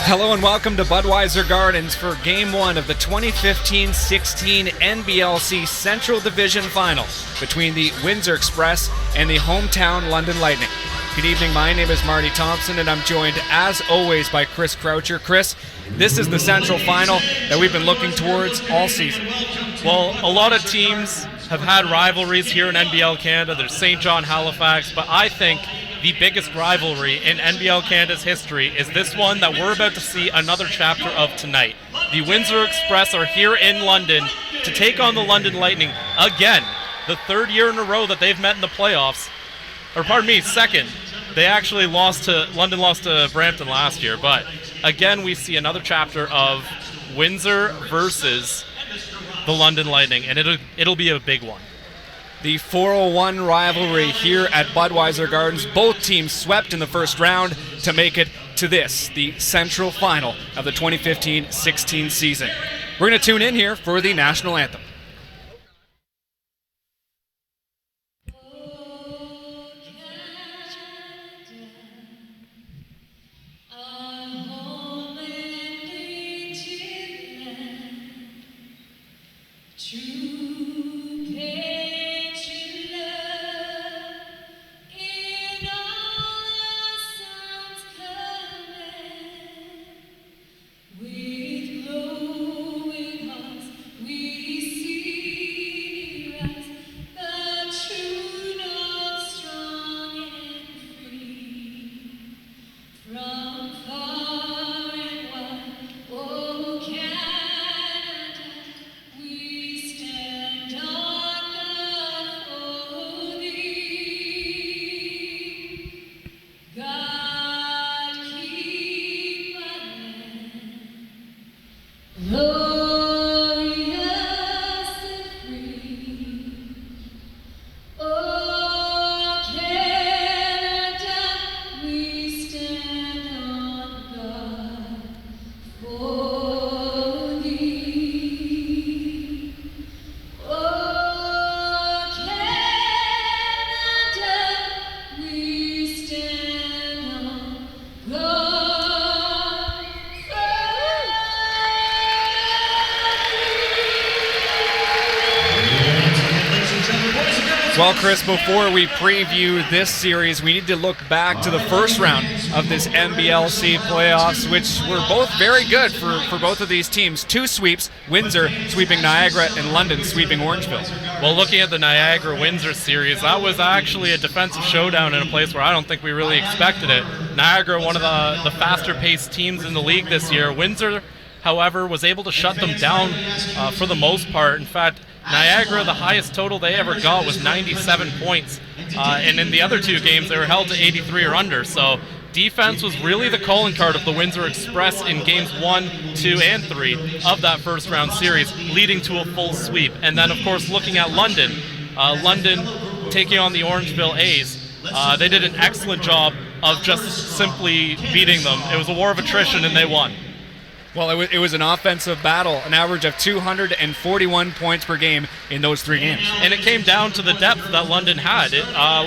Hello and welcome to Budweiser Gardens for Game 1 of the 2015-16 NBLC Central Division Final between the Windsor Express and the hometown London Lightning. Good evening, my name is Marty Thompson and I'm joined as always by Chris Croucher. Chris, this is the Central Final that we've been looking towards all season. Well, a lot of teams have had rivalries here in NBL Canada. There's St. John, Halifax, but I think the biggest rivalry in NBL Canada's history is this one that we're about to see another chapter of tonight. The Windsor Express are here in London to take on the London Lightning again. The third year in a row that they've met in the playoffs. Or pardon me, second. They actually London lost to Brampton last year, but again we see another chapter of Windsor versus the London Lightning, and it'll be a big one. The 401 rivalry here at Budweiser Gardens. Both teams swept in the first round to make it to this, the Central Final of the 2015-16 season. We're going to tune in here for the national anthem. Well, Chris, before we preview this series, we need to look back to the first round of this NBLC playoffs, which were both very good for both of these teams. Two sweeps, Windsor sweeping Niagara and London sweeping Orangeville. Well, looking at the Niagara-Windsor series, that was actually a defensive showdown in a place where I don't think we really expected it. Niagara, one of the faster-paced teams in the league this year. Windsor, however, was able to shut them down for the most part. In fact, Niagara, the highest total they ever got was 97 points. And in the other two games, they were held to 83 or under. So defense was really the calling card of the Windsor Express in games 1, 2, and 3 of that first round series, leading to a full sweep. And then, of course, looking at London, London taking on the Orangeville A's, they did an excellent job of just simply beating them. It was a war of attrition, and they won. Well, it was an offensive battle, an average of 241 points per game in those three games. And it came down to the depth that London had.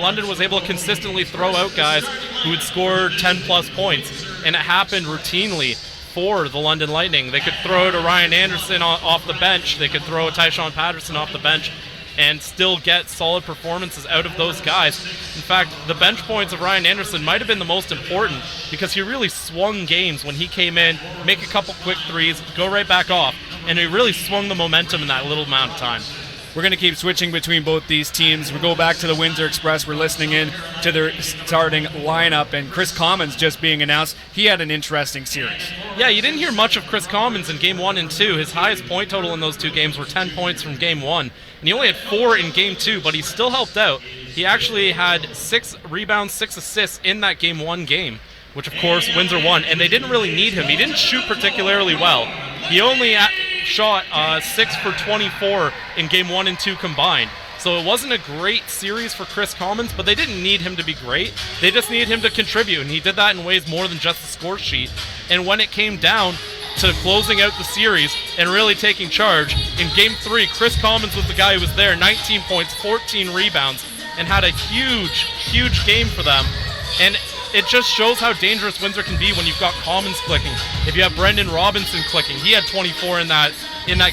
London was able to consistently throw out guys who would score 10-plus points, and it happened routinely for the London Lightning. They could throw it to Ryan Anderson off the bench. They could throw Tyshawn Patterson off the bench and still get solid performances out of those guys. In fact, the bench points of Ryan Anderson might have been the most important because he really swung games when he came in, make a couple quick threes, go right back off, and he really swung the momentum in that little amount of time. We're going to keep switching between both these teams. We go back to the Windsor Express. We're listening in to their starting lineup, and Chris Commons just being announced. He had an interesting series. Yeah, you didn't hear much of Chris Commons in Game 1 and 2. His highest point total in those two games were 10 points from Game 1, and he only had 4 in Game 2, but he still helped out. He actually had 6 rebounds, 6 assists in that Game 1 game, which of course Windsor won, and they didn't really need him. He didn't shoot particularly well. He only shot 6 for 24 in Game 1 and 2 combined. So it wasn't a great series for Chris Commons, but they didn't need him to be great. They just needed him to contribute, and he did that in ways more than just the score sheet. And when it came down to closing out the series and really taking charge, in Game 3, Chris Commons was the guy who was there, 19 points, 14 rebounds, and had a huge game for them. And it just shows how dangerous Windsor can be when you've got Commons clicking. If you have Brendan Robinson clicking, he had 24 in that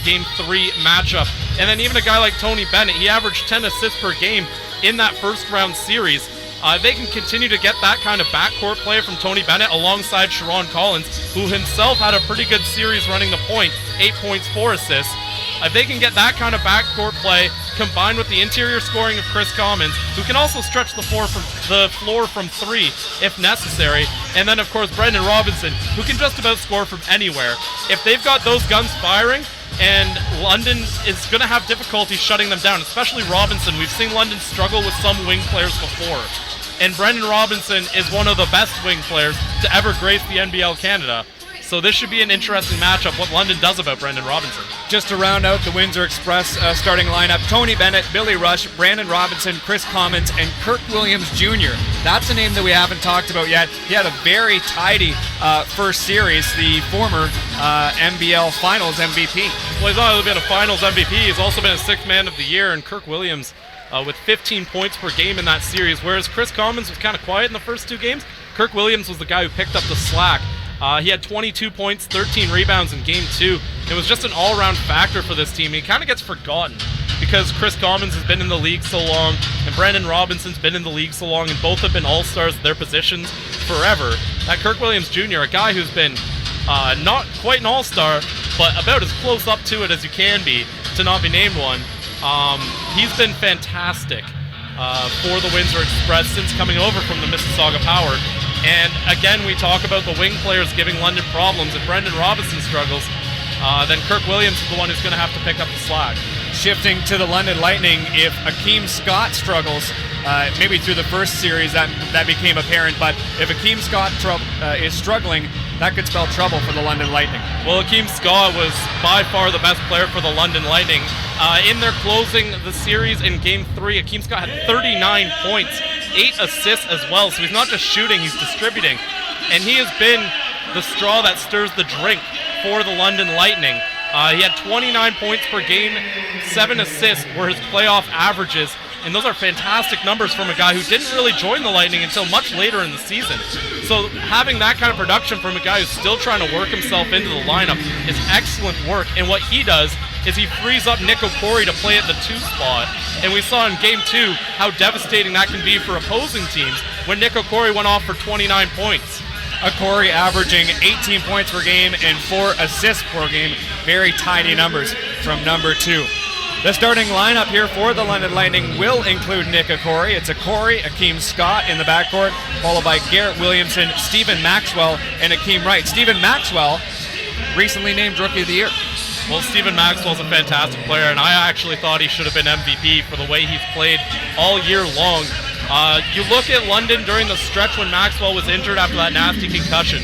Game 3 matchup. And then even a guy like Tony Bennett, he averaged 10 assists per game in that first round series. They can continue to get that kind of backcourt play from Tony Bennett alongside Sharon Collins, who himself had a pretty good series running the point, 8 points, 4 assists. If they can get that kind of backcourt play combined with the interior scoring of Chris Commons, who can also stretch the floor from 3 if necessary, and then of course Brendan Robinson, who can just about score from anywhere. If they've got those guns firing, and London is going to have difficulty shutting them down, especially Robinson. We've seen London struggle with some wing players before. And Brendan Robinson is one of the best wing players to ever grace the NBL Canada. So this should be an interesting matchup, what London does about Brendan Robinson. Just to round out the Windsor Express starting lineup, Tony Bennett, Billy Rush, Brandon Robinson, Chris Commons, and Kirk Williams Jr. That's a name that we haven't talked about yet. He had a very tidy first series, the former NBL Finals MVP. Well, he's not only been a Finals MVP, he's also been a 6th Man of the Year, and Kirk Williams with 15 points per game in that series, whereas Chris Commons was kind of quiet in the first 2 games. Kirk Williams was the guy who picked up the slack. He had 22 points, 13 rebounds in Game 2. It was just an all-around factor for this team. He kind of gets forgotten because Chris Commons has been in the league so long, and Brandon Robinson's been in the league so long, and both have been all-stars at their positions forever. That Kirk Williams Jr., a guy who's been not quite an all-star, but about as close up to it as you can be to not be named one, he's been fantastic for the Windsor Express since coming over from the Mississauga Power. And again, we talk about the wing players giving London problems. If Brendan Robinson struggles, then Kirk Williams is the one who's going to have to pick up the slack. Shifting to the London Lightning, if Akeem Scott struggles, maybe through the first series that became apparent, but if Akeem Scott is struggling, that could spell trouble for the London Lightning. Well, Akeem Scott was by far the best player for the London Lightning. In their closing the series in Game 3, Akeem Scott had 39 points, 8 assists as well, so he's not just shooting, he's distributing. And he has been the straw that stirs the drink for the London Lightning. He had 29 points per game, 7 assists were his playoff averages, and those are fantastic numbers from a guy who didn't really join the Lightning until much later in the season. So having that kind of production from a guy who's still trying to work himself into the lineup is excellent work, and what he does is he frees up Nick O'Corey to play at the 2 spot, and we saw in Game 2 how devastating that can be for opposing teams when Nick O'Corey went off for 29 points. O'Corey averaging 18 points per game and 4 assists per game. Very tidy numbers from number 2. The starting lineup here for the London Lightning will include Nick O'Corey. It's O'Corey, Akeem Scott in the backcourt, followed by Garrett Williamson, Stephen Maxwell, and Akeem Wright. Stephen Maxwell, recently named Rookie of the Year. Well, Stephen Maxwell's a fantastic player, and I actually thought he should have been MVP for the way he's played all year long. You look at London during the stretch when Maxwell was injured after that nasty concussion,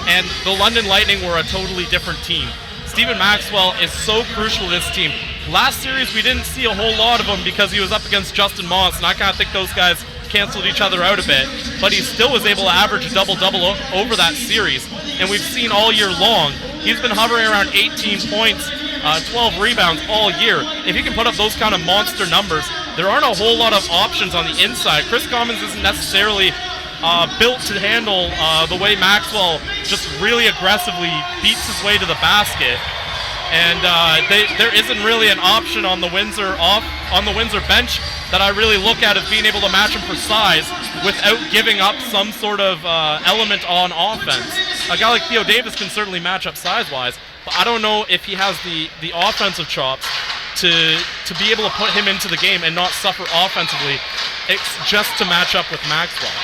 and the London Lightning were a totally different team. Stephen Maxwell is so crucial to this team. Last series, we didn't see a whole lot of him because he was up against Justin Moss, and I kind of think those guys canceled each other out a bit, but he still was able to average a double-double over that series, and we've seen all year long, he's been hovering around 18 points, 12 rebounds all year. If he can put up those kind of monster numbers, there aren't a whole lot of options on the inside. Chris Commons isn't necessarily built to handle the way Maxwell just really aggressively beats his way to the basket. And there isn't really an option on the Windsor bench that I really look at as being able to match him for size without giving up some sort of element on offense. A guy like Theo Davis can certainly match up size-wise, but I don't know if he has the offensive chops to be able to put him into the game and not suffer offensively. It's just to match up with Maxwell.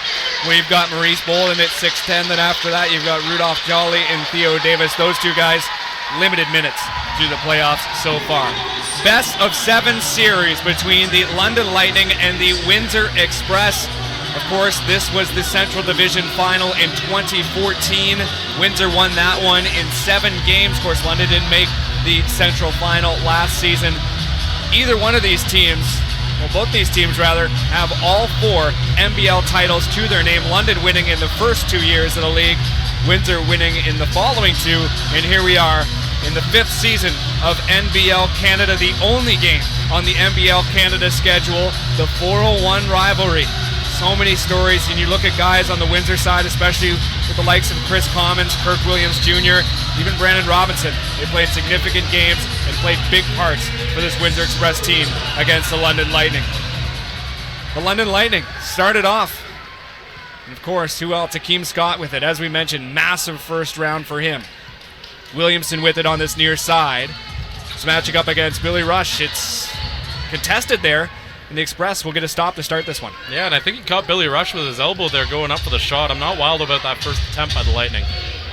We've got Maurice Bolden at 6'10", then after that you've got Rudolph Jolly and Theo Davis. Those two guys, limited minutes through the playoffs so far. Best of 7 series between the London Lightning and the Windsor Express. Of course, this was the Central Division Final in 2014. Windsor won that one in 7 games. Of course, London didn't make the Central Final last season. Either one of these teams, well, both these teams rather, have all 4 NBL titles to their name. London winning in the first 2 years of the league, Windsor winning in the following 2, and here we are in the 5th season of NBL Canada, the only game on the NBL Canada schedule, the 401 rivalry. so many stories, and you look at guys on the Windsor side, especially with the likes of Chris Commons, Kirk Williams Jr., even Brandon Robinson. They played significant games and played big parts for this Windsor Express team against the London Lightning. The London Lightning started off, and of course, who else? Akeem Scott with it. As we mentioned, massive first round for him. Williamson with it on this near side. It's matching up against Billy Rush. It's contested there, and the Express will get a stop to start this one. Yeah, and I think he caught Billy Rush with his elbow there going up for the shot. I'm not wild about that first attempt by the Lightning.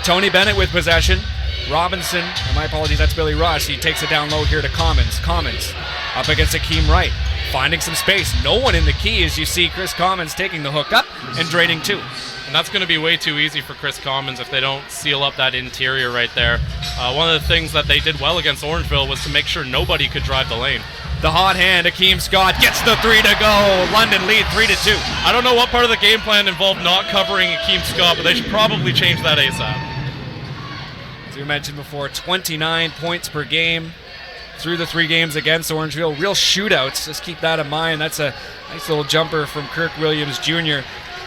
Tony Bennett with possession. Robinson, my apologies, that's Billy Rush. He takes it down low here to Commons. Commons up against Akeem Wright, finding some space. No one in the key as you see Chris Commons taking the hook up and draining two. And that's going to be way too easy for Chris Commons if they don't seal up that interior right there. One of the things that they did well against Orangeville was to make sure nobody could drive the lane. The hot hand, Akeem Scott gets the three to go. London lead 3-2. I don't know what part of the game plan involved not covering Akeem Scott, but they should probably change that ASAP. As we mentioned before, 29 points per game through the 3 games against Orangeville. Real shootouts, just keep that in mind. That's a nice little jumper from Kirk Williams Jr.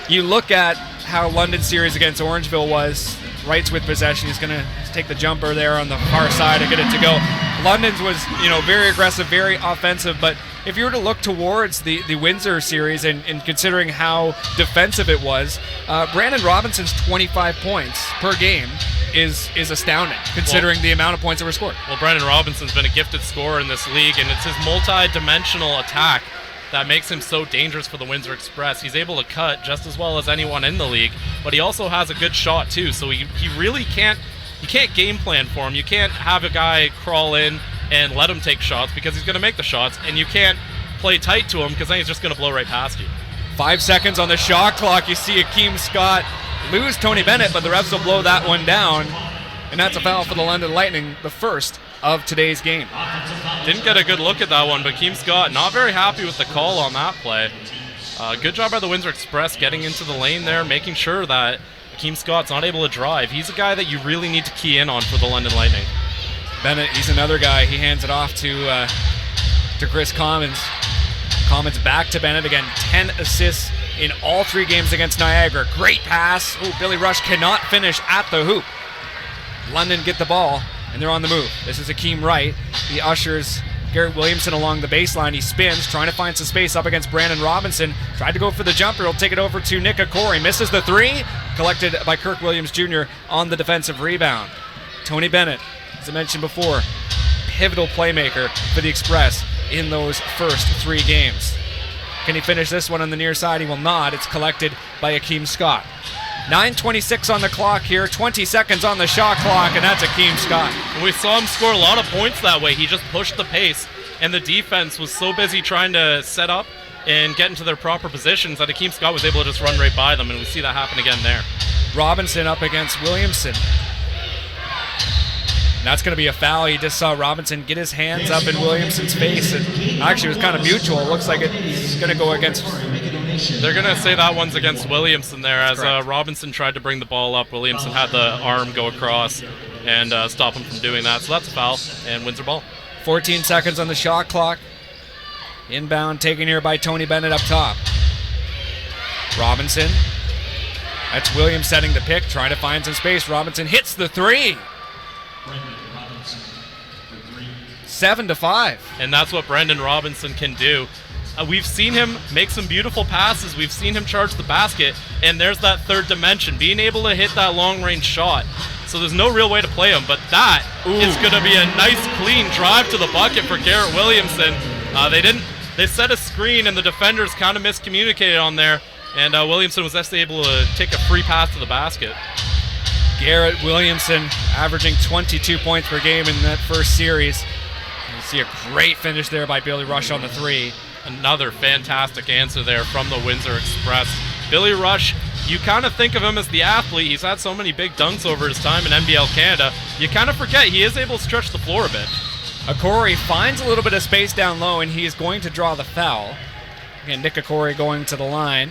You look at how London's series against Orangeville was. Wright's with possession. He's going to take the jumper there on the far side and get it to go. London's was, very aggressive, very offensive, but if you were to look towards the Windsor series and considering how defensive it was, Brandon Robinson's 25 points per game is astounding, considering the amount of points that were scored. Well, Brandon Robinson's been a gifted scorer in this league, and it's his multi-dimensional attack that makes him so dangerous for the Windsor Express. He's able to cut just as well as anyone in the league, but he also has a good shot too, so he really can't, you can't game plan for him. You can't have a guy crawl in and let him take shots because he's going to make the shots, and you can't play tight to him because then he's just going to blow right past you. 5 seconds on the shot clock. You see Akeem Scott lose Tony Bennett, but the refs will blow that one down, and that's a foul for the London Lightning, the first of today's game. Didn't get a good look at that one, but Akeem Scott not very happy with the call on that play. Good job by the Windsor Express getting into the lane there, making sure that Akeem Scott's not able to drive. He's a guy that you really need to key in on for the London Lightning. Bennett, he's another guy. He hands it off to Chris Commons. Commons back to Bennett again. 10 assists in all 3 games against Niagara. Great pass. Oh, Billy Rush cannot finish at the hoop. London get the ball, and they're on the move. This is Akeem Wright. He ushers Garrett Williamson along the baseline. He spins, trying to find some space up against Brandon Robinson. Tried to go for the jumper. He'll take it over to Nick Okori. Misses the 3. Collected by Kirk Williams Jr. on the defensive rebound. Tony Bennett, as I mentioned before, pivotal playmaker for the Express in those first 3 games. Can he finish this one on the near side? He will not. It's collected by Akeem Scott. 9:26 on the clock here, 20 seconds on the shot clock, and that's Akeem Scott. We saw him score a lot of points that way. He just pushed the pace, and the defense was so busy trying to set up and get into their proper positions that Akeem Scott was able to just run right by them, and we see that happen again there. Robinson up against Williamson. And that's going to be a foul. You just saw Robinson get his hands up in Williamson's face, and actually it was kind of mutual. It looks like it's going to go against... They're going to say that one's against Williamson there, as Robinson tried to bring the ball up. Williamson had the arm go across and stop him from doing that. So that's a foul, and Windsor ball. 14 seconds on the shot clock. Inbound taken here by Tony Bennett up top. Robinson. That's Williams setting the pick, trying to find some space. Robinson hits the 3. 7-5. And that's what Brendan Robinson can do. We've seen him make some beautiful passes. We've seen him charge the basket, and there's that third dimension, being able to hit that long-range shot. So there's no real way to play him, but that is going to be a nice, clean drive to the bucket for Garrett Williamson. They set a screen, and the defenders kind of miscommunicated on there, and Williamson was just able to take a free pass to the basket. Garrett Williamson averaging 22 points per game in that first series. You see a great finish there by Billy Rush on the 3. Another fantastic answer there from the Windsor Express. Billy Rush, you kind of think of him as the athlete. He's had so many big dunks over his time in NBL Canada. You kind of forget he is able to stretch the floor a bit. Okori finds a little bit of space down low, and he is going to draw the foul. Again, Nick Okori going to the line.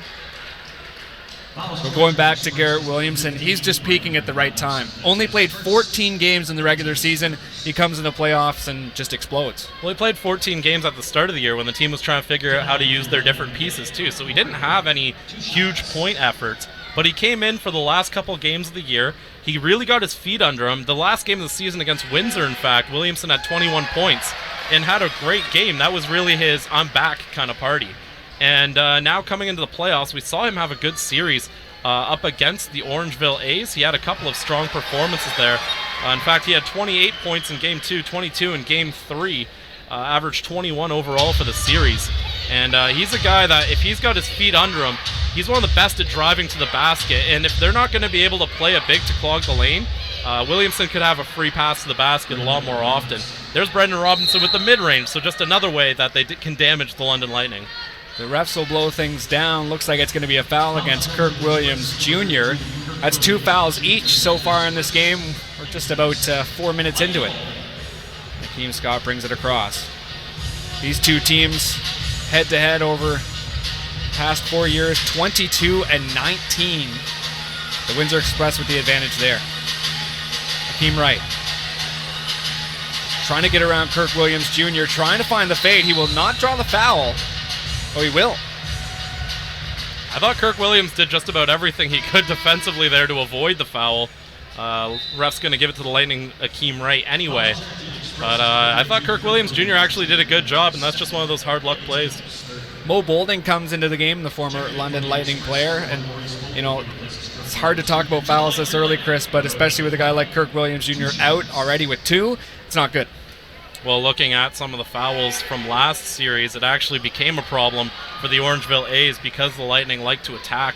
We're going back to Garrett Williamson. He's just peaking at the right time. Only played 14 games in the regular season. He comes in the playoffs and just explodes. Well, he played 14 games at the start of the year when the team was trying to figure out how to use their different pieces too. So he didn't have any huge point efforts, but he came in for the last couple games of the year. He really got his feet under him. The last game of the season against Windsor, in fact, Williamson had 21 points and had a great game. That was really his I'm back kind of party. And now coming into the playoffs, we saw him have a good series up against the Orangeville A's. He had a couple of strong performances there. In fact, he had 28 points in Game 2, 22 in Game 3, averaged 21 overall for the series. And he's a guy that if he's got his feet under him, he's one of the best at driving to the basket. And if they're not going to be able to play a big to clog the lane, Williamson could have a free pass to the basket a lot more often. There's Brendan Robinson with the mid-range, so just another way that they can damage the London Lightning. The refs will blow things down. Looks like it's going to be a foul against Kirk Williams Jr. That's 2 fouls each so far in this game. We're just about 4 minutes into it. Hakeem Scott brings it across. These two teams head-to-head over past 4 years, 22 and 19. The Windsor Express with the advantage there. Hakeem Wright trying to get around Kirk Williams Jr., trying to find the fade. He will not draw the foul. Oh, he will. I thought Kirk Williams did just about everything he could defensively there to avoid the foul. Ref's going to give it to the Lightning, Hakeem Wright, anyway. But I thought Kirk Williams Jr. actually did a good job, and that's just one of those hard luck plays. Mo Bolding comes into the game, the former London Lightning player, and, you know, it's hard to talk about fouls this early, Chris, but especially with a guy like Kirk Williams Jr. out already with 2, it's not good. Well, looking at some of the fouls from last series, it actually became a problem for the Orangeville A's because the Lightning like to attack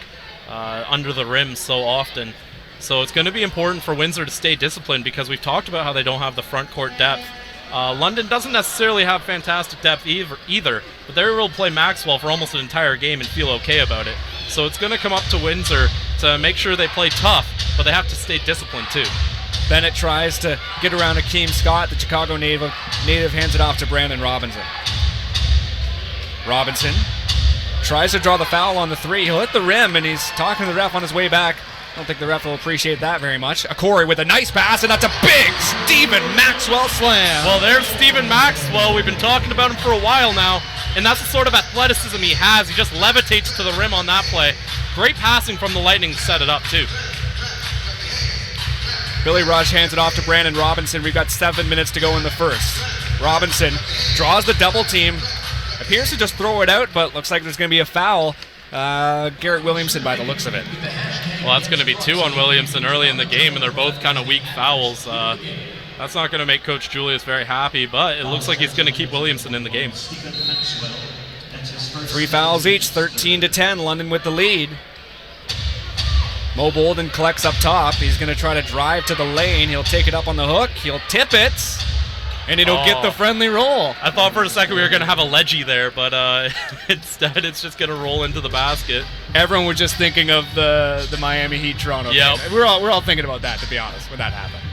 under the rim so often. So it's going to be important for Windsor to stay disciplined because we've talked about how they don't have the front court depth. London doesn't necessarily have fantastic depth either, but they're able to play Maxwell for almost an entire game and feel okay about it. So it's going to come up to Windsor to make sure they play tough, but they have to stay disciplined too. Bennett tries to get around Hakeem Scott. The Chicago native hands it off to Brandon Robinson. Robinson tries to draw the foul on the 3. He'll hit the rim, and he's talking to the ref on his way back. I don't think the ref will appreciate that very much. Corey with a nice pass, and that's a big Stephen Maxwell slam. Well, there's Stephen Maxwell. We've been talking about him for a while now, and that's the sort of athleticism he has. He just levitates to the rim on that play. Great passing from the Lightning to set it up, too. Billy Rush hands it off to Brandon Robinson. We've got 7 minutes to go in the first. Robinson draws the double team. Appears to just throw it out, but looks like there's going to be a foul. Garrett Williamson by the looks of it. Well, that's going to be 2 on Williamson early in the game, and they're both kind of weak fouls. That's not going to make Coach Julius very happy, but it looks like he's going to keep Williamson in the game. 3 fouls each, 13-10, London with the lead. Mo Bolden collects up top. He's going to try to drive to the lane. He'll take it up on the hook. He'll tip it, and it'll get the friendly roll. I thought for a second we were going to have a ledgie there, but instead it's just going to roll into the basket. Everyone was just thinking of the Miami Heat Toronto game. We're all thinking about that, to be honest, when that happened.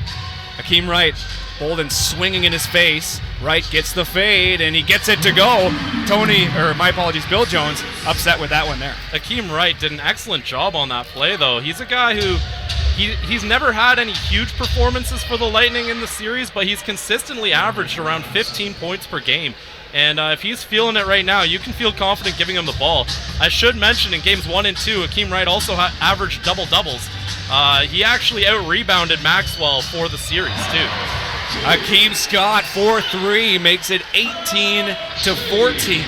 Hakeem Wright, Bolden swinging in his face. Wright gets the fade, and he gets it to go. Bill Jones upset with that one there. Hakeem Wright did an excellent job on that play, though. He's a guy who he's never had any huge performances for the Lightning in the series, but he's consistently averaged around 15 points per game. And if he's feeling it right now, you can feel confident giving him the ball. I should mention in games 1 and 2, Hakeem Wright also averaged double-doubles. He actually out-rebounded Maxwell for the series, too. Hakeem Scott, 4-3, makes it 18-14.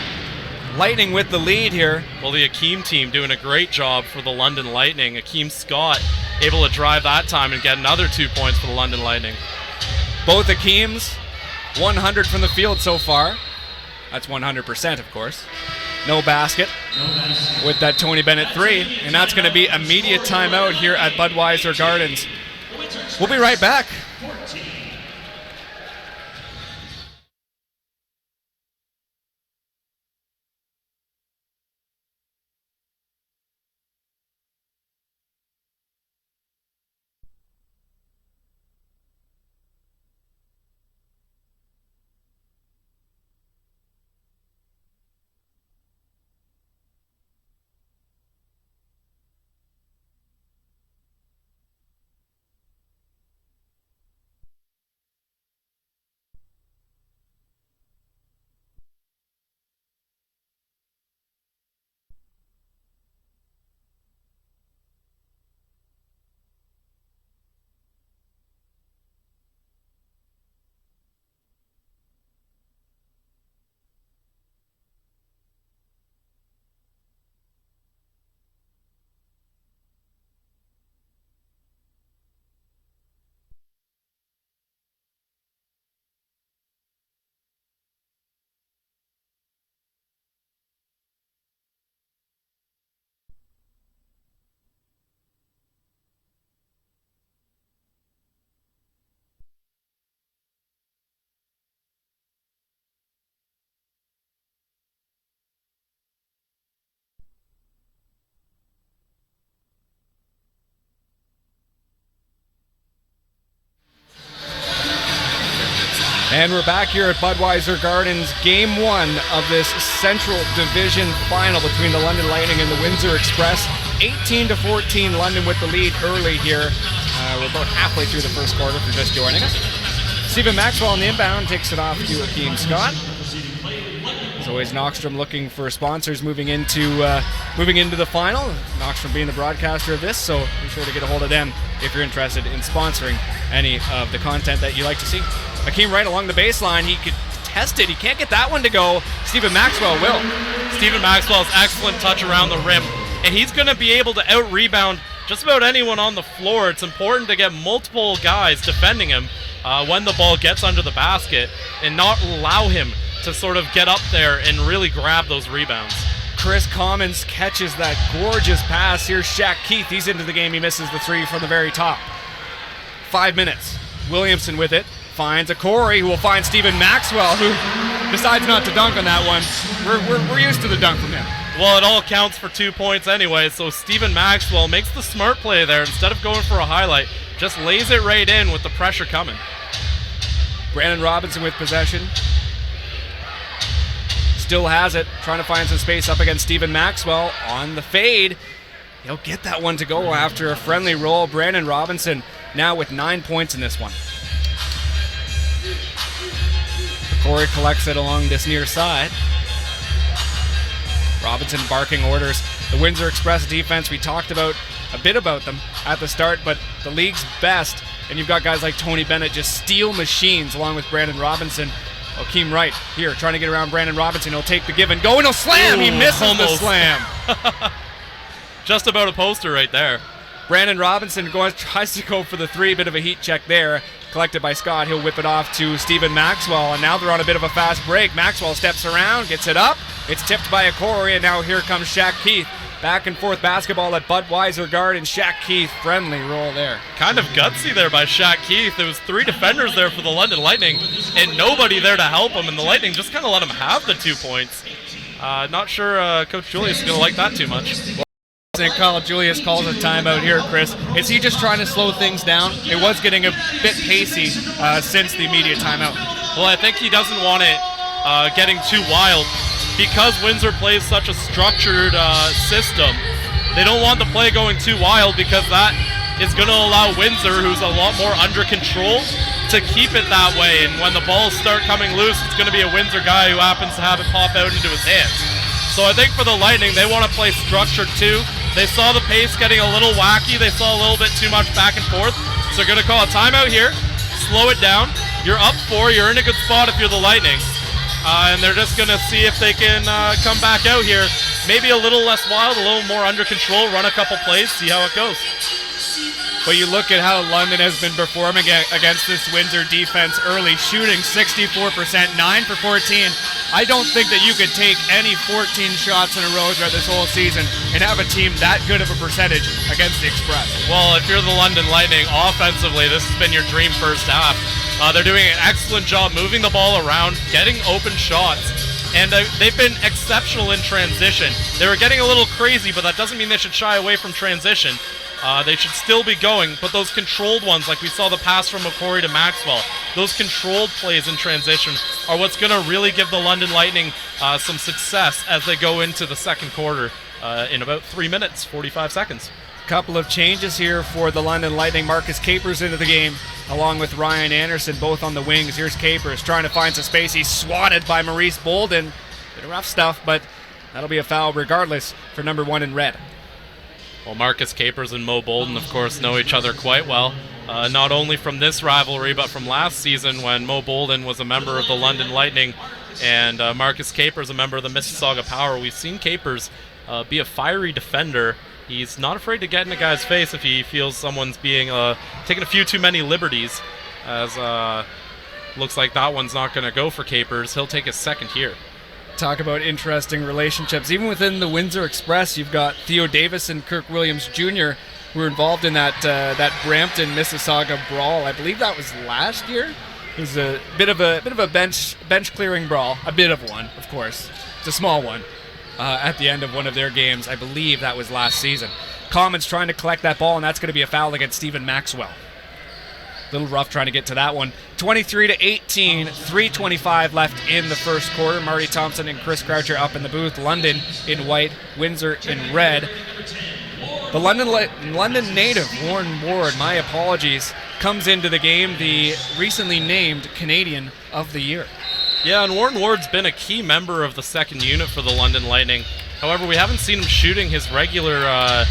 Lightning with the lead here. Well, the Hakeem team doing a great job for the London Lightning. Hakeem Scott able to drive that time and get another 2 points for the London Lightning. Both Hakeems, 100 from the field so far. That's 100%, of course. No basket with that Tony Bennett 3. And that's going to be immediate timeout here at Budweiser Gardens. We'll be right back. And we're back here at Budweiser Gardens, Game 1 of this Central Division Final between the London Lightning and the Windsor Express. 18-14, London with the lead early here. We're about halfway through the first quarter if you're just joining us. Stephen Maxwell on the inbound takes it off to Akeem Scott. As always, Knockstrom looking for sponsors moving into the final. Knockstrom being the broadcaster of this, so be sure to get a hold of them if you're interested in sponsoring any of the content that you like to see. Akeem right along the baseline. He could test it. He can't get that one to go. Stephen Maxwell will. Stephen Maxwell's excellent touch around the rim, and he's going to be able to out-rebound just about anyone on the floor. It's important to get multiple guys defending him when the ball gets under the basket and not allow him to sort of get up there and really grab those rebounds. Chris Commons catches that gorgeous pass. Here's Shaq Keith. He's into the game. He misses the three from the very top. 5 minutes. Williamson with it. Finds a Corey who will find Stephen Maxwell, who decides not to dunk on that one. We're used to the dunk from him. Well, it all counts for 2 points anyway, so Stephen Maxwell makes the smart play there. Instead of going for a highlight, just lays it right in with the pressure coming. Brandon Robinson with possession. Still has it, trying to find some space up against Stephen Maxwell on the fade. He'll get that one to go after a friendly roll. Brandon Robinson now with 9 points in this one. Corey collects it along this near side. Robinson barking orders. The Windsor Express defense, we talked about a bit about them at the start, but the league's best, and you've got guys like Tony Bennett just steal machines along with Brandon Robinson. Akeem Wright here trying to get around Brandon Robinson. He'll take the give and go, and he'll slam. He misses the slam. Just about a poster right there. Brandon Robinson tries to go for the three. Bit of a heat check there. Collected by Scott. He'll whip it off to Stephen Maxwell, and now they're on a bit of a fast break. Maxwell steps around, gets it up. It's tipped by a Corey, and now here comes Shaq Keith. Back and forth basketball at Budweiser Gardens. Shaq Keith, friendly roll there. Kind of gutsy there by Shaq Keith. There was 3 defenders there for the London Lightning and nobody there to help him, and the Lightning just kind of let him have the 2 points. Not sure Coach Julius is going to like that too much. Julius calls a timeout here, Chris. Is he just trying to slow things down? It was getting a bit pacey since the immediate timeout. Well, I think he doesn't want it getting too wild. Because Windsor plays such a structured system, they don't want the play going too wild, because that is going to allow Windsor, who's a lot more under control, to keep it that way. And when the balls start coming loose, it's going to be a Windsor guy who happens to have it pop out into his hands. So I think for the Lightning, they want to play structured too. They saw the pace getting a little wacky. They saw a little bit too much back and forth. So they're going to call a timeout here, slow it down. You're up 4. You're in a good spot if you're the Lightning. And they're just going to see if they can come back out here. Maybe a little less wild, a little more under control, run a couple plays, see how it goes. But you look at how London has been performing against this Windsor defense early, shooting 64%, 9 for 14. I don't think that you could take any 14 shots in a row throughout this whole season and have a team that good of a percentage against the Express. Well, if you're the London Lightning, offensively, this has been your dream first half. They're doing an excellent job moving the ball around, getting open shots, and they've been exceptional in transition. They were getting a little crazy, but that doesn't mean they should shy away from transition. They should still be going, but those controlled ones, like we saw the pass from McCory to Maxwell, those controlled plays in transition are what's going to really give the London Lightning some success as they go into the second quarter in about 3 minutes, 45 seconds. Couple of changes here for the London Lightning. Marcus Capers into the game, along with Ryan Anderson, both on the wings. Here's Capers trying to find some space. He's swatted by Maurice Bolden. Bit of rough stuff, but that'll be a foul regardless for number 1 in red. Well, Marcus Capers and Mo Bolden, of course, know each other quite well. Not only from this rivalry, but from last season when Mo Bolden was a member of the London Lightning and Marcus Capers a member of the Mississauga Power. We've seen Capers be a fiery defender. He's not afraid to get in a guy's face if he feels someone's being taking a few too many liberties, as looks like that one's not going to go for Capers. He'll take his second here. Talk about interesting relationships. Even within the Windsor Express, you've got Theo Davis and Kirk Williams Jr., who were involved in that Brampton Mississauga brawl. I believe that was last year. It was a bit of a bench clearing brawl. A bit of one, of course. It's a small one. At the end of one of their games, I believe that was last season. Commons trying to collect that ball, and that's going to be a foul against Stephen Maxwell. little rough trying to get to that one. 23-18, 3:25 left in the first quarter. Marty Thompson and Chris Croucher up in the booth. London in white, Windsor in red. The London native, Warren Ward, my apologies, comes into the game the recently named Canadian of the Year. Yeah, and Warren Ward's been a key member of the second unit for the London Lightning. However, we haven't seen him shooting his regular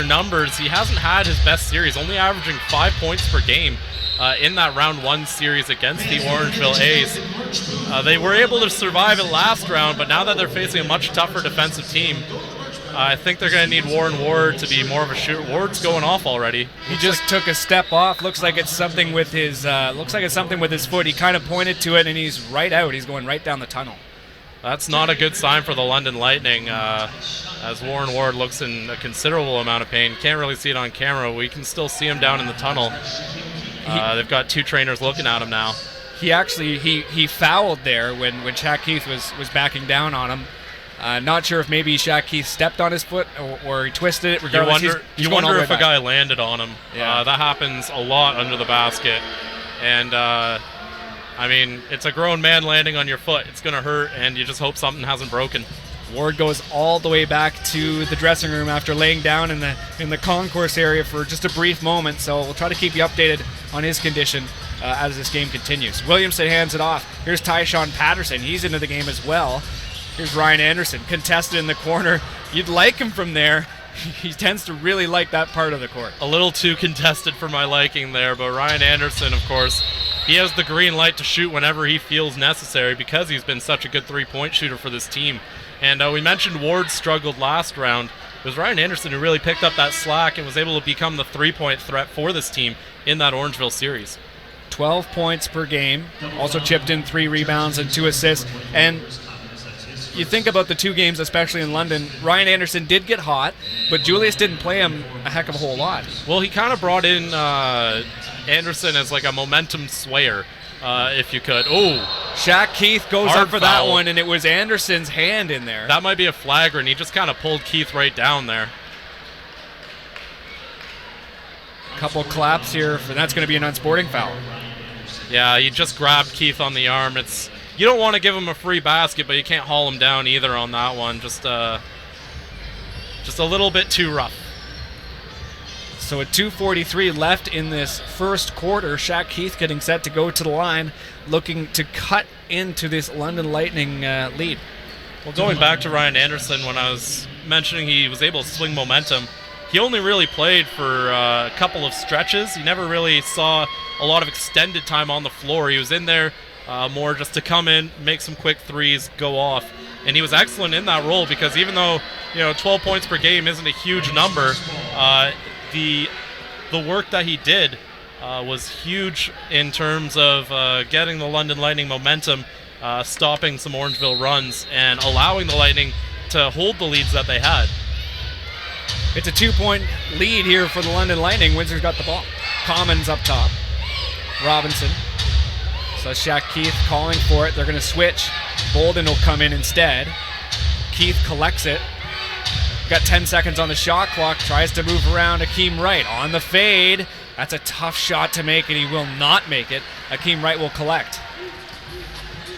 numbers. He hasn't had his best series, only averaging 5 points per game in that round 1 series against the Orangeville A's. They were able to survive it last round, but now that they're facing a much tougher defensive team, I think they're going to need Warren Ward to be more of a shooter. Ward's going off already. He just took a step off. Looks like it's something with his. Foot. He kind of pointed to it, and he's right out. He's going right down the tunnel. That's not a good sign for the London Lightning, as Warren Ward looks in a considerable amount of pain. Can't really see it on camera. We can still see him down in the tunnel. They've got 2 trainers looking at him now. He actually he fouled there when Shaq Keith was backing down on him. Not sure if maybe Shaq Keith stepped on his foot or he twisted it. Regardless, you wonder if a guy landed on him. Yeah. That happens a lot under the basket. And, I mean, it's a grown man landing on your foot. It's going to hurt, and you just hope something hasn't broken. Ward goes all the way back to the dressing room after laying down in the concourse area for just a brief moment. So we'll try to keep you updated on his condition as this game continues. Williamson hands it off. Here's Tyshawn Patterson. He's into the game as well. Here's Ryan Anderson, contested in the corner. You'd like him from there. He tends to really like that part of the court. A little too contested for my liking there, but Ryan Anderson, of course, he has the green light to shoot whenever he feels necessary because he's been such a good three-point shooter for this team. And we mentioned Ward struggled last round. It was Ryan Anderson who really picked up that slack and was able to become the three-point threat for this team in that Orangeville series. 12 points per game, also chipped in 3 rebounds and 2 assists. And you think about the 2 games, especially in London, Ryan Anderson did get hot, but Julius didn't play him a heck of a whole lot. Well, he kind of brought in Anderson as like a momentum swayer, if you could. Oh, Shaq Keith goes up for that one, and it was Anderson's hand in there. That might be a flagger, and he just kind of pulled Keith right down there. Couple claps here, and that's going to be an unsporting foul. Yeah, he just grabbed Keith on the arm. You don't want to give him a free basket, but you can't haul him down either on that one. Just a little bit too rough. So at 2:43 left in this first quarter, Shaq Keith getting set to go to the line, looking to cut into this London Lightning lead. Well, going back to Ryan Anderson, when I was mentioning he was able to swing momentum, he only really played for a couple of stretches. He never really saw a lot of extended time on the floor. He was in there more just to come in, make some quick threes, go off. And he was excellent in that role because even though 12 points per game isn't a huge number, the work that he did was huge in terms of getting the London Lightning momentum, stopping some Orangeville runs, and allowing the Lightning to hold the leads that they had. It's a 2-point lead here for the London Lightning. Windsor's got the ball. Commons up top. Robinson. So Shaq Keith calling for it. They're going to switch. Bolden will come in instead. Keith collects it. Got 10 seconds on the shot clock. Tries to move around Akeem Wright on the fade. That's a tough shot to make, and he will not make it. Akeem Wright will collect.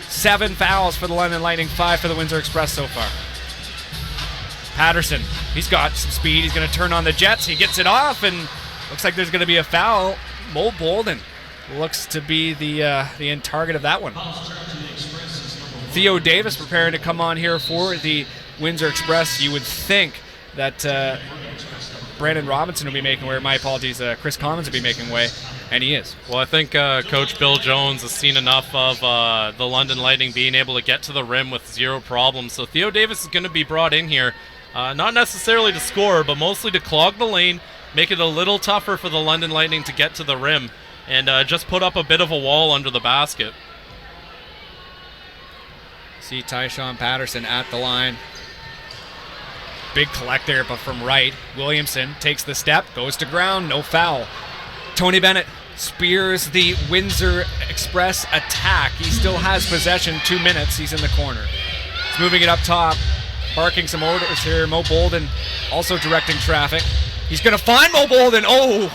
7 fouls for the London Lightning, 5 for the Windsor Express so far. Patterson, he's got some speed. He's going to turn on the Jets. He gets it off, and looks like there's going to be a foul. Mo Bolden looks to be the end target of that one. Theo Davis preparing to come on here for the Windsor Express. You would think that Brandon Robinson would be making way. My apologies, Chris Commons would be making way, and he is. Well, I think Coach Bill Jones has seen enough of the London Lightning being able to get to the rim with 0 problems. So Theo Davis is going to be brought in here, not necessarily to score, but mostly to clog the lane, make it a little tougher for the London Lightning to get to the rim, and just put up a bit of a wall under the basket. See Tyshawn Patterson at the line. Big collector, but from right. Williamson takes the step, goes to ground, no foul. Tony Bennett spears the Windsor Express attack. He still has possession, 2 minutes. He's in the corner. He's moving it up top, barking some orders here. Mo Bolden also directing traffic. He's going to find Mo Bolden. Oh!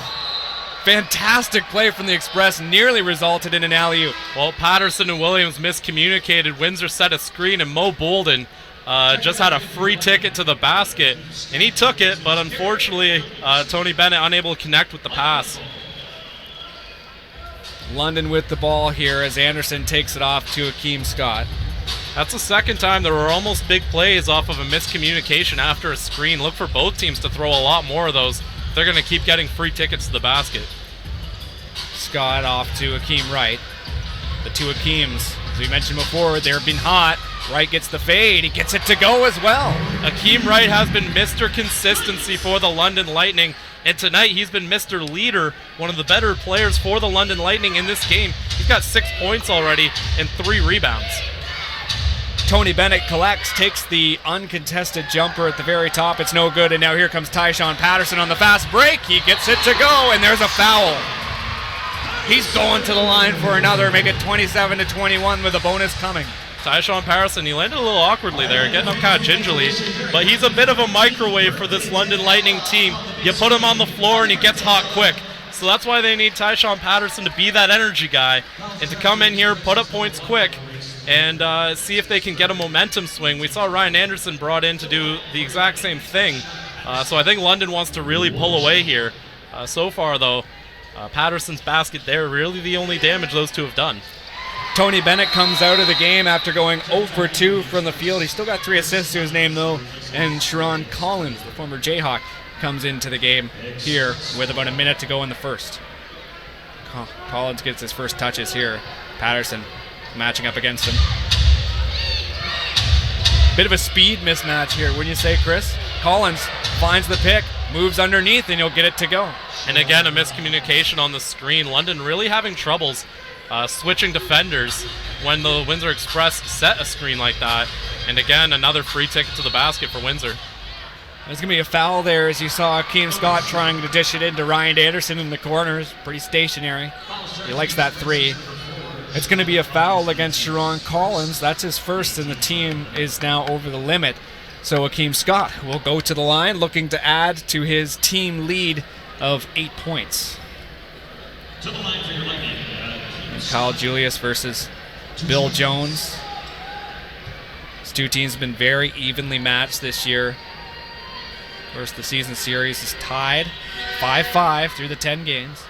fantastic play from the Express nearly resulted in an alley-oop. Well, Patterson and Williams miscommunicated. Windsor set a screen, and Mo Bolden just had a free ticket to the basket, and he took it, but unfortunately, Tony Bennett unable to connect with the pass. London with the ball here as Anderson takes it off to Akeem Scott. That's the second time there were almost big plays off of a miscommunication after a screen. Look for both teams to throw a lot more of those. They're going to keep getting free tickets to the basket. Scott off to Akeem Wright. The two Akeems, as we mentioned before, they've been hot. Wright gets the fade. He gets it to go as well. Akeem Wright has been Mr. Consistency for the London Lightning. And tonight, he's been Mr. Leader, one of the better players for the London Lightning in this game. He's got 6 points already and 3 rebounds. Tony Bennett collects, takes the uncontested jumper at the very top. It's no good, and now here comes Tyshawn Patterson on the fast break. He gets it to go, and there's a foul. He's going to the line for another, make it 27-21 with a bonus coming. Tyshawn Patterson, he landed a little awkwardly there, getting up kind of gingerly, but he's a bit of a microwave for this London Lightning team. You put him on the floor and he gets hot quick. So that's why they need Tyshawn Patterson to be that energy guy and to come in here, put up points quick, and see if they can get a momentum swing. We saw Ryan Anderson brought in to do the exact same thing. So I think London wants to really pull away here. So far, though, Patterson's basket there, really the only damage those two have done. Tony Bennett comes out of the game after going 0 for 2 from the field. He's still got 3 assists to his name, though. And Sharon Collins, the former Jayhawk, comes into the game here with about a minute to go in the first. Collins gets his first touches here. Patterson matching up against him. Bit of a speed mismatch here, wouldn't you say, Chris? Collins finds the pick, moves underneath, and he'll get it to go. And again, a miscommunication on the screen. London really having troubles switching defenders when the Windsor Express set a screen like that. And again, another free ticket to the basket for Windsor. There's going to be a foul there as you saw Akeem Scott trying to dish it into Ryan Anderson in the corners. Pretty stationary. He likes that 3. It's going to be a foul against Sharon Collins. That's his first, and the team is now over the limit. So Akeem Scott will go to the line looking to add to his team lead of 8 points. Kyle Julius versus Bill Jones. These two teams have been very evenly matched this year. Of course, the season series is tied 5-5 through the 10 games.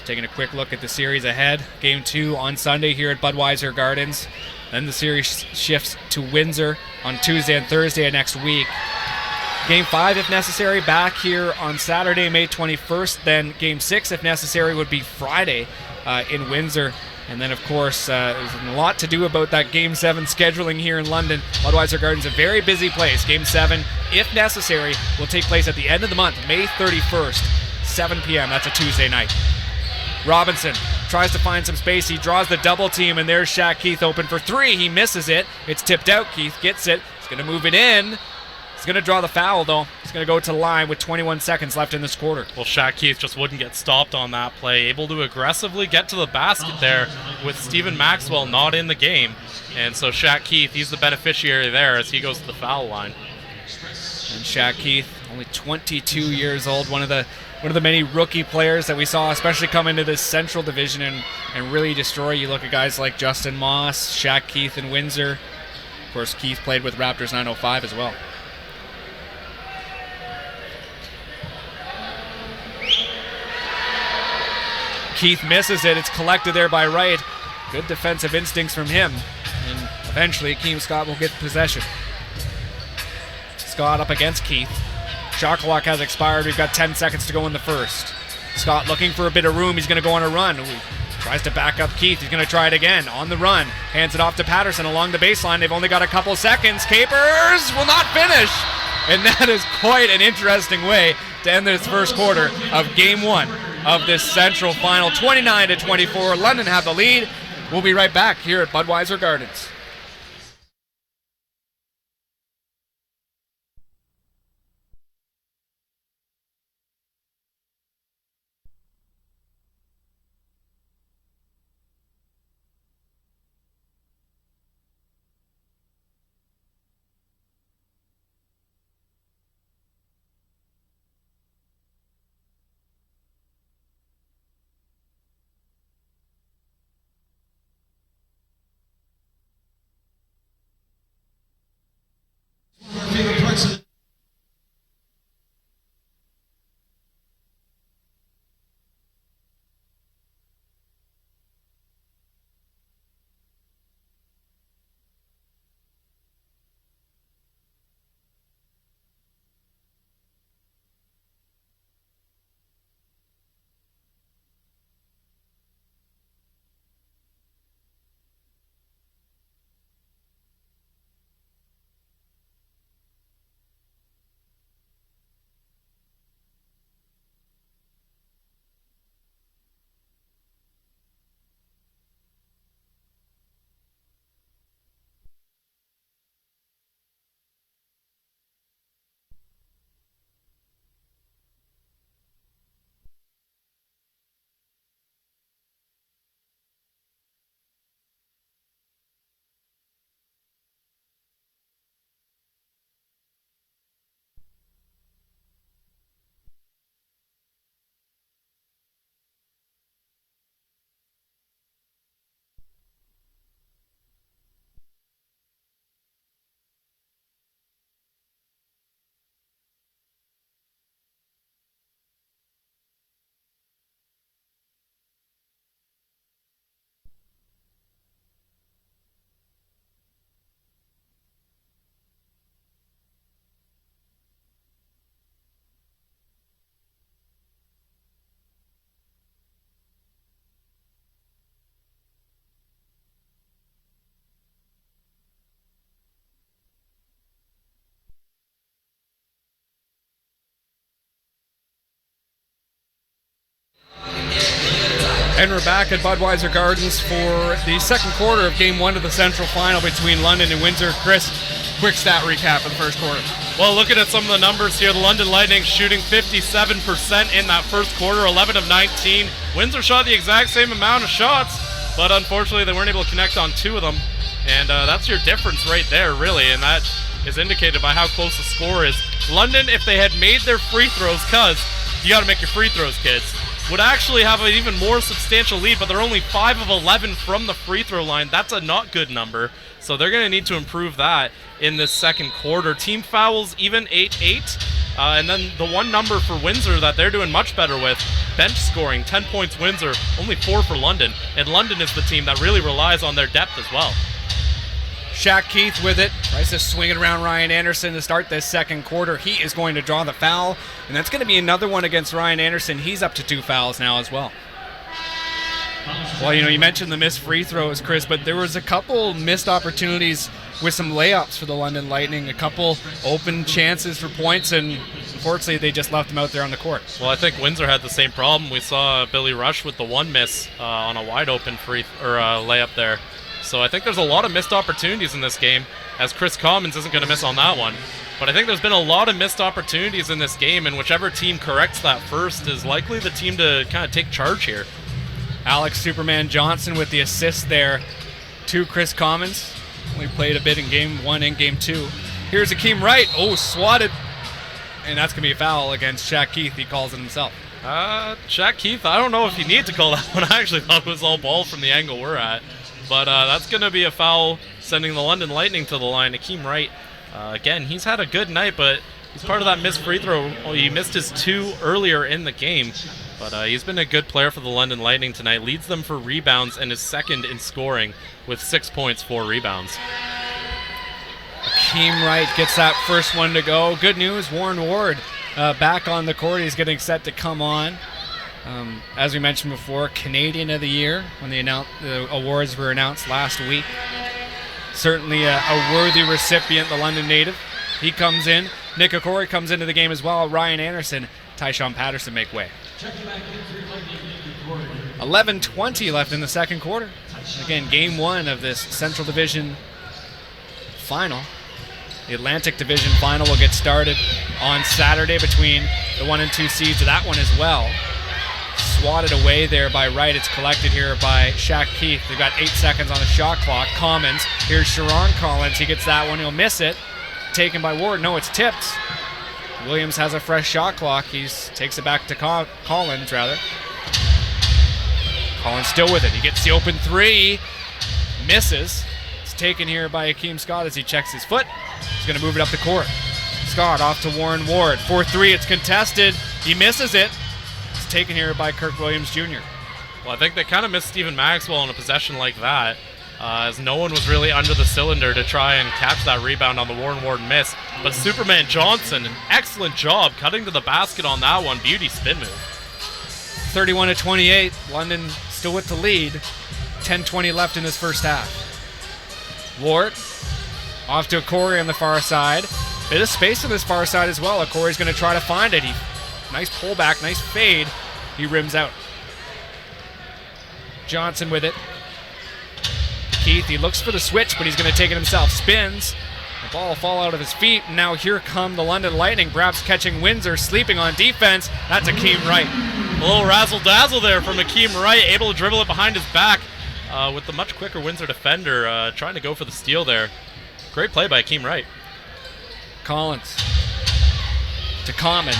Taking a quick look at the series ahead. Game 2 on Sunday here at Budweiser Gardens. Then the series shifts to Windsor on Tuesday and Thursday of next week. Game 5, if necessary, back here on Saturday, May 21st. Then Game 6, if necessary, would be Friday in Windsor. And then, of course, there's a lot to do about that Game 7 scheduling here in London. Budweiser Gardens, a very busy place. Game 7, if necessary, will take place at the end of the month, May 31st, 7 p.m. That's a Tuesday night. Robinson tries to find some space. He draws the double team, and there's Shaq Keith open for 3. He misses it. It's tipped out. Keith gets it. He's going to move it in. He's going to draw the foul, though. He's going to go to the line with 21 seconds left in this quarter. Well, Shaq Keith just wouldn't get stopped on that play. Able to aggressively get to the basket there with Stephen Maxwell not in the game. And so Shaq Keith, he's the beneficiary there as he goes to the foul line. And Shaq Keith, only 22 years old, one of the many rookie players that we saw, especially come into this Central Division and really destroy. You look at guys like Justin Moss, Shaq Keith, and Windsor. Of course, Keith played with Raptors 905 as well. Keith misses it. It's collected there by Wright. Good defensive instincts from him. And eventually, Akeem Scott will get possession. Scott up against Keith. Shot clock has expired. We've got 10 seconds to go in the first. Scott looking for a bit of room. He's going to go on a run. Tries to back up Keith. He's going to try it again on the run. Hands it off to Patterson along the baseline. They've only got a couple seconds. Capers will not finish. And that is quite an interesting way to end this first quarter of Game 1 of this Central Final. 29-24. London have the lead. We'll be right back here at Budweiser Gardens. And we're back at Budweiser Gardens for the second quarter of Game 1 of the Central Final between London and Windsor. Chris, quick stat recap of the first quarter. Well, looking at some of the numbers here, the London Lightning shooting 57% in that first quarter, 11 of 19. Windsor shot the exact same amount of shots, but unfortunately they weren't able to connect on 2 of them. And that's your difference right there, really, and that is indicated by how close the score is. London, if they had made their free throws, because you got to make your free throws, kids, would actually have an even more substantial lead, but they're only 5 of 11 from the free throw line. That's a not good number, so they're going to need to improve that in this second quarter. Team fouls, even 8-8, and then the one number for Windsor that they're doing much better with, bench scoring, 10 points Windsor, only 4 for London, and London is the team that really relies on their depth as well. Shaq Keith with it, tries to swing it around Ryan Anderson to start this second quarter. He is going to draw the foul, and that's going to be another one against Ryan Anderson. He's up to 2 fouls now as well. Well, you mentioned the missed free throws, Chris, but there was a couple missed opportunities with some layups for the London Lightning, a couple open chances for points, and unfortunately they just left them out there on the court. Well, I think Windsor had the same problem. We saw Billy Rush with the one miss on a wide open layup there. So I think there's a lot of missed opportunities in this game, as Chris Commons isn't going to miss on that one. But I think there's been a lot of missed opportunities in this game, and whichever team corrects that first is likely the team to kind of take charge here. Alex Superman Johnson with the assist there to Chris Commons. Only played a bit in Game 1 and Game 2. Here's Akeem Wright. Oh, swatted. And that's going to be a foul against Shaq Keith. He calls it himself. Shaq Keith, I don't know if you need to call that one. I actually thought it was all ball from the angle we're at. But that's going to be a foul, sending the London Lightning to the line. Akeem Wright, again, he's had a good night, but he's part of that missed free throw. Well, he missed his 2 earlier in the game, but he's been a good player for the London Lightning tonight. Leads them for rebounds and is second in scoring with 6 points, 4 rebounds. Akeem Wright gets that first one to go. Good news, Warren Ward back on the court. He's getting set to come on. As we mentioned before, Canadian of the Year when the awards were announced last week. Certainly a worthy recipient, the London native. He comes in. Nick Okori comes into the game as well. Ryan Anderson, Tyshawn Patterson make way. 11:20 left in the second quarter. Again, Game 1 of this Central Division Final. The Atlantic Division Final will get started on Saturday between the 1 and 2 seeds of that one as well. Swatted away there by Wright. It's collected here by Shaq Keith. They've got 8 seconds on the shot clock. Commons. Here's Sharon Collins. He gets that one. He'll miss it. Taken by Ward. No, it's tipped. Williams has a fresh shot clock. He takes it back to Collins, rather. Collins still with it. He gets the open 3. Misses. It's taken here by Akeem Scott as he checks his foot. He's going to move it up the court. Scott off to Warren Ward. 4-3. It's contested. He misses it. Taken here by Kirk Williams Jr. Well, I think they kind of missed Stephen Maxwell in a possession like that, as no one was really under the cylinder to try and catch that rebound on the Warren Ward miss. But Superman Johnson, an excellent job cutting to the basket on that one. Beauty spin move. 31-28. London still with the lead. 10:20 left in this first half. Ward off to Okori on the far side. Bit of space on this far side as well. Okori's going to try to find it. Nice pullback, nice fade. He rims out. Johnson with it. Keith, he looks for the switch, but he's going to take it himself. Spins. The ball will fall out of his feet. And now here come the London Lightning, perhaps catching Windsor, sleeping on defense. That's Akeem Wright. A little razzle-dazzle there from Akeem Wright, able to dribble it behind his back with the much quicker Windsor defender trying to go for the steal there. Great play by Akeem Wright. Collins to Commons.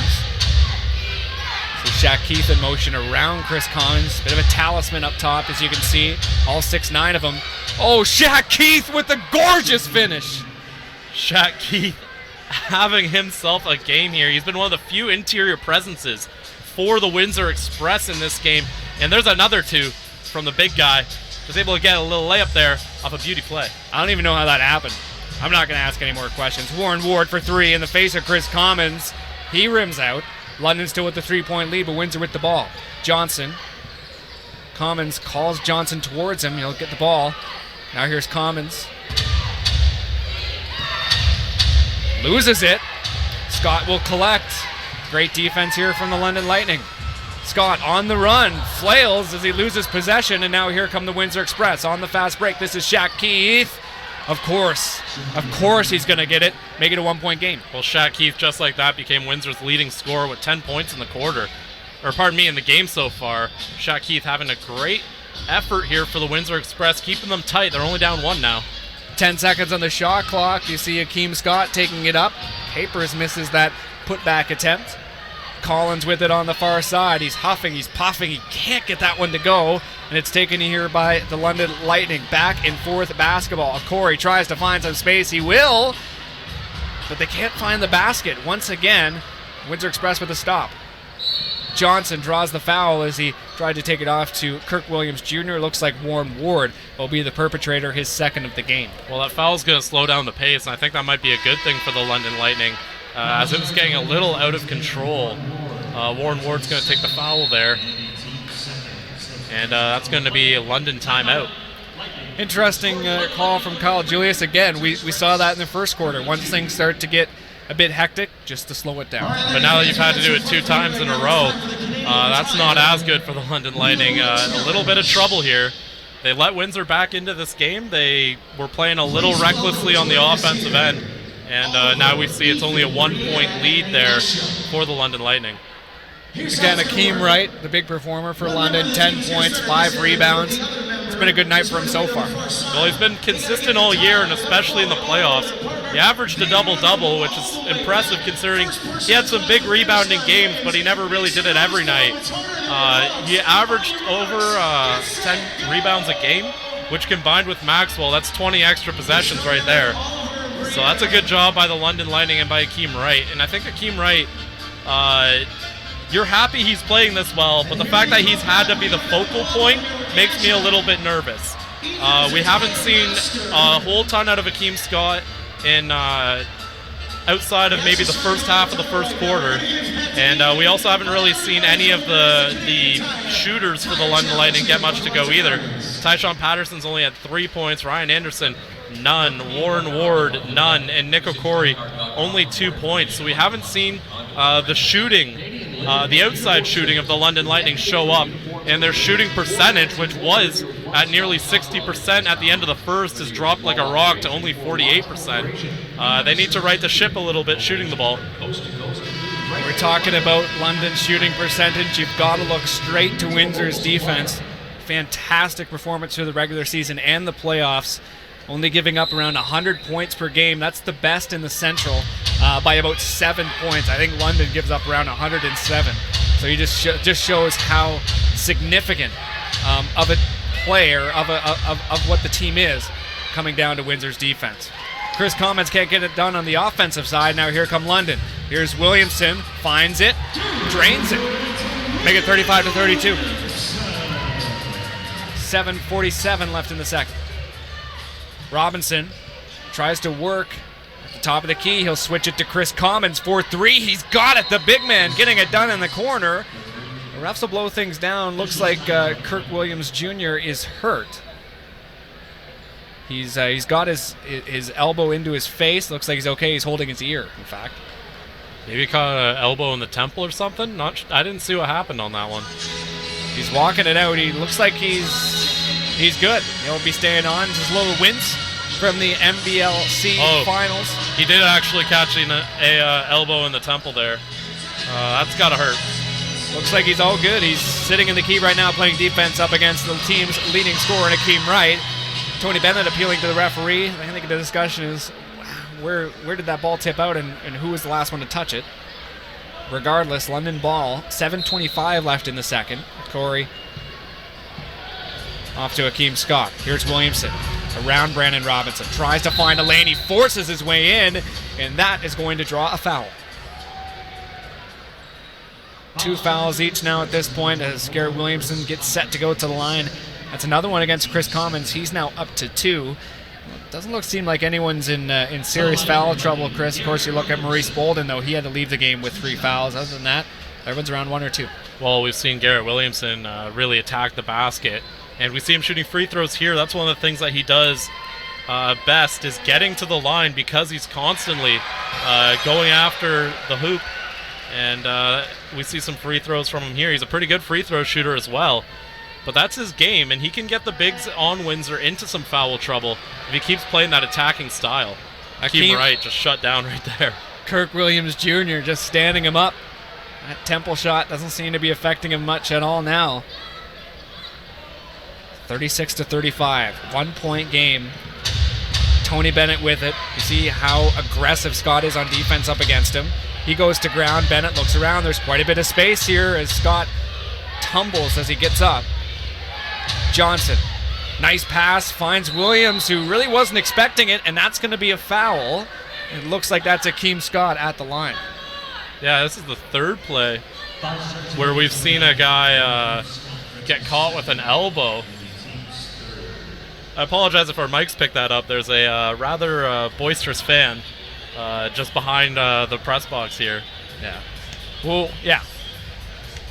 So Shaq Keith in motion around Chris Commons. Bit of a talisman up top, as you can see. All 6'9" of them. Oh, Shaq Keith with the gorgeous finish. Shaq Keith having himself a game here. He's been one of the few interior presences for the Windsor Express in this game. And there's another 2 from the big guy. Was able to get a little layup there off a beauty play. I don't even know how that happened. I'm not going to ask any more questions. Warren Ward for 3 in the face of Chris Commons. He rims out. London still with the 3-point lead, but Windsor with the ball. Johnson. Commons calls Johnson towards him. He'll get the ball. Now here's Commons. Loses it. Scott will collect. Great defense here from the London Lightning. Scott on the run, flails as he loses possession, and now here come the Windsor Express on the fast break. This is Shaq Keith. Of course he's going to get it, make it a 1-point game. Well, Shaq Keith, just like that, became Windsor's leading scorer with 10 points in the quarter. Or pardon me, in the game so far. Shaq Keith having a great effort here for the Windsor Express, keeping them tight. They're only down 1 now. 10 seconds on the shot clock. You see Akeem Scott taking it up. Capers misses that putback attempt. Collins with it on the far side. He's huffing, he's puffing. He can't get that one to go. And it's taken here by the London Lightning. Back and forth basketball. Corey tries to find some space. He will. But they can't find the basket. Once again, Windsor Express with a stop. Johnson draws the foul as he tried to take it off to Kirk Williams Jr. Looks like Warren Ward will be the perpetrator, his second of the game. Well, that foul is going to slow down the pace, and I think that might be a good thing for the London Lightning. As it was getting a little out of control. Warren Ward's going to take the foul there. And that's going to be a London timeout. Interesting call from Kyle Julius. Again, we saw that in the first quarter. Once things start to get a bit hectic, just to slow it down. But now that you've had to do it 2 times in a row, that's not as good for the London Lightning. A little bit of trouble here. They let Windsor back into this game. They were playing a little recklessly on the offensive end. And now we see it's only a 1-point lead there for the London Lightning. Again, Akeem Wright, the big performer for London, 10 points, 5 rebounds. It's been a good night for him so far. Well, he's been consistent all year, and especially in the playoffs. He averaged a double-double, which is impressive considering he had some big rebounding games, but he never really did it every night. He averaged over 10 rebounds a game, which combined with Maxwell, that's 20 extra possessions right there. So that's a good job by the London Lightning and by Akeem Wright. And I think Akeem Wright, you're happy he's playing this well, but the fact that he's had to be the focal point makes me a little bit nervous. We haven't seen a whole ton out of Akeem Scott in outside of maybe the first half of the first quarter. And we also haven't really seen any of the shooters for the London Lightning get much to go either. Tyshawn Patterson's only had 3 points. Ryan Anderson, none. Warren Ward, none. And Nick O'Corey, only 2 points. So we haven't seen the shooting, the outside shooting of the London Lightning show up. And their shooting percentage, which was at nearly 60% at the end of the first, has dropped like a rock to only 48%. They need to right the ship a little bit shooting the ball. We're talking about London shooting percentage. You've got to look straight to Windsor's defense. Fantastic performance through the regular season and the playoffs. Only giving up around 100 points per game. That's the best in the Central by about 7 points. I think London gives up around 107. So he just shows how significant of a player, of what the team is, coming down to Windsor's defense. Chris Commons can't get it done on the offensive side. Now here come London. Here's Williamson, finds it, drains it. Make it 35-32. 7:47 left in the second. Robinson tries to work at the top of the key. He'll switch it to Chris Commons for 3. He's got it. The big man getting it done in the corner. The refs will blow things down. Looks like Kirk Williams Jr. is hurt. He's got his elbow into his face. Looks like he's okay. He's holding his ear, in fact. Maybe caught an elbow in the temple or something. I didn't see what happened on that one. He's walking it out. He looks like he's good. He'll be staying on. Just a little wince from the NBLC finals. He did actually catch an elbow in the temple there. That's got to hurt. Looks like he's all good. He's sitting in the key right now playing defense up against the team's leading scorer, Akeem Wright. Tony Bennett appealing to the referee. I think the discussion is where did that ball tip out and who was the last one to touch it. Regardless, London ball, 7:25 left in the second. Corey off to Akeem Scott. Here's Williamson around Brandon Robinson. Tries to find a lane. He forces his way in, and that is going to draw a foul. 2 fouls each now at this point as Garrett Williamson gets set to go to the line. That's another one against Chris Commons. He's now up to 2. Doesn't seem like anyone's in serious foul trouble, Chris. Of course, you look at Maurice Bolden, though. He had to leave the game with 3 fouls. Other than that, everyone's around 1 or 2. Well, we've seen Garrett Williamson really attack the basket, and we see him shooting free throws here. That's one of the things that he does best, is getting to the line because he's constantly going after the hoop. And we see some free throws from him here. He's a pretty good free throw shooter as well. But that's his game, and he can get the bigs on Windsor into some foul trouble if he keeps playing that attacking style. Akeem Wright just shut down right there. Kirk Williams Jr. just standing him up. That temple shot doesn't seem to be affecting him much at all now. 36-35, 1 point game. Tony Bennett with it. You see how aggressive Scott is on defense up against him. He goes to ground. Bennett looks around. There's quite a bit of space here as Scott tumbles as he gets up. Johnson, nice pass, finds Williams, who really wasn't expecting it, and that's going to be a foul. It looks like that's Akeem Scott at the line. Yeah, this is the third play where we've seen a guy get caught with an elbow. I apologize if our mics picked that up. There's a rather boisterous fan just behind the press box here. Yeah. Well, yeah.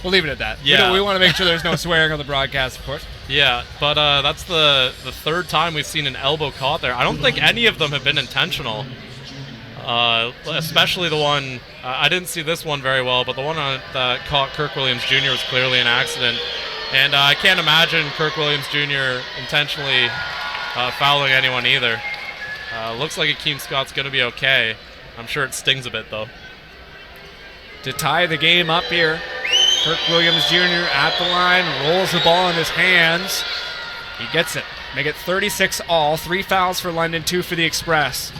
We'll leave it at that. Yeah. We want to make sure there's no swearing on the broadcast, of course. Yeah, but that's the third time we've seen an elbow caught there. I don't think any of them have been intentional, especially the one, I didn't see this one very well, but the one that caught Kirk Williams Jr. was clearly an accident. And I can't imagine Kirk Williams Jr. intentionally fouling anyone either. Looks like Akeem Scott's going to be okay. I'm sure it stings a bit, though. To tie the game up here, Kirk Williams Jr. at the line, rolls the ball in his hands. He gets it. Make it 36 all. 3 fouls for London, 2 for the Express.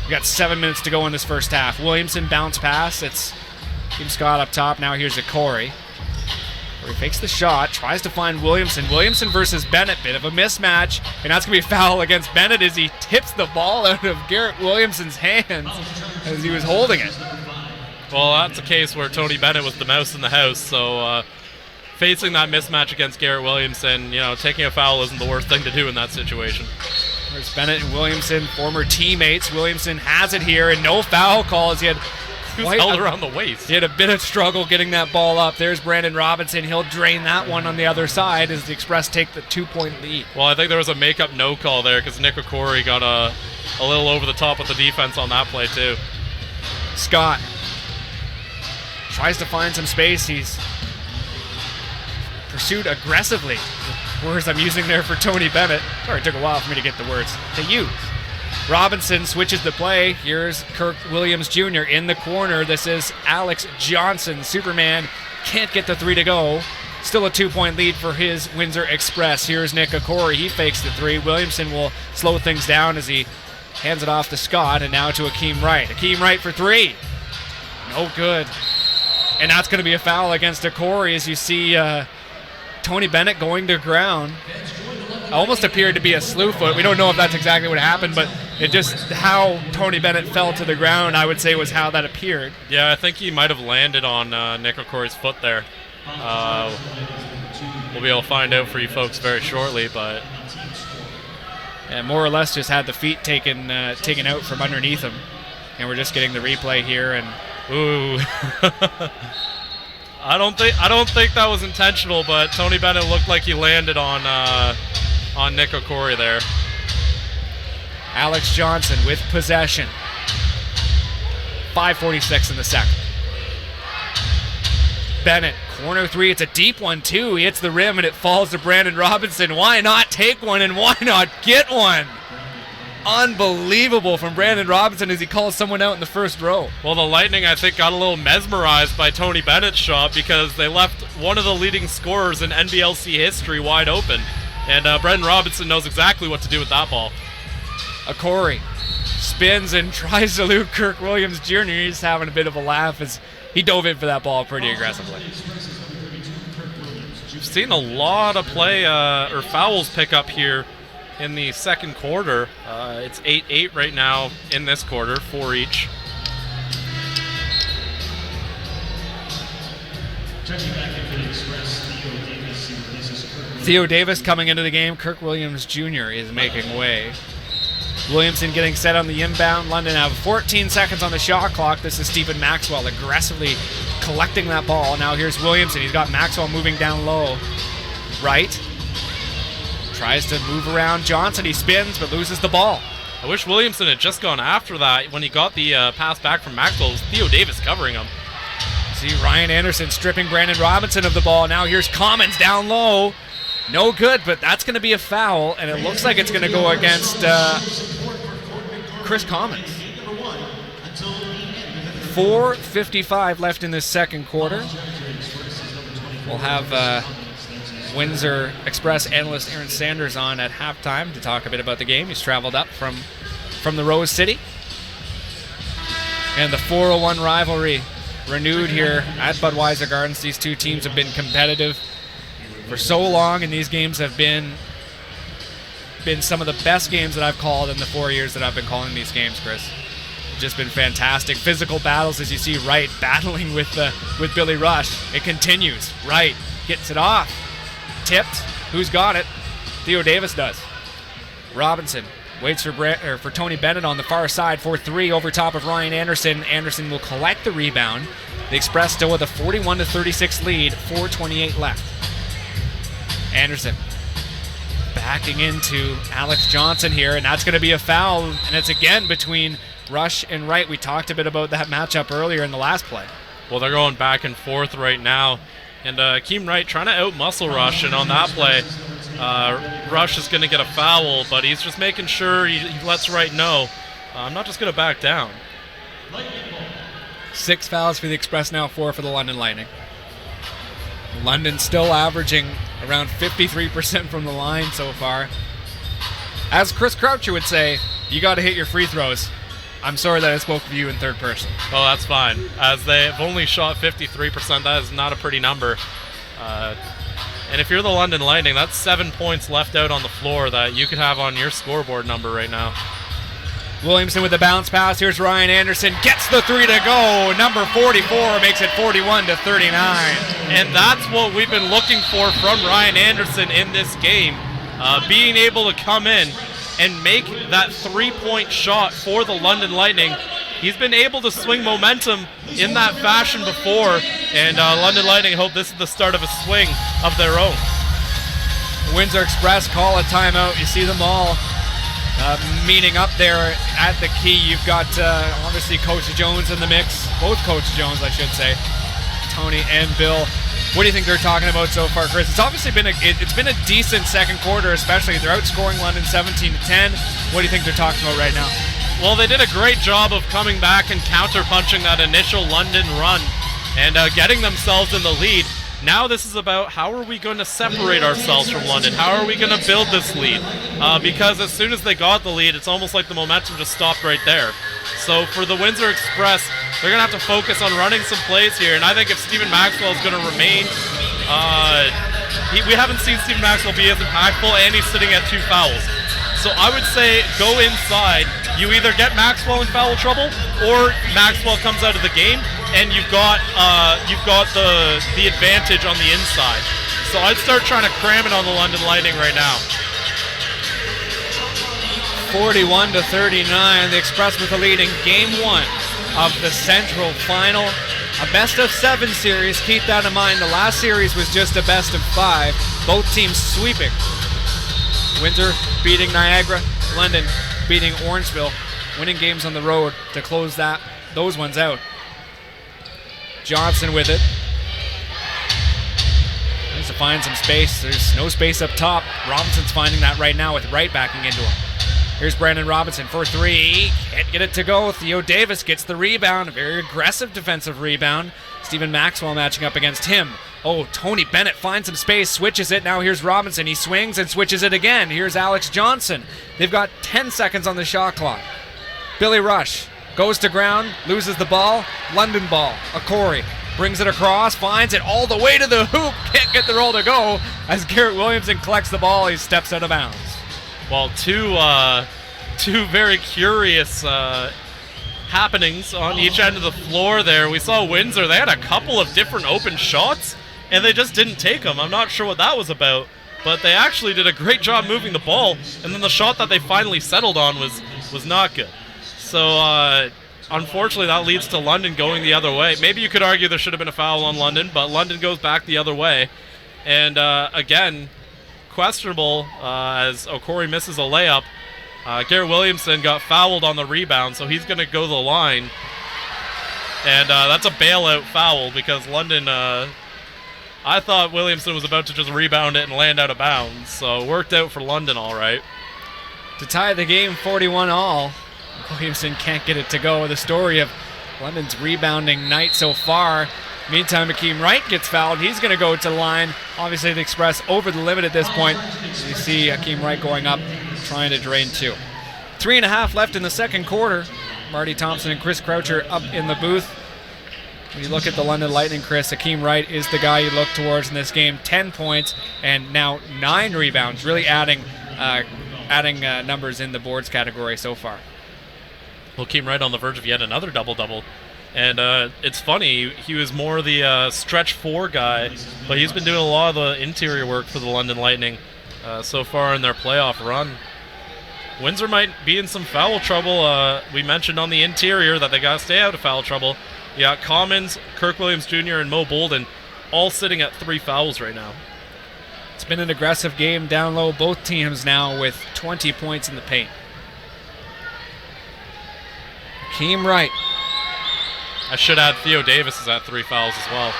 We got 7 minutes to go in this first half. Williamson bounce pass. It's Team Scott up top. Now here's a Corey. He fakes the shot, tries to find Williamson. Williamson versus Bennett, bit of a mismatch. And that's going to be a foul against Bennett as he tips the ball out of Garrett Williamson's hands as he was holding it. Well, that's a case where Tony Bennett was the mouse in the house, so facing that mismatch against Garrett Williamson, taking a foul isn't the worst thing to do in that situation. There's Bennett and Williamson, former teammates. Williamson has it here, and no foul calls. He was held around the waist. He had a bit of struggle getting that ball up. There's Brandon Robinson. He'll drain that one on the other side as the Express take the 2-point lead. Well, I think there was a make-up no call there because Nick Okori got a little over the top with the defense on that play, too. Scott tries to find some space. He's pursued aggressively. The words I'm using there for Tony Bennett. Sorry, it took a while for me to get the words to use. Robinson switches the play. Here's Kirk Williams Jr. in the corner. This is Alex Johnson. Superman can't get the 3 to go. Still a 2-point lead for his Windsor Express. Here's Nick Okori. He fakes the 3. Williamson will slow things down as he hands it off to Scott, and now to Akeem Wright. Akeem Wright for 3. No good. And that's going to be a foul against Okori as you see Tony Bennett going to ground. Almost appeared to be a slew foot. We don't know if that's exactly what happened, but it just, how Tony Bennett fell to the ground, I would say, was how that appeared. Yeah, I think he might have landed on Nick Okori's foot there. We'll be able to find out for you folks very shortly, but... And more or less just had the feet taken out from underneath him. And we're just getting the replay here, and... Ooh. I don't think that was intentional, but Tony Bennett looked like he landed on Nick Okori there. Alex Johnson with possession. 5:46 in the second. Bennett, corner 3. It's a deep one, too. He hits the rim, and it falls to Brandon Robinson. Why not take one, and why not get one? Unbelievable from Brandon Robinson as he calls someone out in the first row. Well, the Lightning, I think, got a little mesmerized by Tony Bennett's shot because they left one of the leading scorers in NBLC history wide open. And Brandon Robinson knows exactly what to do with that ball. Okori spins and tries to elude Kirk Williams Jr. He's having a bit of a laugh as he dove in for that ball pretty aggressively. You've seen a lot of play or fouls pick up here in the second quarter. It's 8-8 right now in this quarter, 4 each. Theo Davis coming into the game. Kirk Williams Jr. is making way. Williamson getting set on the inbound. London have 14 seconds on the shot clock. This is Stephen Maxwell aggressively collecting that ball. Now here's Williamson. He's got Maxwell moving down low. Right. Tries to move around Johnson. He spins but loses the ball. I wish Williamson had just gone after that when he got the pass back from Maxwell. It was Theo Davis covering him. See Ryan Anderson stripping Brandon Robinson of the ball. Now here's Commons down low. No good, but that's going to be a foul, and it looks like it's going to go against Chris Commons. 4:55 left in this second quarter. We'll have Windsor Express analyst Aaron Sanders on at halftime to talk a bit about the game. He's traveled up from the Rose City. And the 401 rivalry renewed here at Budweiser Gardens. These two teams have been competitive for so long, and these games have been some of the best games that I've called in the 4 years that I've been calling these games, Chris. Just been fantastic. Physical battles, as you see Wright battling with Billy Rush. It continues. Wright gets it off. Tipped. Who's got it? Theo Davis does. Robinson waits for Tony Bennett on the far side for three over top of Ryan Anderson. Anderson will collect the rebound. The Express still with a 41-36 lead. 4:28 left. Anderson backing into Alex Johnson here, and that's going to be a foul, and it's again between Rush and Wright. We talked a bit about that matchup earlier in the last play. Well, they're going back and forth right now, and Keem Wright trying to out-muscle Rush, and on that play, Rush is going to get a foul, but he's just making sure he lets Wright know, I'm not just going to back down. 6 fouls for the Express now, 4 for the London Lightning. London still averaging around 53% from the line so far. As Chris Croucher would say, you got to hit your free throws. I'm sorry that I spoke of you in third person. Oh, that's fine. As they've only shot 53%, that is not a pretty number. And if you're the London Lightning, that's 7 points left out on the floor that you could have on your scoreboard number right now. Williamson with the bounce pass. Here's Ryan Anderson. Gets the three to go. Number 44 makes it 41-39. And that's what we've been looking for from Ryan Anderson in this game. Being able to come in and make that three-point shot for the London Lightning. He's been able to swing momentum in that fashion before, and London Lightning hope this is the start of a swing of their own. Windsor Express call a timeout. You see them all meeting up there at the key. You've got obviously Coach Jones in the mix. Both Coach Jones, I should say. Tony and Bill. What do you think they're talking about so far, Chris? It's obviously been a decent second quarter, especially. They're outscoring London 17-10. What do you think they're talking about right now? Well, they did a great job of coming back and counter-punching that initial London run and getting themselves in the lead. Now this is about how are we going to separate ourselves from London? How are we going to build this lead? Because as soon as they got the lead, it's almost like the momentum just stopped right there. So for the Windsor Express, they're going to have to focus on running some plays here. And I think if Stephen Maxwell is going to remain, we haven't seen Stephen Maxwell be as impactful, and he's sitting at 2 fouls. So I would say go inside. You either get Maxwell in foul trouble, or Maxwell comes out of the game, and you've got the advantage on the inside. So I'd start trying to cram it on the London Lightning right now. 41-39, the Express with the lead in Game 1 of the Central Final. A best-of-7 series. Keep that in mind. The last series was just a best-of-5. Both teams sweeping. Windsor beating Niagara. London beating Orangeville. Winning games on the road to close those ones out. Johnson with it. Needs to find some space. There's no space up top. Robinson's finding that right now with Wright backing into him. Here's Brandon Robinson for 3. Can't get it to go. Theo Davis gets the rebound. A very aggressive defensive rebound. Stephen Maxwell matching up against him. Oh, Tony Bennett finds some space, switches it. Now here's Robinson. He swings and switches it again. Here's Alex Johnson. They've got 10 seconds on the shot clock. Billy Rush goes to ground, loses the ball. London ball. Corey brings it across, finds it all the way to the hoop. Can't get the roll to go as Garrett Williamson collects the ball. He steps out of bounds. Well, two very curious happenings on each end of the floor there. We saw Windsor. They had a couple of different open shots, and they just didn't take them. I'm not sure what that was about, but they actually did a great job moving the ball, and then the shot that they finally settled on was not good. So, unfortunately, that leads to London going the other way. Maybe you could argue there should have been a foul on London, but London goes back the other way. And, again, questionable as O'Corey misses a layup. Garrett Williamson got fouled on the rebound, so he's going to go to the line. And that's a bailout foul because London, I thought Williamson was about to just rebound it and land out of bounds. So it worked out for London all right. To tie the game 41 all, Williamson can't get it to go. The story of London's rebounding night so far. Meantime, Akeem Wright gets fouled. He's going to go to the line. Obviously, the Express over the limit at this point. You see Akeem Wright going up, trying to drain 2. 3.5 left in the second quarter. Marty Thompson and Chris Croucher up in the booth. When you look at the London Lightning, Chris, Akeem Wright is the guy you look towards in this game. 10 points and now 9 rebounds, really adding numbers in the boards category so far. Well, Akeem Wright on the verge of yet another double-double. And it's funny, he was more the stretch 4 guy, but he's been doing a lot of the interior work for the London Lightning so far in their playoff run. Windsor might be in some foul trouble. We mentioned on the interior that they got to stay out of foul trouble. You got Commons, Kirk Williams Jr., and Mo Bolden all sitting at 3 fouls right now. It's been an aggressive game down low, both teams now with 20 points in the paint. Akeem Wright. I should add Theo Davis is at 3 fouls as well.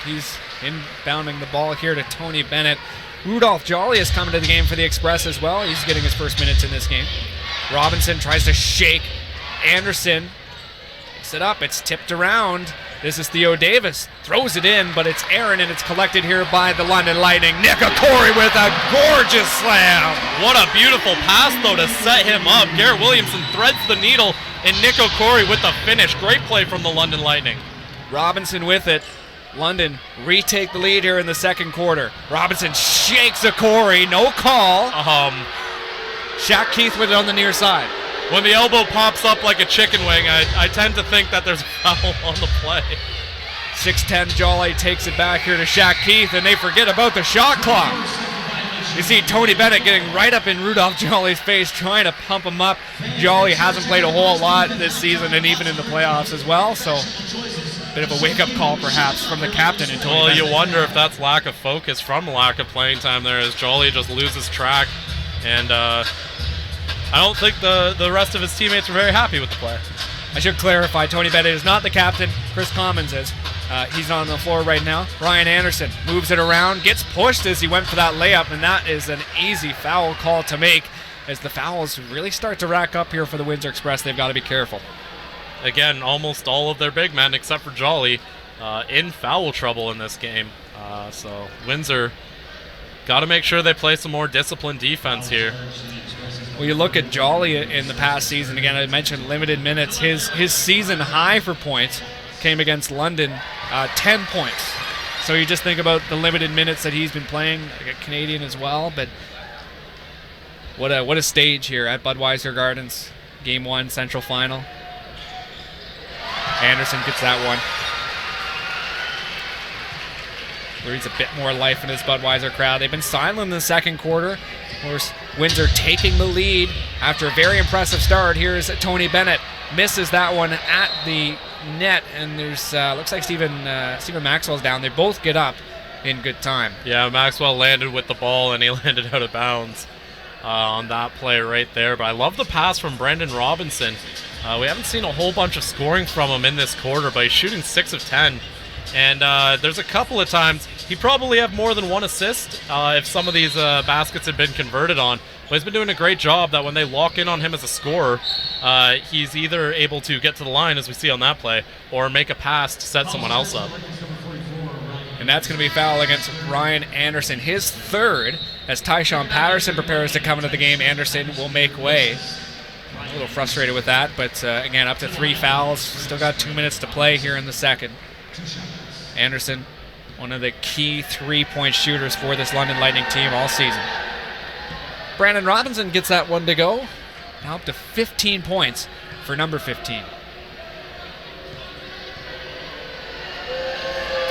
He's inbounding the ball here to Tony Bennett. Rudolph Jolly is coming to the game for the Express as well. He's getting his first minutes in this game. Robinson tries to shake Anderson. Picks it up. It's tipped around. This is Theo Davis. Throws it in, but it's Aaron, and it's collected here by the London Lightning. Nick Okori with a gorgeous slam. What a beautiful pass, though, to set him up. Garrett Williamson threads the needle, and Nick Okori with the finish. Great play from the London Lightning. Robinson with it. London retake the lead here in the second quarter. Robinson shakes Okori. No call. Shaq Keith with it on the near side. When the elbow pops up like a chicken wing, I tend to think that there's a foul on the play. 6'10" Jolly takes it back here to Shaq Keith, and they forget about the shot clock. You see Tony Bennett getting right up in Rudolph Jolly's face, trying to pump him up. Jolly hasn't played a whole lot this season and even in the playoffs as well, so a bit of a wake-up call perhaps from the captain. And Tony Bennett. You wonder if that's lack of focus from lack of playing time there as Jolly just loses track. And I don't think the rest of his teammates were very happy with the play. I should clarify, Tony Bennett is not the captain. Chris Commons is. He's on the floor right now. Ryan Anderson moves it around, gets pushed as he went for that layup, and that is an easy foul call to make as the fouls really start to rack up here for the Windsor Express. They've got to be careful. Again, almost all of their big men, except for Jolly, in foul trouble in this game. So Windsor got to make sure they play some more disciplined defense here. Well, you look at Jolly in the past season. Again, I mentioned limited minutes. His season high for points came against London, 10 points. So you just think about the limited minutes that he's been playing, like a Canadian as well. But what a stage here at Budweiser Gardens, Game 1 Central Final. Anderson gets that one. Breathes a bit more life in this Budweiser crowd. They've been silent in the second quarter. Of course, Windsor taking the lead after a very impressive start. Here's Tony Bennett. Misses that one at the net, and there's looks like Stephen Maxwell's down. They both get up in good time. Yeah, Maxwell landed with the ball, and he landed out of bounds on that play right there. But I love the pass from Brendan Robinson. We haven't seen a whole bunch of scoring from him in this quarter, but he's shooting 6 of 10. And there's a couple of times he probably have more than one assist if some of these baskets had been converted on. But he's been doing a great job that when they lock in on him as a scorer, he's either able to get to the line, as we see on that play, or make a pass to set someone else up. And that's going to be foul against Ryan Anderson. His third, as Tyshawn Patterson prepares to come into the game. Anderson will make way. A little frustrated with that, but again, up to 3 fouls. Still got 2 minutes to play here in the second. Anderson, one of the key 3-point shooters for this London Lightning team all season. Brandon Robinson gets that one to go. Now up to 15 points for number 15.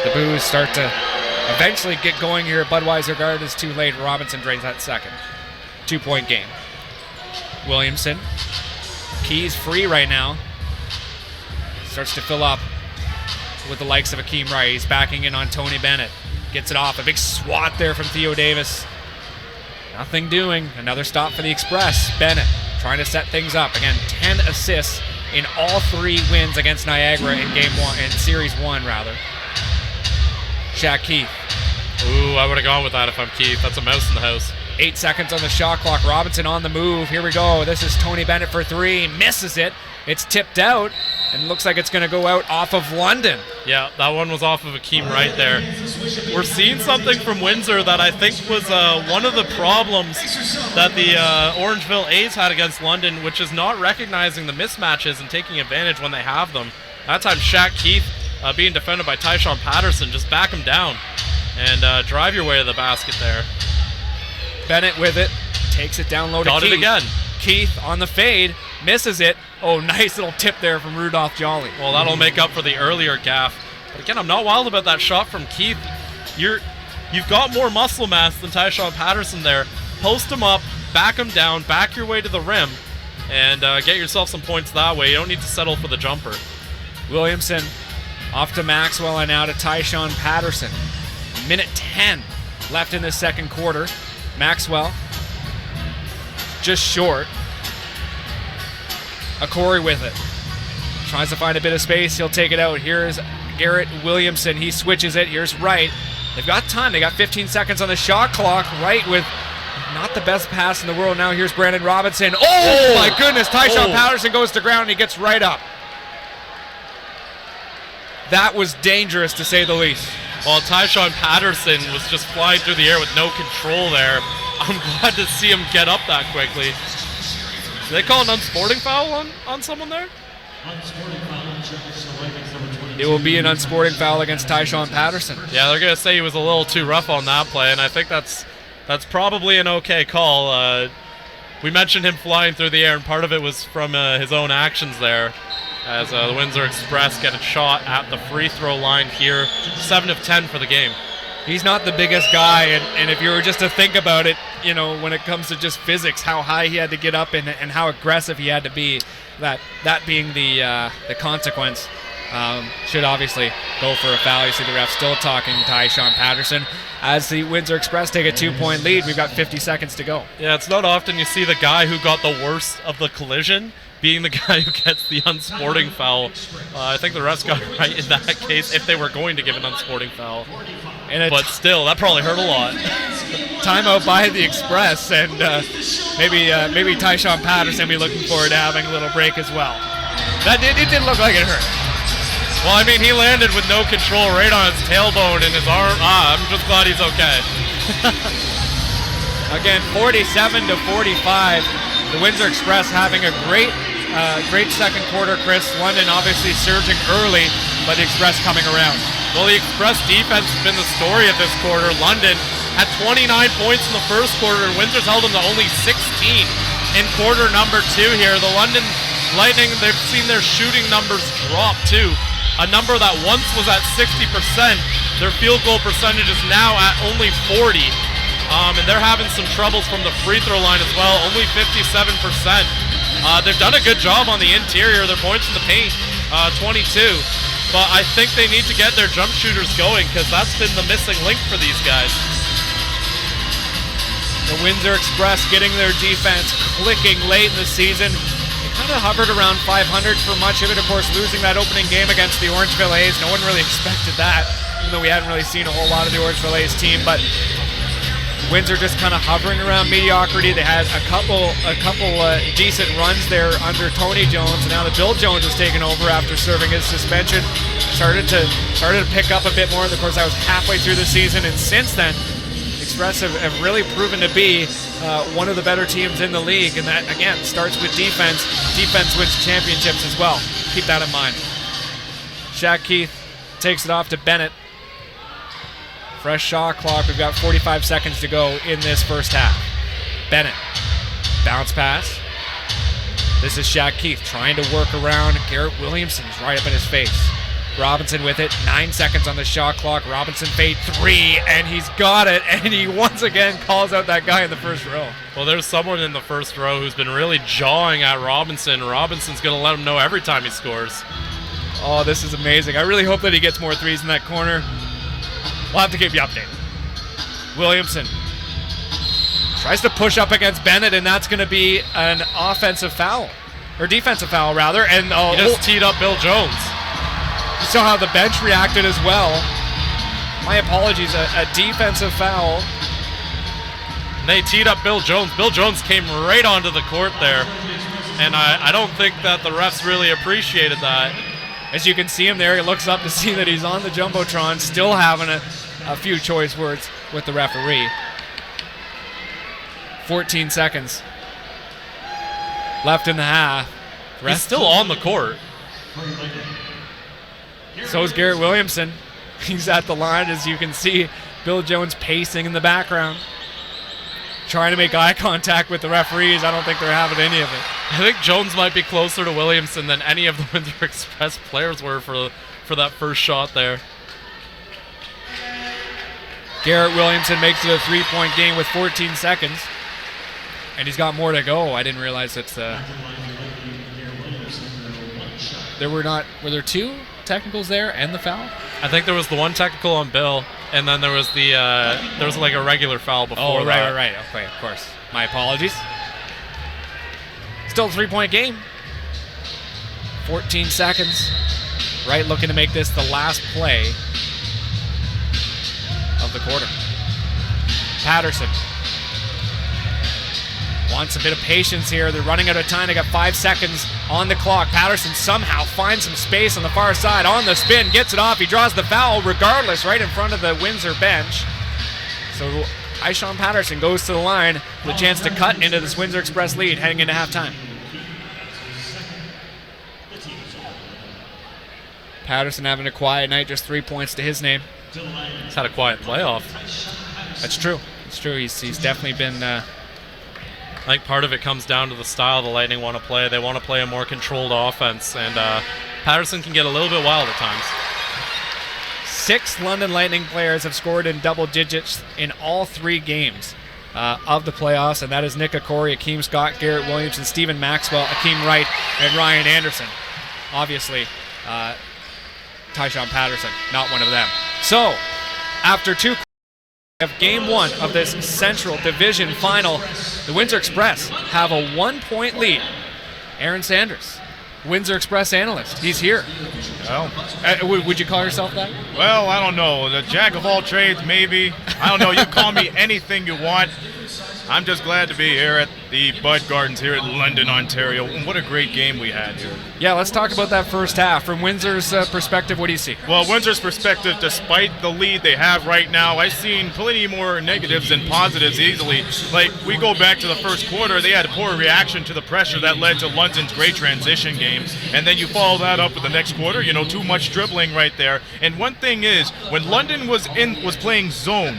The boos start to eventually get going here at Budweiser Gardens. Too late. Robinson drains that second. 2-point game. Williamson. Keys free right now. Starts to fill up with the likes of Akeem Wright. He's backing in on Tony Bennett. Gets it off. A big swat there from Theo Davis. Nothing doing. Another stop for the Express. Bennett trying to set things up. Again, 10 assists in all 3 wins against Niagara in Game 1, in Series 1 rather. Shaq Keith. Ooh, I would have gone with that if I'm Keith. That's a mouse in the house. 8 seconds on the shot clock. Robinson on the move. Here we go. This is Tony Bennett for 3. Misses it. It's tipped out, and looks like it's going to go out off of London. Yeah, that one was off of Akeem right there. We're seeing something from Windsor that I think was one of the problems that the Orangeville A's had against London, which is not recognizing the mismatches and taking advantage when they have them. That time, Shaq Keith being defended by Tyshawn Patterson. Just back him down and drive your way to the basket there. Bennett with it. Takes it down low to Keith. Got it again. Keith on the fade. Misses it. Oh, nice little tip there from Rudolph Jolly. Well, that'll make up for the earlier gaff. But again, I'm not wild about that shot from Keith. You've got more muscle mass than Tyshawn Patterson there. Post him up, back him down, back your way to the rim, and get yourself some points that way. You don't need to settle for the jumper. Williamson off to Maxwell and now to Tyshawn Patterson. Minute 10 left in the second quarter. Maxwell just short. Corey with it. Tries to find a bit of space. He'll take it out. Here's Garrett Williamson. He switches it. Here's Wright. They've got time. They got 15 seconds on the shot clock. Wright with not the best pass in the world. Now here's Brandon Robinson. Oh, my goodness. Tyshawn Patterson goes to ground and he gets right up. That was dangerous, to say the least. Well, Tyshawn Patterson was just flying through the air with no control there. I'm glad to see him get up that quickly. Did they call an unsporting foul on someone there? It will be an unsporting foul against Tyshawn Patterson. Yeah, they're going to say he was a little too rough on that play, and I think that's probably an okay call. We mentioned him flying through the air, and part of it was from his own actions there, as the Windsor Express get a shot at the free throw line here. 7 of 10 for the game. He's not the biggest guy, and if you were just to think about it, you know, when it comes to just physics, how high he had to get up and how aggressive he had to be, that being the consequence, should obviously go for a foul. You see the ref still talking to Tyshawn Patterson. As the Windsor Express take a 2-point lead, we've got 50 seconds to go. Yeah, it's not often you see the guy who got the worst of the collision being the guy who gets the unsporting foul. I think the refs got right in that case if they were going to give an unsporting foul. But still, that probably hurt a lot. Timeout by the Express, and maybe Tyshawn Patterson will be looking forward to having a little break as well. It didn't look like it hurt. Well, I mean, he landed with no control right on his tailbone and his arm. I'm just glad he's okay. Again, 47-45. The Windsor Express having a great second quarter, Chris. London obviously surging early, but the Express coming around. Well, the Express defense has been the story of this quarter. London had 29 points in the first quarter, and Windsor's held them to only 16 in quarter number 2 here. The London Lightning, they've seen their shooting numbers drop too. A number that once was at 60%, their field goal percentage is now at only 40. And they're having some troubles from the free throw line as well, only 57%. They've done a good job on the interior. Their points in the paint, 22. But I think they need to get their jump shooters going, because that's been the missing link for these guys. The Windsor Express getting their defense clicking late in the season. They kind of hovered around 500 for much of it. Of course, losing that opening game against the Orangeville A's. No one really expected that, even though we hadn't really seen a whole lot of the Orangeville A's team. But Windsor just kind of hovering around mediocrity. They had a couple decent runs there under Tony Jones, and now that Bill Jones has taken over after serving his suspension, started to pick up a bit more. And of course, that was halfway through the season, and since then, Express have really proven to be one of the better teams in the league, and that again starts with defense. Defense wins championships as well. Keep that in mind. Shaq Keith takes it off to Bennett. Fresh shot clock. We've got 45 seconds to go in this first half. Bennett. Bounce pass. This is Shaq Keith trying to work around Garrett Williamson. He's right up in his face. Robinson with it. 9 seconds on the shot clock. Robinson fade 3, and he's got it. And he once again calls out that guy in the first row. Well, there's someone in the first row who's been really jawing at Robinson. Robinson's going to let him know every time he scores. Oh, this is amazing. I really hope that he gets more threes in that corner. We'll have to keep you updated. Williamson tries to push up against Bennett, and that's going to be an offensive foul. or defensive foul rather, and he just teed up Bill Jones. You saw how the bench reacted as well. My apologies, a defensive foul. They teed up Bill Jones. Bill Jones came right onto the court there, and I don't think that the refs really appreciated that. As you can see him there, he looks up to see that he's on the Jumbotron, still having a few choice words with the referee. 14 seconds left in the half. He's still on the court. So is Garrett Williamson. He's at the line, as you can see. Bill Jones pacing in the background, trying to make eye contact with the referees. I don't think they're having any of it. I think Jones might be closer to Williamson than any of the Windsor Express players were for that first shot there. Garrett Williamson makes it a 3-point game with 14 seconds. And he's got more to go. I didn't realize that were there two technicals there and the foul? I think there was the one technical on Bill, and then there was like a regular foul before. Oh, right. Okay, of course. My apologies. Still a 3-point game. 14 seconds. Wright looking to make this the last play of the quarter. Patterson wants a bit of patience here. They're running out of time. They got 5 seconds on the clock. Patterson somehow finds some space on the far side. On the spin, gets it off. He draws the foul regardless right in front of the Windsor bench. So Ishawn Patterson goes to the line with a chance to cut into this Windsor Express lead heading into halftime. Patterson having a quiet night, just 3 points to his name. He's had a quiet playoff. That's true. It's true. He's definitely been... I think part of it comes down to the style the Lightning want to play. They want to play a more controlled offense, and Patterson can get a little bit wild at times. 6 London Lightning players have scored in double digits in all 3 games of the playoffs, and that is Nick Okori, Akeem Scott, Garrett Williamson, Stephen Maxwell, Akeem Wright, and Ryan Anderson. Obviously, Tyshawn Patterson, not one of them. So, after 2 of Game 1 of this Central Division Final, the Windsor Express have a 1-point lead. Aaron Sanders, Windsor Express analyst, he's here. Well, would you call yourself that? well, I don't know. The jack of all trades, maybe. I don't know. You call me anything you want. I'm just glad to be here at the Bud Gardens here in London, Ontario. And what a great game we had here. Yeah, let's talk about that first half. From Windsor's perspective, what do you see? Well, Windsor's perspective, despite the lead they have right now, I've seen plenty more negatives than positives easily. Like, we go back to the first quarter, they had a poor reaction to the pressure that led to London's great transition game. And then you follow that up with the next quarter, too much dribbling right there. And one thing is, when London was playing zone,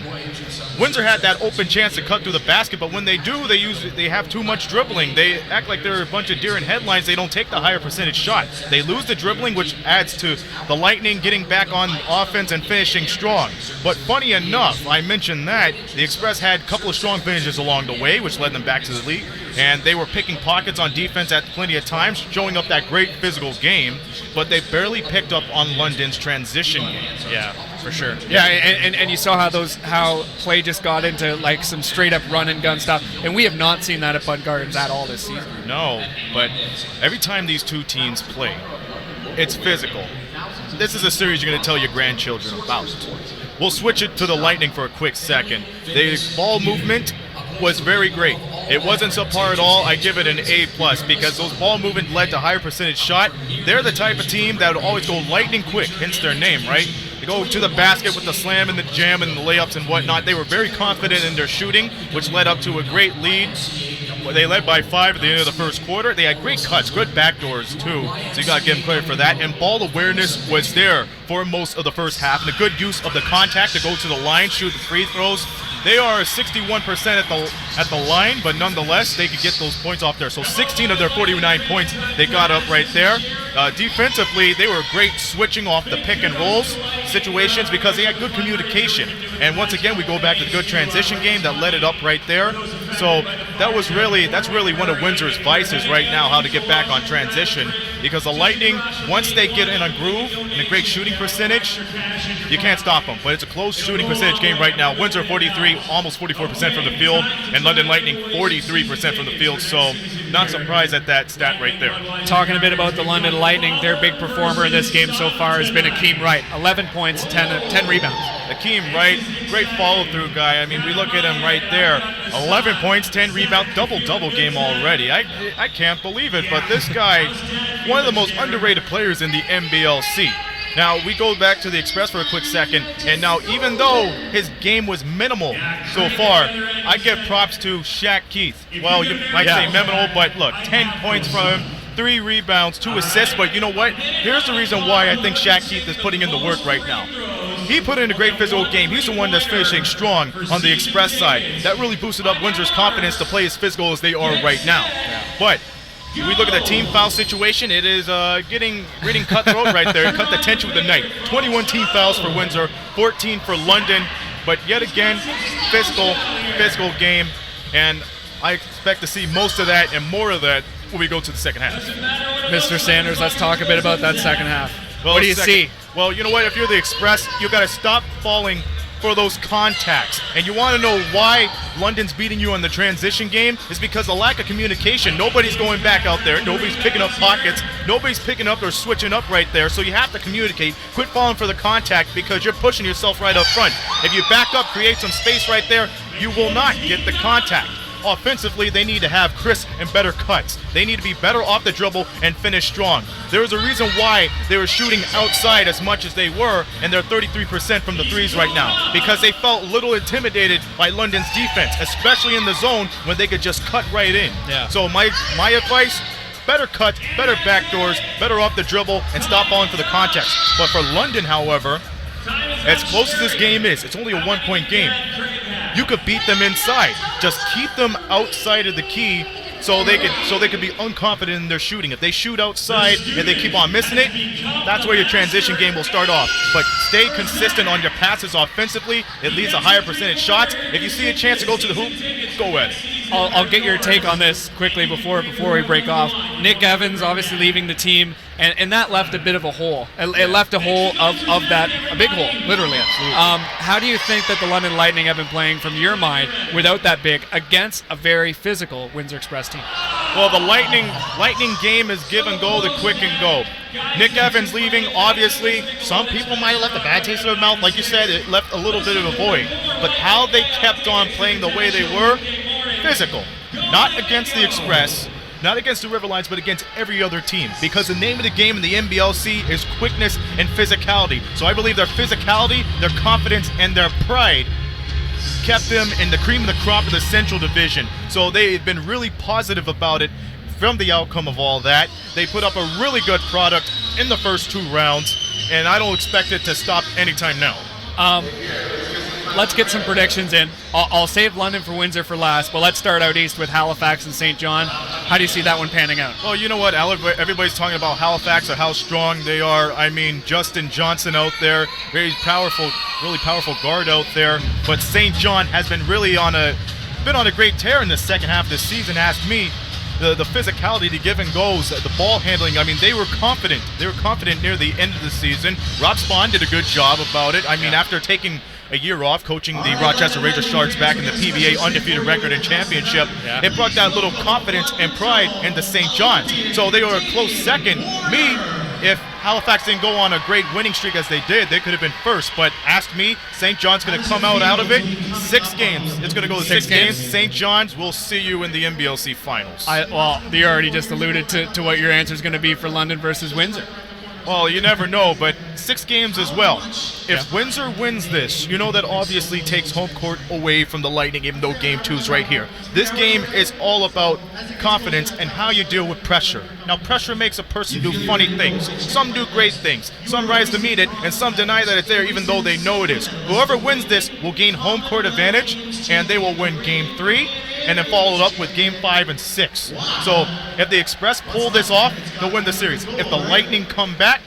Windsor had that open chance to cut through the basket, but when they do, they have too much dribbling. They act like they're a bunch of deer in headlines. They don't take the higher percentage shot. They lose the dribbling, which adds to the Lightning getting back on offense and finishing strong. But funny enough, I mentioned that the Express had a couple of strong finishes along the way, which led them back to the league, and they were picking pockets on defense at plenty of times, showing up that great physical game, but they barely picked up on London's transition game. Yeah, for sure. Yeah, and you saw how play just got into like some straight up run and gun stuff, and we have not seen that at Bud Gardens at all this season. No, but every time these two teams play, it's physical. This is a series you're going to tell your grandchildren about. We'll switch it to the Lightning for a quick second. The ball movement was very great. It wasn't subpar at all. I give it an A+, because those ball movement led to higher percentage shot. They're the type of team that would always go lightning quick, hence their name, right? They go to the basket with the slam and the jam and the layups and whatnot. They were very confident in their shooting, which led up to a great lead. They led by 5 at the end of the first quarter. They had great cuts, good backdoors too, so you got to give them credit for that. And ball awareness was there for most of the first half, and a good use of the contact to go to the line, shoot the free throws. They are 61% at the line, but nonetheless, they could get those points off there. So 16 of their 49 points they got up right there. Defensively, they were great switching off the pick and rolls situations because they had good communication. And once again, we go back to the good transition game that led it up right there. So that's really one of Windsor's vices right now, how to get back on transition. Because the Lightning, once they get in a groove and a great shooting percentage, you can't stop them. But it's a close shooting percentage game right now. Windsor 43, almost 44% from the field, and London Lightning 43% from the field. So not surprised at that stat right there. Talking a bit about the London Lightning, their big performer in this game so far has been Akeem Wright. 11 points, 10 rebounds. Akeem Wright, great follow-through guy. I mean, we look at him right there. 11 points, 10 rebounds, double-double game already. I can't believe it, but this guy, one of the most underrated players in the NBLC. Now, we go back to the Express for a quick second, and now even though his game was minimal so far, I give props to Shaq Keith. Well, you might say minimal, but look, 10 points from him, 3 rebounds, 2 assists, but you know what? Here's the reason why I think Shaq Keith is putting in the work right now. He put in a great physical game. He's the one that's finishing strong on the Express side. That really boosted up Windsor's confidence to play as physical as they are right now. But we look at the team foul situation. It is getting cutthroat right there. Cut the tension with the night. 21 team fouls for Windsor, 14 for London. But yet again, physical game. And I expect to see most of that and more of that when we go to the second half. Mr. Sanders, let's talk a bit about that second half. Well, what do you see? Well, you know what? If you're the Express, you got to stop falling for those contacts. And you want to know why London's beating you on the transition game? Is because of lack of communication. Nobody's going back out there. Nobody's picking up pockets. Nobody's picking up or switching up right there. So you have to communicate. Quit falling for the contact because you're pushing yourself right up front. If you back up, create some space right there, you will not get the contact. Offensively, they need to have crisp and better cuts. They need to be better off the dribble and finish strong. There is a reason why they were shooting outside as much as they were, and they're 33% from the threes right now, because they felt a little intimidated by London's defense, especially in the zone when they could just cut right in. Yeah. So my advice, better cuts, better backdoors, better off the dribble, and stop falling for the context. But for London, however, as close as this game is, it's only a 1-point game. You could beat them inside. Just keep them outside of the key so they could be unconfident in their shooting. If they shoot outside and they keep on missing it, that's where your transition game will start off. But stay consistent on your passes offensively. It leads to higher percentage shots. If you see a chance to go to the hoop, go at it. I'll get your take on this quickly before we break off. Nick Evans obviously leaving the team, and that left a bit of a hole. It left a hole of that, a big hole, literally. How do you think that the London Lightning have been playing, from your mind, without that big, against a very physical Windsor Express team? Well, the Lightning game is give and go, the quick and go. Nick Evans leaving, obviously, some people might have left a bad taste in their mouth. Like you said, it left a little bit of a void. But how they kept on playing the way they were, physical. Not against the Express, not against the Riverlions, but against every other team. Because the name of the game in the NBLC is quickness and physicality. So I believe their physicality, their confidence, and their pride kept them in the cream of the crop of the Central Division. So they've been really positive about it from the outcome of all that. They put up a really good product in the first 2 rounds, and I don't expect it to stop anytime now. Let's get some predictions in. I'll save London for Windsor for last, but let's start out east with Halifax and St. John. How do you see that one panning out? Well, you know what? Everybody's talking about Halifax or how strong they are. I mean, Justin Johnson out there, very powerful, really powerful guard out there. But St. John has been really on a great tear in the second half of the season. Ask me. The physicality, the give and goes, the ball handling, I mean, they were confident. They were confident near the end of the season. Rob Spahn did a good job about it. I mean, after taking a year off coaching the Rochester Razor Sharks back in the PBA undefeated record and championship, it brought that little confidence and pride into St. John's. So they were a close second. If Halifax didn't go on a great winning streak as they did, they could have been first. But ask me, St. John's going to come out of it. 6 games. It's going to go to 6 games. St. John's, we'll see you in the NBLC finals. Well, you already just alluded to what your answer is going to be for London versus Windsor. Well, you never know, but 6 games as well. If Windsor wins this, you know that obviously takes home court away from the Lightning, even though Game 2 is right here. This game is all about confidence and how you deal with pressure. Now, pressure makes a person do funny things. Some do great things. Some rise to meet it, and some deny that it's there even though they know it is. Whoever wins this will gain home court advantage, and they will win Game 3. And then follow it up with Game 5 and 6. So if the Express pull this off, they'll win the series. If the Lightning come back,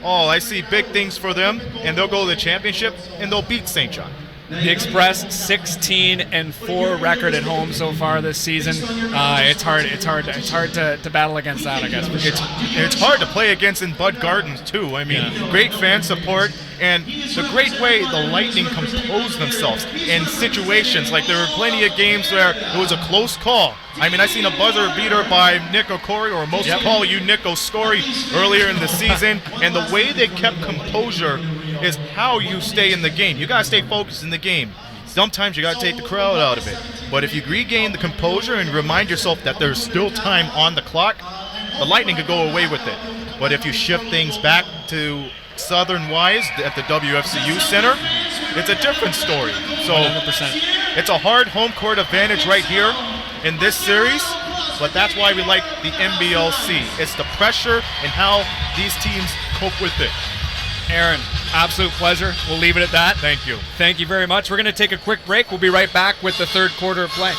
I see big things for them, and they'll go to the championship, and they'll beat St. John. The Express 16-4 record at home so far this season. It's hard to battle against that, I guess. It's hard to play against in Bud Gardens too. I mean, great fan support and the great way the Lightning compose themselves in situations. Like there were plenty of games where it was a close call. I mean, I seen a buzzer beater by Nick Okori, or most call you Nick Oscori, earlier in the season, and the way they kept composure is how you stay in the game. You gotta stay focused in the game. Sometimes you gotta take the crowd out of it. But if you regain the composure and remind yourself that there's still time on the clock, the Lightning could go away with it. But if you shift things back to Southern Wise at the WFCU Center, it's a different story. So 100%. It's a hard home court advantage right here in this series, but that's why we like the NBLC. It's the pressure and how these teams cope with it. Aaron, absolute pleasure. We'll leave it at that. Thank you. Thank you very much. We're going to take a quick break. We'll be right back with the third quarter of play.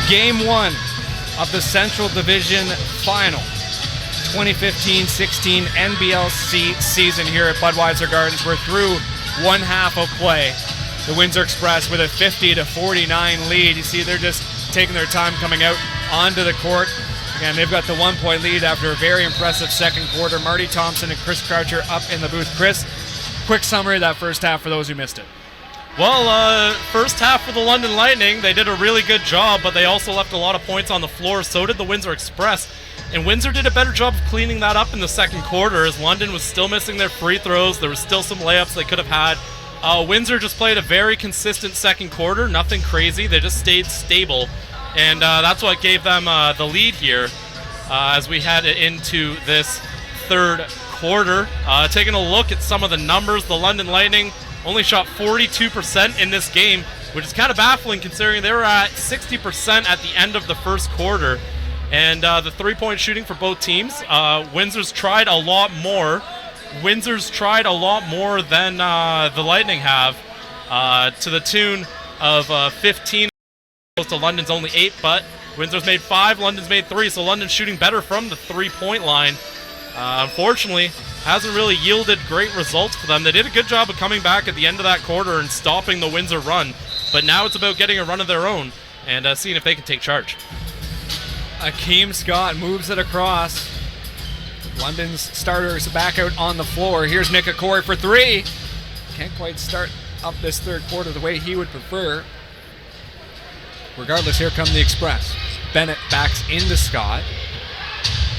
Game 1 of the Central Division Final. 2015-16 NBLC season here at Budweiser Gardens. We're through one half of play. The Windsor Express with a 50-49 lead. You see they're just taking their time coming out onto the court. Again, they've got the 1-point lead after a very impressive second quarter. Marty Thompson and Chris Croucher up in the booth. Chris, quick summary of that first half for those who missed it. Well, first half for the London Lightning, they did a really good job, but they also left a lot of points on the floor. So did the Windsor Express. And Windsor did a better job of cleaning that up in the second quarter, as London was still missing their free throws. There was still some layups they could have had. Windsor just played a very consistent second quarter, nothing crazy. They just stayed stable, and that's what gave them the lead here as we head into this third quarter. Taking a look at some of the numbers, the London Lightning only shot 42% in this game, which is kind of baffling considering they were at 60% at the end of the first quarter. And the three-point shooting for both teams, Windsor's tried a lot more. Windsor's tried a lot more than the Lightning have, to the tune of 15 to London's only 8, but Windsor's made 5, London's made 3, so London's shooting better from the three-point line. Unfortunately, hasn't really yielded great results for them. They did a good job of coming back at the end of that quarter and stopping the Windsor run, but now it's about getting a run of their own and seeing if they can take charge. Akeem Scott moves it across. London's starters back out on the floor. Here's Nick Okori for 3. Can't quite start up this third quarter the way he would prefer. Regardless, here come the Express. Bennett backs into Scott.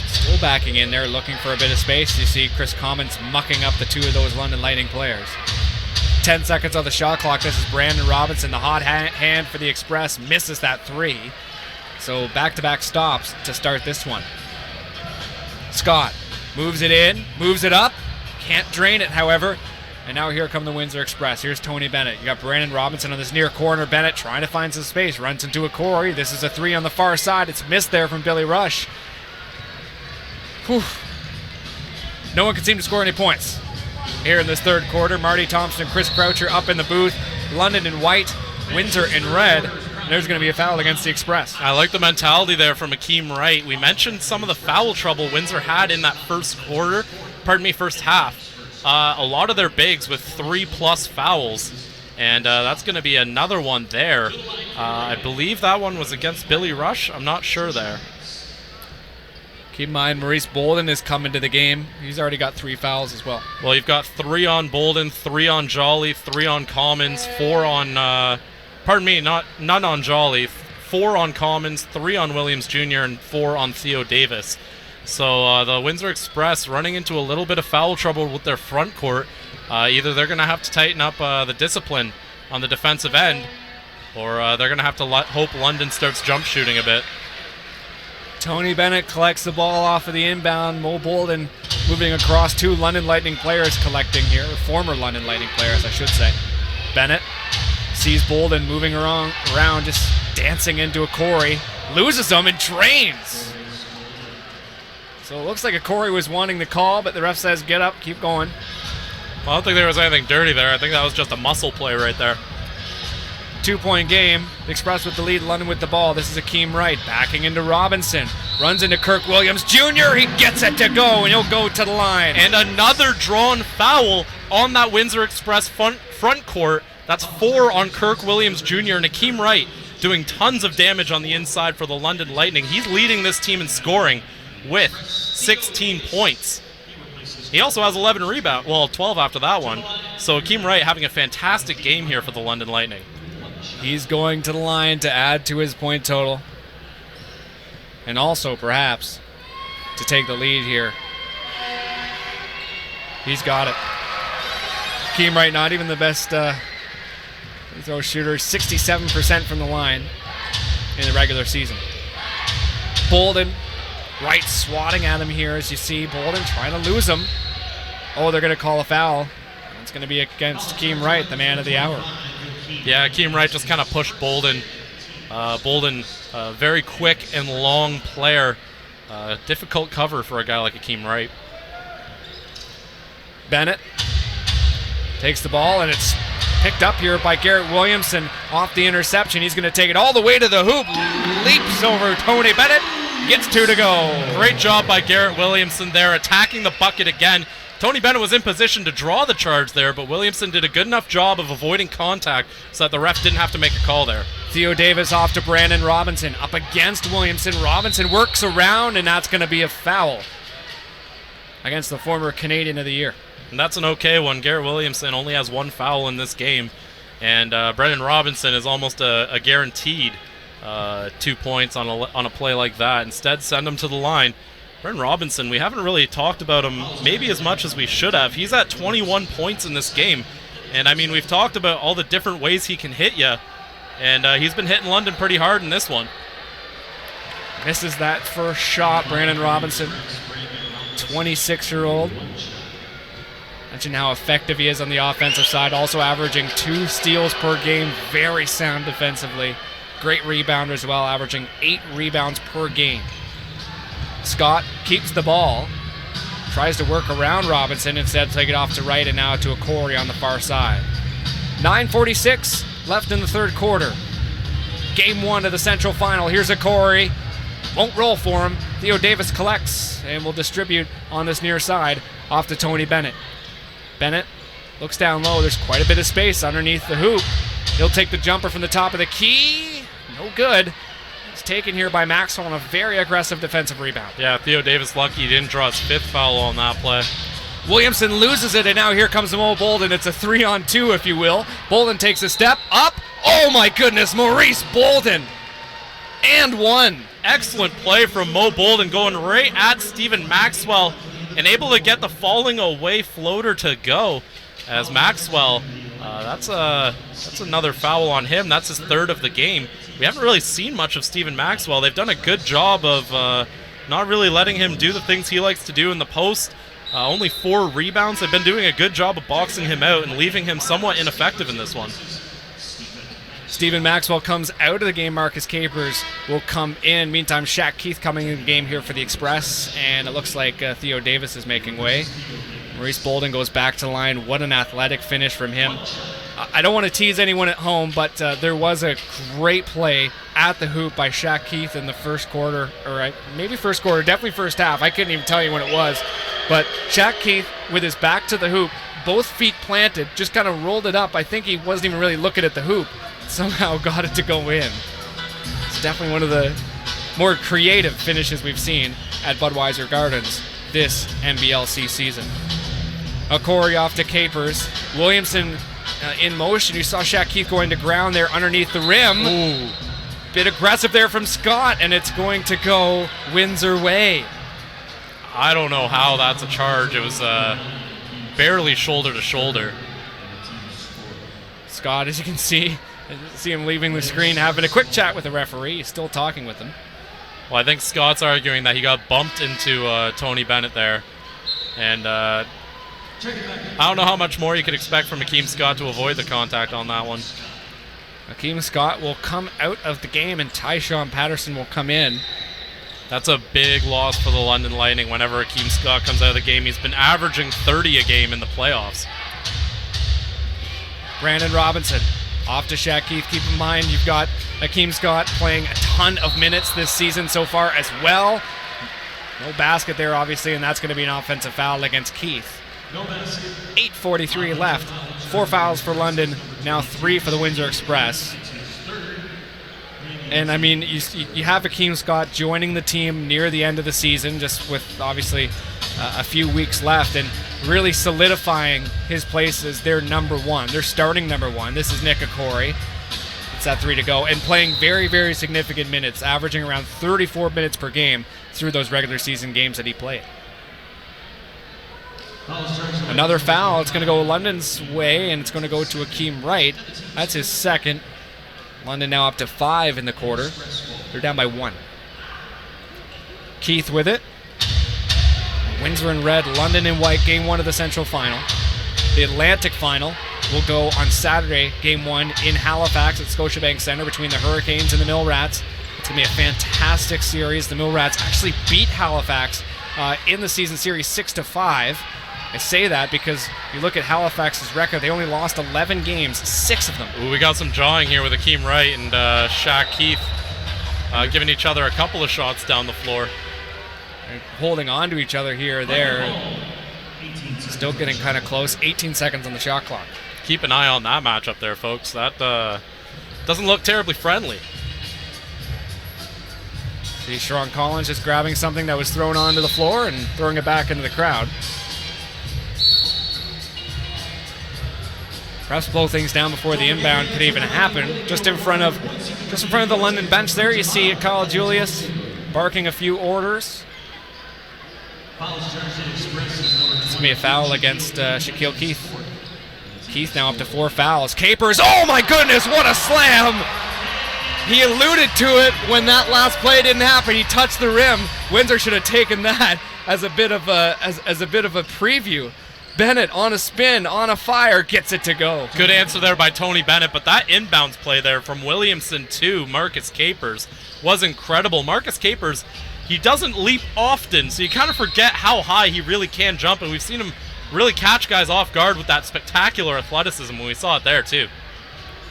Still backing in there, looking for a bit of space. You see Chris Commons mucking up the two of those London Lightning players. 10 seconds on the shot clock. This is Brandon Robinson, the hot hand for the Express. Misses that 3. So back-to-back stops to start this one. Scott moves it in, moves it up. Can't drain it, however. And now here come the Windsor Express. Here's Tony Bennett. You got Brandon Robinson on this near corner. Bennett trying to find some space. Runs into a Corey. This is a 3 on the far side. It's missed there from Billy Rush. Whew. No one can seem to score any points here in this third quarter. Marty Thompson and Chris Croucher up in the booth. London in white, Windsor in red. There's going to be a foul against the Express. I like the mentality there from Akeem Wright. We mentioned some of the foul trouble Windsor had in that first half. A lot of their bigs with 3+ fouls, and that's going to be another one there. I believe that one was against Billy Rush. I'm not sure there. Keep in mind, Maurice Bolden has come into the game. He's already got 3 fouls as well. Well, you've got 3 on Bolden, 3 on Jolly, 3 on Commons, 4 on... none on Jolly, 4 on Commons, 3 on Williams Jr., and 4 on Theo Davis. So the Windsor Express running into a little bit of foul trouble with their front court. Either they're going to have to tighten up the discipline on the defensive end, or they're going to have to hope London starts jump shooting a bit. Tony Bennett collects the ball off of the inbound. Mo Bolden moving across, 2 London Lightning players collecting here, or former London Lightning players, I should say. Bennett sees Bolden moving around, just dancing into a Corey. Loses them and drains. So it looks like a Corey was wanting the call, but the ref says, get up, keep going. Well, I don't think there was anything dirty there. I think that was just a muscle play right there. 2-point game. The Express with the lead, London with the ball. This is Akeem Wright backing into Robinson. Runs into Kirk Williams Jr. He gets it to go, and he'll go to the line. And another drawn foul on that Windsor Express front court. That's 4 on Kirk Williams Jr. and Akeem Wright doing tons of damage on the inside for the London Lightning. He's leading this team in scoring with 16 points. He also has 11 rebounds, well, 12 after that one. So Akeem Wright having a fantastic game here for the London Lightning. He's going to the line to add to his point total. And also, perhaps, to take the lead here. He's got it. Akeem Wright, not even the best free throw shooter, 67% from the line in the regular season. Bolden, Wright swatting at him here, as you see. Bolden trying to lose him. Oh, they're going to call a foul. It's going to be against Akeem Wright, the man of the hour. Yeah, Akeem Wright just kind of pushed Bolden. Bolden, very quick and long player. Difficult cover for a guy like Akeem Wright. Bennett takes the ball, and it's Picked up here by Garrett Williamson off the interception. He's going to take it all the way to the hoop. Leaps over Tony Bennett. Gets 2 to go. Great job by Garrett Williamson there, attacking the bucket again. Tony Bennett was in position to draw the charge there, but Williamson did a good enough job of avoiding contact so that the ref didn't have to make a call there. Theo Davis off to Brandon Robinson. Up against Williamson. Robinson works around, and that's going to be a foul against the former Canadian of the Year. And that's an okay one. Garrett Williamson only has 1 foul in this game, and Brendan Robinson is almost a guaranteed 2 points on a play like that. Instead, send him to the line. Brendan Robinson, we haven't really talked about him maybe as much as we should have. He's at 21 points in this game, and I mean, we've talked about all the different ways he can hit you, and he's been hitting London pretty hard in this one. Misses that first shot, Brandon Robinson, 26-year-old. Mention how effective he is on the offensive side, also averaging 2 steals per game, very sound defensively. Great rebounder as well, averaging 8 rebounds per game. Scott keeps the ball, tries to work around Robinson, instead take it off to right and now to a Corey on the far side. 9:46 left in the third quarter. Game 1 of the Central Final. Here's a Corey. Won't roll for him. Theo Davis collects and will distribute on this near side off to Tony Bennett. Bennett looks down low. There's quite a bit of space underneath the hoop. He'll take the jumper from the top of the key. No good. It's taken here by Maxwell on a very aggressive defensive rebound. Yeah, Theo Davis lucky he didn't draw his 5th foul on that play. Williamson loses it, and now here comes Mo Bolden. It's a 3-on-2, if you will. Bolden takes a step up. Oh my goodness, Maurice Bolden. And 1. Excellent play from Mo Bolden, going right at Stephen Maxwell and able to get the falling away floater to go. As Maxwell, that's another foul on him. That's his 3rd of the game. We haven't really seen much of Stephen Maxwell. They've done a good job of not really letting him do the things he likes to do in the post. Only 4 rebounds. They've been doing a good job of boxing him out and leaving him somewhat ineffective in this one. Stephen Maxwell comes out of the game. Marcus Capers will come in. Meantime, Shaq Keith coming in the game here for the Express, and it looks like Theo Davis is making way. Maurice Bolden goes back to the line. What an athletic finish from him. I don't want to tease anyone at home, but there was a great play at the hoop by Shaq Keith in the first quarter, or maybe first quarter, definitely first half. I couldn't even tell you when it was. But Shaq Keith, with his back to the hoop, both feet planted, just kind of rolled it up. I think he wasn't even really looking at the hoop. Somehow got it to go in. It's definitely one of the more creative finishes we've seen at Budweiser Gardens this NBLC season. A Corey off to Capers. Williamson in motion. You saw Shaq Keith going to ground there underneath the rim. Ooh. Bit aggressive there from Scott, and it's going to go Windsor way. I don't know how that's a charge. It was barely shoulder to shoulder. Scott, as you can see him leaving the screen, having a quick chat with the referee. He's still talking with him. Well, I think Scott's arguing that he got bumped into Tony Bennett there. And I don't know how much more you could expect from Akeem Scott to avoid the contact on that one. Akeem Scott will come out of the game, and Tyshawn Patterson will come in. That's a big loss for the London Lightning whenever Akeem Scott comes out of the game. He's been averaging 30 a game in the playoffs. Brandon Robinson off to Shaq Keith. Keep in mind, you've got Akeem Scott playing a ton of minutes this season so far as well. No basket there, obviously, and that's going to be an offensive foul against Keith. 8:43 left. 4 fouls for London, now 3 for the Windsor Express. And, I mean, you have Akeem Scott joining the team near the end of the season, just with, obviously, a few weeks left, and really solidifying his place as their number 1. Their starting number 1. This is Nick Corey. It's at 3 to go. And playing very, very significant minutes, averaging around 34 minutes per game through those regular season games that he played. Another foul. It's going to go London's way, and it's going to go to Akeem Wright. That's his 2nd. London now up to 5 in the quarter. They're down by 1. Keith with it. Windsor in red, London in white, game 1 of the Central Final. The Atlantic Final will go on Saturday, game 1 in Halifax at Scotiabank Centre between the Hurricanes and the Mill Rats. It's going to be a fantastic series. The Mill Rats actually beat Halifax in the season series 6-5. I say that because you look at Halifax's record, they only lost 11 games, 6 of them. Ooh, we got some jawing here with Akeem Wright and Shaq Keith giving each other a couple of shots down the floor. They're holding on to each other here or there. Still getting kind of close. 18 seconds on the shot clock. Keep an eye on that matchup there, folks. That doesn't look terribly friendly. See Sharon Collins just grabbing something that was thrown onto the floor and throwing it back into the crowd. Perhaps blow things down before the inbound could even happen. Just in front of the London bench there, you see Kyle Julius barking a few orders. It's going to be a foul against Shaquille Keith. Keith now up to 4 fouls. Capers, oh my goodness, what a slam! He alluded to it when that last play didn't happen. He touched the rim. Windsor should have taken that as a bit of a preview. Bennett on a spin, on a fire, gets it to go. Good answer there by Tony Bennett, but that inbounds play there from Williamson to Marcus Capers was incredible. Marcus Capers, he doesn't leap often, so you kind of forget how high he really can jump, and we've seen him really catch guys off guard with that spectacular athleticism when we saw it there too.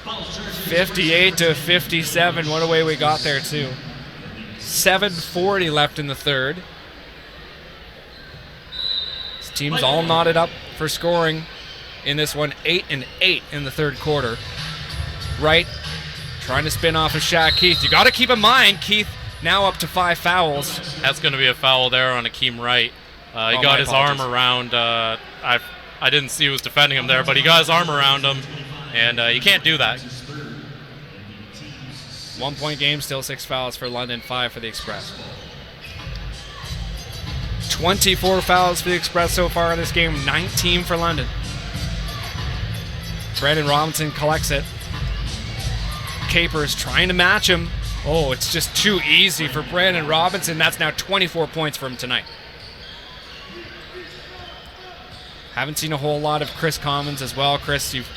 58-57, what a way we got there too. 7:40 left in the third. This team's all knotted up for scoring in this one. 8-8 in the third quarter. Wright trying to spin off of Shaq Keith. You got to keep in mind, Keith now up to 5 fouls. That's going to be a foul there on Akeem Wright. He got his arm around. I didn't see who was defending him there, but he got his arm around him, and you can't do that. 1 point game, still 6 fouls for London, 5 for the Express. 24 fouls for the Express so far in this game, 19 for London. Brandon Robinson collects it. Capers trying to match him. Oh, it's just too easy for Brandon Robinson. That's now 24 points for him tonight. Haven't seen a whole lot of Chris Commons as well. Chris, you've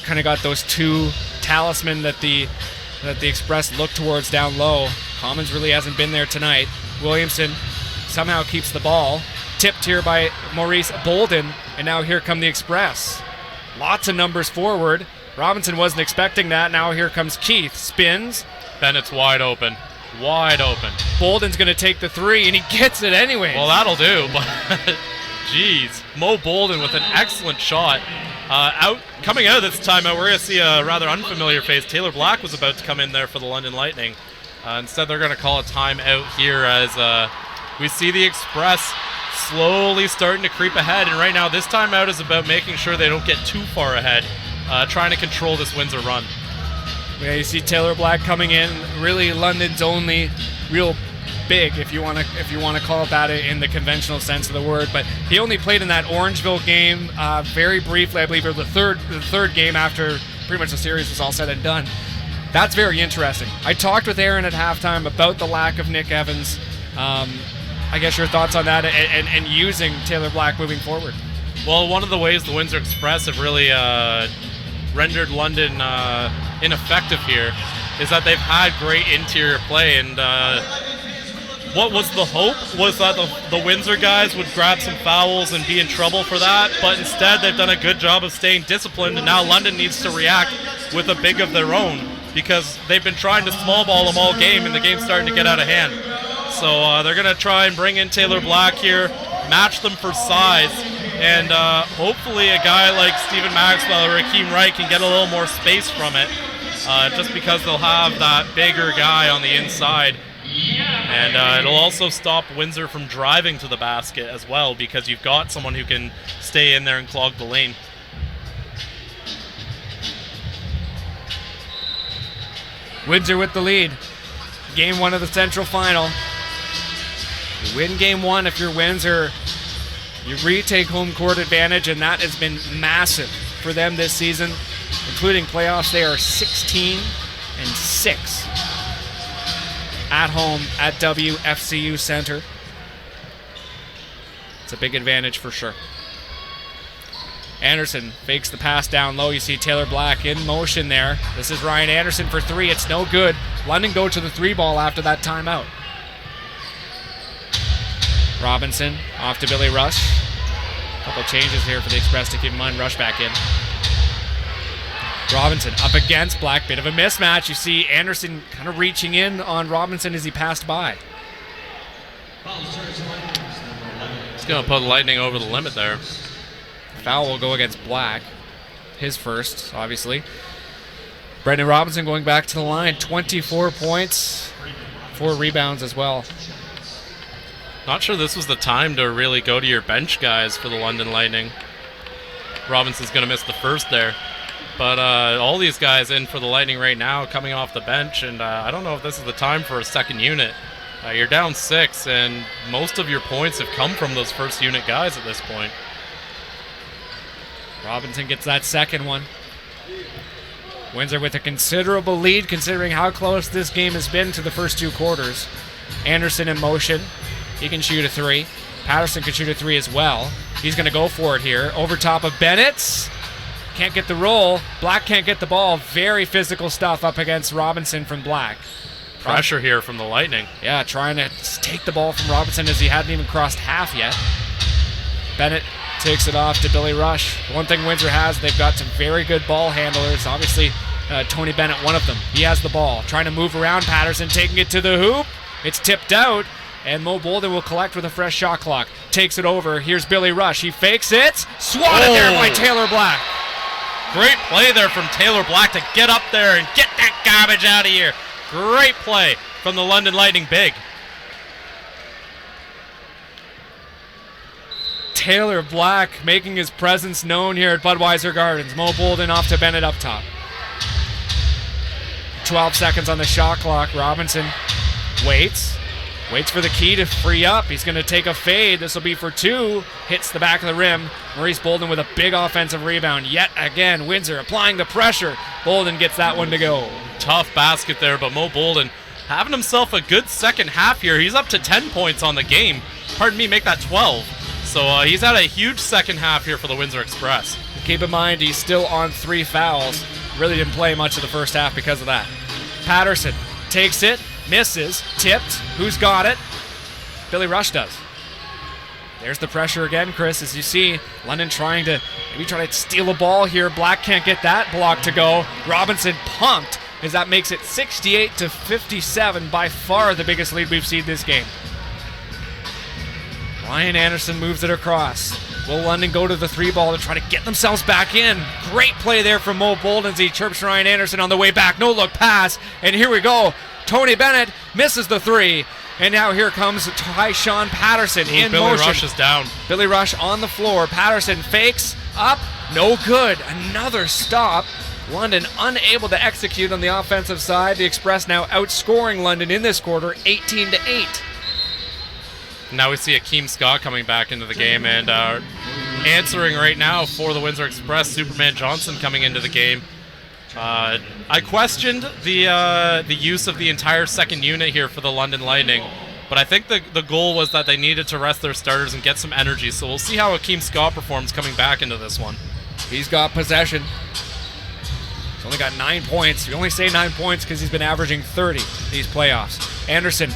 kind of got those two talisman that the Express look towards down low. Commons really hasn't been there tonight. Williamson somehow keeps the ball. Tipped here by Maurice Bolden, and now here come the Express. Lots of numbers forward. Robinson wasn't expecting that. Now here comes Keith. Spins. Bennett's wide open. Wide open. Bolden's going to take the three, and he gets it anyway. Well, that'll do, but jeez. Mo Bolden with an excellent shot. Coming out of this timeout, we're going to see a rather unfamiliar face. Taylor Black was about to come in there for the London Lightning. Instead, they're going to call a timeout here as we see the Express slowly starting to creep ahead. And right now, this timeout is about making sure they don't get too far ahead, trying to control this Windsor run. Yeah, you see Taylor Black coming in. Really, London's only real big, if you want to call it that in the conventional sense of the word. But he only played in that Orangeville game very briefly. I believe it was the third game after pretty much the series was all said and done. That's very interesting. I talked with Aaron at halftime about the lack of Nick Evans. I guess your thoughts on that and using Taylor Black moving forward. Well, one of the ways the Windsor Express have really rendered London ineffective here is that they've had great interior play, and what was the hope was that the Windsor guys would grab some fouls and be in trouble for that, but instead they've done a good job of staying disciplined, and now London needs to react with a big of their own because they've been trying to small ball them all game, and the game's starting to get out of hand. So they're going to try and bring in Taylor Black here, match them for size, and hopefully a guy like Stephen Maxwell or Akeem Wright can get a little more space from it, just because they'll have that bigger guy on the inside. And it'll also stop Windsor from driving to the basket as well, because you've got someone who can stay in there and clog the lane. Windsor with the lead. Game 1 of the Central Final. You win Game 1 if you're Windsor. You retake home court advantage, and that has been massive for them this season, including playoffs. They are 16-6 at home at WFCU Center. It's a big advantage for sure. Anderson fakes the pass down low. You see Taylor Black in motion there. This is Ryan Anderson for three. It's no good. London go to the three ball after that timeout. Robinson off to Billy Rush. Couple changes here for the Express to keep in mind. Rush back in. Robinson up against Black. Bit of a mismatch. You see Anderson kind of reaching in on Robinson as he passed by. He's going to put Lightning over the limit there. Foul will go against Black. His first, obviously. Brendan Robinson going back to the line. 24 points. 4 rebounds as well. Not sure this was the time to really go to your bench guys for the London Lightning. Robinson's going to miss the first there. But all these guys in for the Lightning right now coming off the bench, and I don't know if this is the time for a second unit. You're down 6, and most of your points have come from those first unit guys at this point. Robinson gets that second one. Windsor with a considerable lead considering how close this game has been to the first 2 quarters. Anderson in motion. He can shoot a 3. Patterson can shoot a 3 as well. He's going to go for it here. Over top of Bennett. Can't get the roll. Black can't get the ball. Very physical stuff up against Robinson from Black. Pressure here from the Lightning. Yeah, trying to take the ball from Robinson as he hadn't even crossed half yet. Bennett takes it off to Billy Rush. One thing Windsor has, they've got some very good ball handlers. Obviously, Tony Bennett, one of them. He has the ball. Trying to move around Patterson, taking it to the hoop. It's tipped out, and Mo Bolden will collect with a fresh shot clock. Takes it over. Here's Billy Rush. He fakes it. Swatted there by Taylor Black. Great play there from Taylor Black to get up there and get that garbage out of here. Great play from the London Lightning big. Taylor Black making his presence known here at Budweiser Gardens. Mo Bolden off to Bennett up top. 12 seconds on the shot clock. Robinson waits for the key to free up. He's going to take a fade. This will be for 2. Hits the back of the rim. Maurice Bolden with a big offensive rebound. Yet again, Windsor applying the pressure. Bolden gets that one to go. Tough basket there, but Mo Bolden having himself a good second half here. He's up to 10 points on the game. Pardon me, make that 12. So he's had a huge second half here for the Windsor Express. Keep in mind, he's still on 3 fouls. Really didn't play much of the first half because of that. Patterson takes it, misses, tipped. Who's got it? Billy Rush does. There's the pressure again, Chris, as you see London trying to maybe try to steal a ball here. Black can't get that block to go. Robinson pumped as that makes it 68-57, by far the biggest lead we've seen this game. Ryan Anderson moves it across. Will London go to the 3 ball to try to get themselves back in? Great play there from Mo Bolden as he chirps Ryan Anderson on the way back. No look pass, and here we go. Tony Bennett misses the 3, and now here comes Tyshawn Patterson in Billy motion. Billy Rush is down. Billy Rush on the floor. Patterson fakes up, no good. Another stop. London unable to execute on the offensive side. The Express now outscoring London in this quarter, 18-8. Now we see Akeem Scott coming back into the game, and answering right now for the Windsor Express, Superman Johnson coming into the game. I questioned the use of the entire second unit here for the London Lightning, but I think the goal was that they needed to rest their starters and get some energy, so we'll see how Akeem Scott performs coming back into this one. He's got possession. He's only got 9 points. We only say 9 points because he's been averaging 30 these playoffs. Anderson,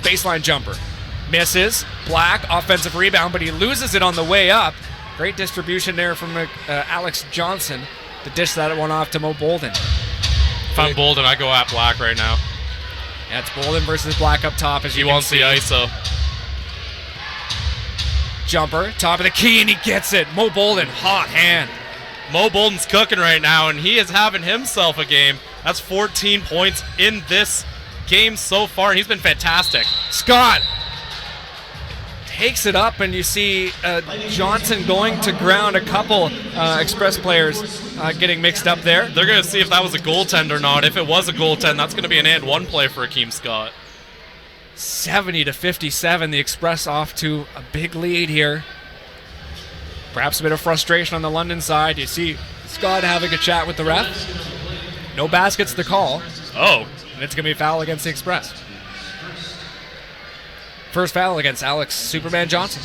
baseline jumper. Misses. Black, offensive rebound, but he loses it on the way up. Great distribution there from Alex Johnson to dish that one off to Mo Bolden. If I'm Bolden, I go at Black right now. Yeah, it's Bolden versus Black up top, as you can see. He wants the ISO. Jumper, top of the key, and he gets it. Mo Bolden, hot hand. Mo Bolden's cooking right now, and he is having himself a game. That's 14 points in this game so far, and he's been fantastic. Scott takes it up, and you see Johnson going to ground. A couple Express players getting mixed up there. They're going to see if that was a goaltend or not. If it was a goaltend, that's going to be an and one play for Akeem Scott. 70-57, the Express off to a big lead here. Perhaps a bit of frustration on the London side. You see Scott having a chat with the ref. No baskets to call. Oh. And it's going to be a foul against the Express. First foul against Alex Superman Johnson.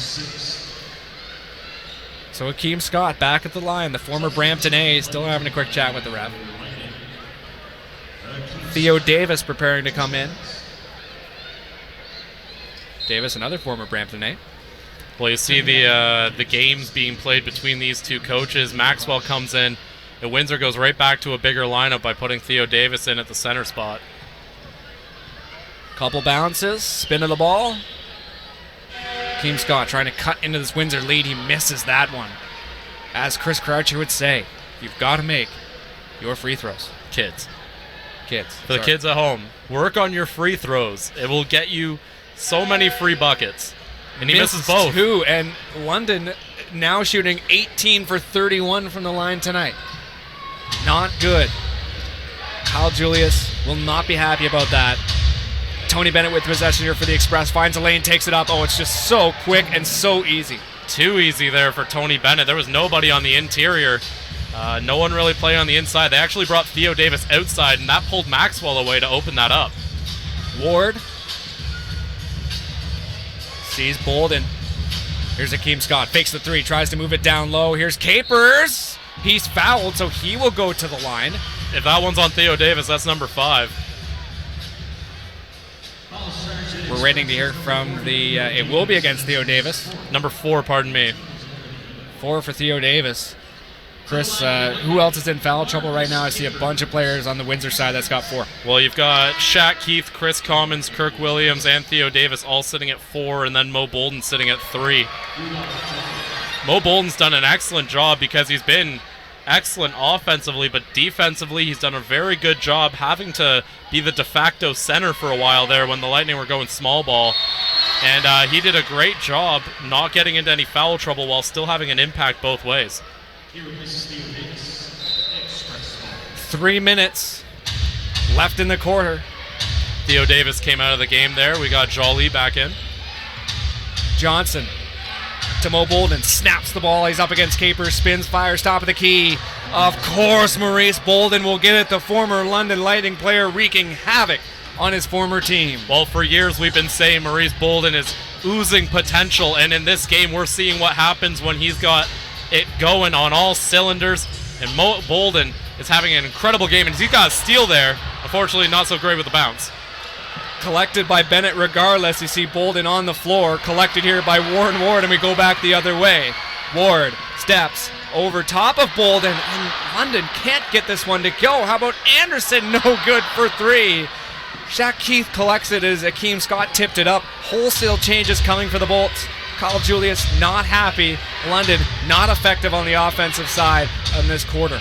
So Akeem Scott back at the line. The former Brampton A still having a quick chat with the ref. Theo Davis preparing to come in. Davis, another former Brampton A. Well, you see the games being played between these two coaches. Maxwell comes in, and Windsor goes right back to a bigger lineup by putting Theo Davis in at the center spot. Couple bounces, spin of the ball. Keem Scott trying to cut into this Windsor lead. He misses that one. As Chris Croucher would say, you've got to make your free throws. Kids. For the Sorry. kids at home, work on your free throws. It will get you so many free buckets. And he misses both. 2, and London now shooting 18 for 31 from the line tonight. Not good. Kyle Julius will not be happy about that. Tony Bennett with possession here for the Express. Finds a lane, takes it up. Oh, it's just so quick and so easy. Too easy there for Tony Bennett. There was nobody on the interior. No one really playing on the inside. They actually brought Theo Davis outside, and that pulled Maxwell away to open that up. Ward sees Bolden. Here's Akeem Scott. Fakes the 3. Tries to move it down low. Here's Capers. He's fouled, so he will go to the line. If that one's on Theo Davis, that's number 5. We're waiting to hear from the... it will be against Theo Davis. Number 4, pardon me. 4 for Theo Davis. Chris, who else is in foul trouble right now? I see a bunch of players on the Windsor side that's got 4. Well, you've got Shaq Keith, Chris Commons, Kirk Williams, and Theo Davis all sitting at 4, and then Mo Bolden sitting at 3. Mo Bolden's done an excellent job because he's been excellent offensively, but defensively he's done a very good job having to be the de facto center for a while there when the Lightning were going small ball. And he did a great job not getting into any foul trouble while still having an impact both ways. 3 minutes left in the quarter. Theo Davis came out of the game there. We got Jolie back in. Johnson to Mo Bolden. Snaps the ball. He's up against Capers. Spins, fires, top of the key. Of course, Maurice Bolden will get it. The former London Lightning player wreaking havoc on his former team. Well, for years we've been saying Maurice Bolden is oozing potential, and in this game we're seeing what happens when he's got it going on all cylinders. And Mo Bolden is having an incredible game, and he's got a steal there. Unfortunately, not so great with the bounce. Collected by Bennett regardless. You see Bolden on the floor. Collected here by Warren Ward, and we go back the other way. Ward steps over top of Bolden, and London can't get this one to go. How about Anderson? No good for 3. Shaq Keith collects it as Akeem Scott tipped it up. Wholesale changes coming for the Bolts. Kyle Julius not happy. London not effective on the offensive side in this quarter.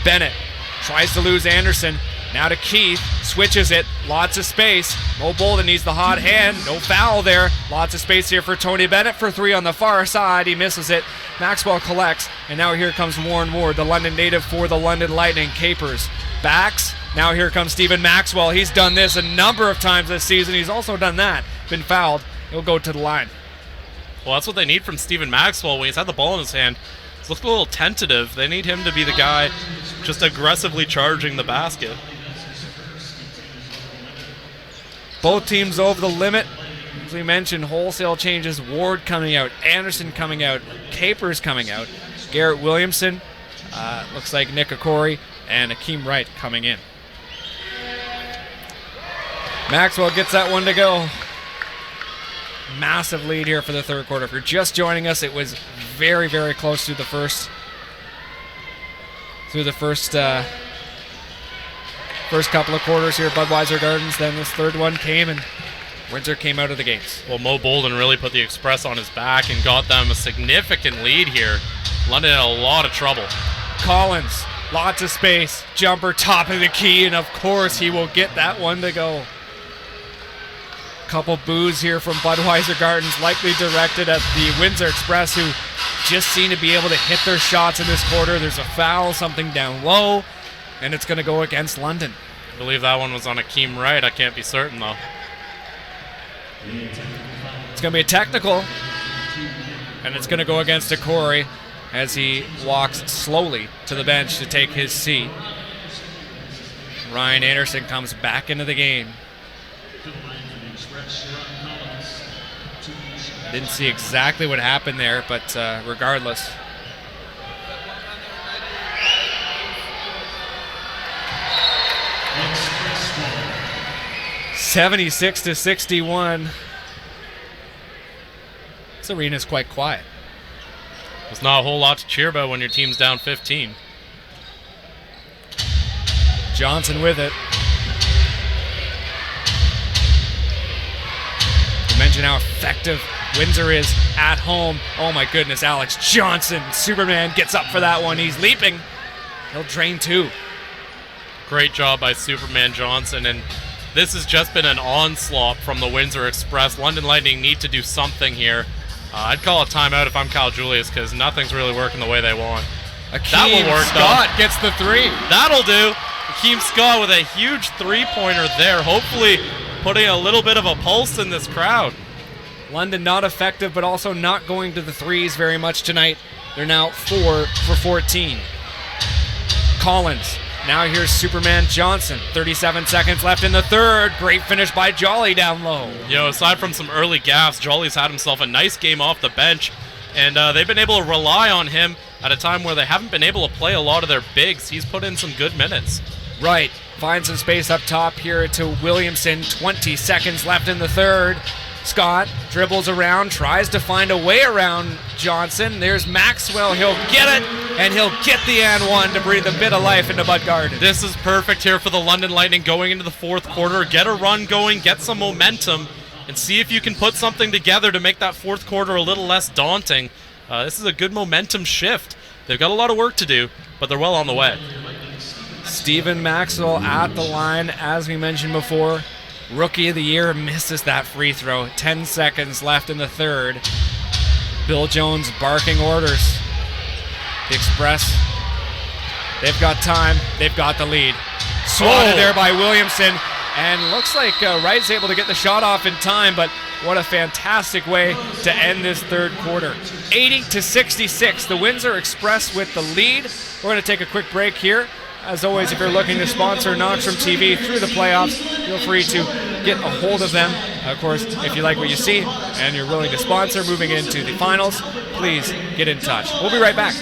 Bennett tries to lose Anderson. Now to Keith. Switches it. Lots of space. Mo Bolden needs the hot hand. No foul there. Lots of space here for Tony Bennett for 3 on the far side. He misses it. Maxwell collects. And now here comes Warren Ward, the London native for the London Lightning. Capers. Backs. Now here comes Stephen Maxwell. He's done this a number of times this season. He's also done that. Been fouled. He'll go to the line. Well, that's what they need from Stephen Maxwell when he's had the ball in his hand. He's looked a little tentative. They need him to be the guy just aggressively charging the basket. Both teams over the limit. As we mentioned, wholesale changes. Ward coming out. Anderson coming out. Capers coming out. Garrett Williamson. Looks like Nick Okori. And Akeem Wright coming in. Maxwell gets that one to go. Massive lead here for the third quarter. If you're just joining us, it was very, very close through the first couple of quarters here at Budweiser Gardens. Then this third one came, and Windsor came out of the gates. Well, Mo Bolden really put the Express on his back and got them a significant lead here. London had a lot of trouble. Collins, lots of space. Jumper, top of the key, and of course he will get that one to go. Couple boos here from Budweiser Gardens, likely directed at the Windsor Express, who just seem to be able to hit their shots in this quarter. There's a foul, something down low, and it's going to go against London. I believe that one was on Akeem Wright. I can't be certain, though. It's going to be a technical, and it's going to go against Okori as he walks slowly to the bench to take his seat. Ryan Anderson comes back into the game. Didn't see exactly what happened there, but regardless. $76-61. This arena is quite quiet. There's not a whole lot to cheer about when your team's down 15. Johnson with it. You mentioned how effective Windsor is at home. Oh my goodness, Alex Johnson, Superman gets up for that one. He's leaping. He'll drain two. Great job by Superman Johnson, and this has just been an onslaught from the Windsor Express. London Lightning need to do something here. I'd call a timeout if I'm Cal Julius, because nothing's really working the way they want. That will work, Scott gets the three. That'll do. Akeem Scott with a huge three-pointer there, hopefully putting a little bit of a pulse in this crowd. London not effective, but also not going to the threes very much tonight. They're now 4 for 14. Collins. Now here's Superman Johnson. 37 seconds left in the third. Great finish by Jolly down low. You know, aside from some early gaffes, Jolly's had himself a nice game off the bench, and they've been able to rely on him at a time where they haven't been able to play a lot of their bigs. He's put in some good minutes. Right. Find some space up top here to Williamson. 20 seconds left in the third. Scott dribbles around, tries to find a way around Johnson. There's Maxwell. He'll get it, and he'll get the and one to breathe a bit of life into Bud Garden. This is perfect here for the London Lightning going into the fourth quarter. Get a run going, get some momentum, and see if you can put something together to make that fourth quarter a little less daunting. This is a good momentum shift. They've got a lot of work to do, but they're well on the way. Stephen Maxwell at the line, as we mentioned before. Rookie of the year misses that free throw. 10 seconds left in the third. Bill Jones barking orders. The Express, they've got time. They've got the lead. Swatted there by Williamson. And looks like Wright's able to get the shot off in time, but what a fantastic way to end this third quarter. 80-66, the Windsor Express with the lead. We're going to take a quick break here. As always, if you're looking to sponsor Knox from TV through the playoffs, feel free to get a hold of them. Of course, if you like what you see and you're willing to sponsor moving into the finals, please get in touch. We'll be right back.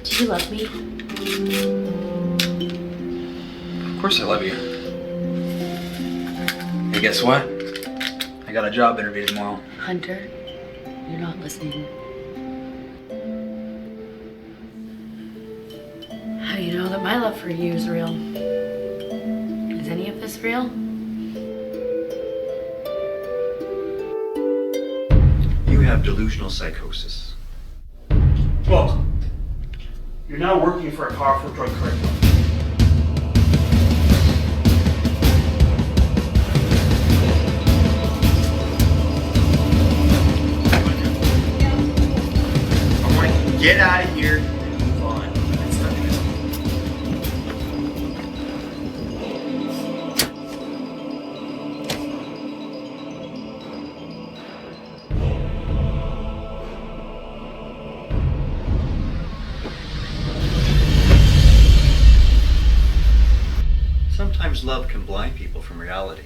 Do you love me? Of course I love you. Hey, guess what? I got a job interview tomorrow. Hunter, you're not listening. How do you know that my love for you is real? Is any of this real? You have delusional psychosis. Quote, you're now working for a powerful drug cartel. I'm going to get out of here and move on. It's not good. Sometimes love can blind people from reality.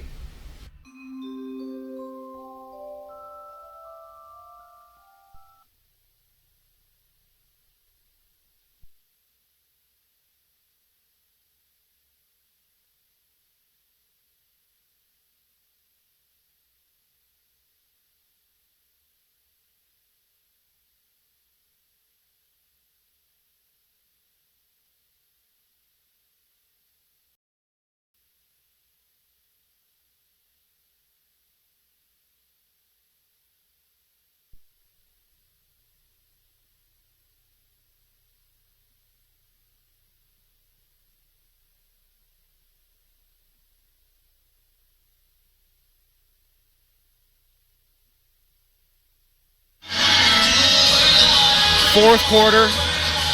Fourth quarter,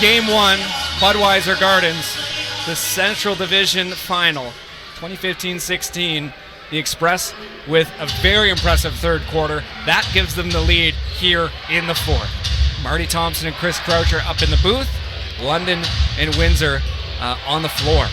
game one, Budweiser Gardens, the Central Division Final, 2015-16. The Express with a very impressive third quarter. That gives them the lead here in the fourth. Marty Thompson and Chris Croucher up in the booth. London and Windsor on the floor.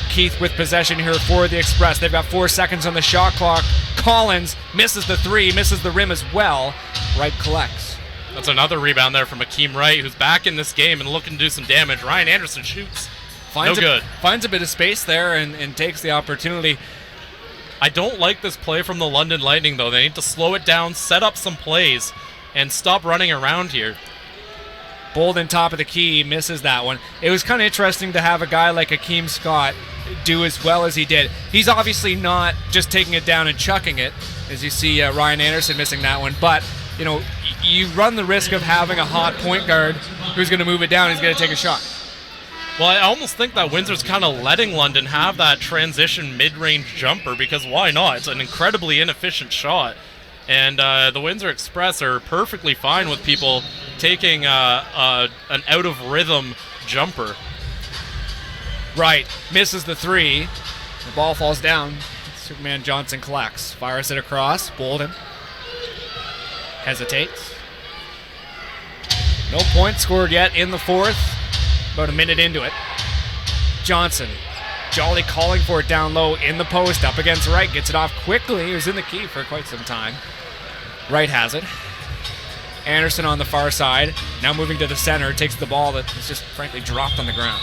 Keith with possession here for the Express. They've got 4 seconds on the shot clock. Collins misses the three, misses the rim as well. Wright collects. That's another rebound there from Akeem Wright, who's back in this game and looking to do some damage. Ryan Anderson shoots. Finds no good. Finds a bit of space there and takes the opportunity. I don't like this play from the London Lightning, though. They need to slow it down, set up some plays, and stop running around here. Bolden, top of the key, misses that one. It was kind of interesting to have a guy like Akeem Scott do as well as he did. He's obviously not just taking it down and chucking it, as you see Ryan Anderson missing that one, but you run the risk of having a hot point guard who's going to move it down. He's going to take a shot. Well, I almost think that Windsor's kind of letting London have that transition mid-range jumper, because why not? It's an incredibly inefficient shot. And the Windsor Express are perfectly fine with people taking an out-of-rhythm jumper. Right. Misses the three. The ball falls down. Superman Johnson collects. Fires it across. Bolden hesitates. No points scored yet in the fourth. About a minute into it. Johnson. Jolly calling for it down low in the post. Up against Wright. Gets it off quickly. He was in the key for quite some time. Wright has it. Anderson on the far side. Now moving to the center. Takes the ball that is just frankly dropped on the ground.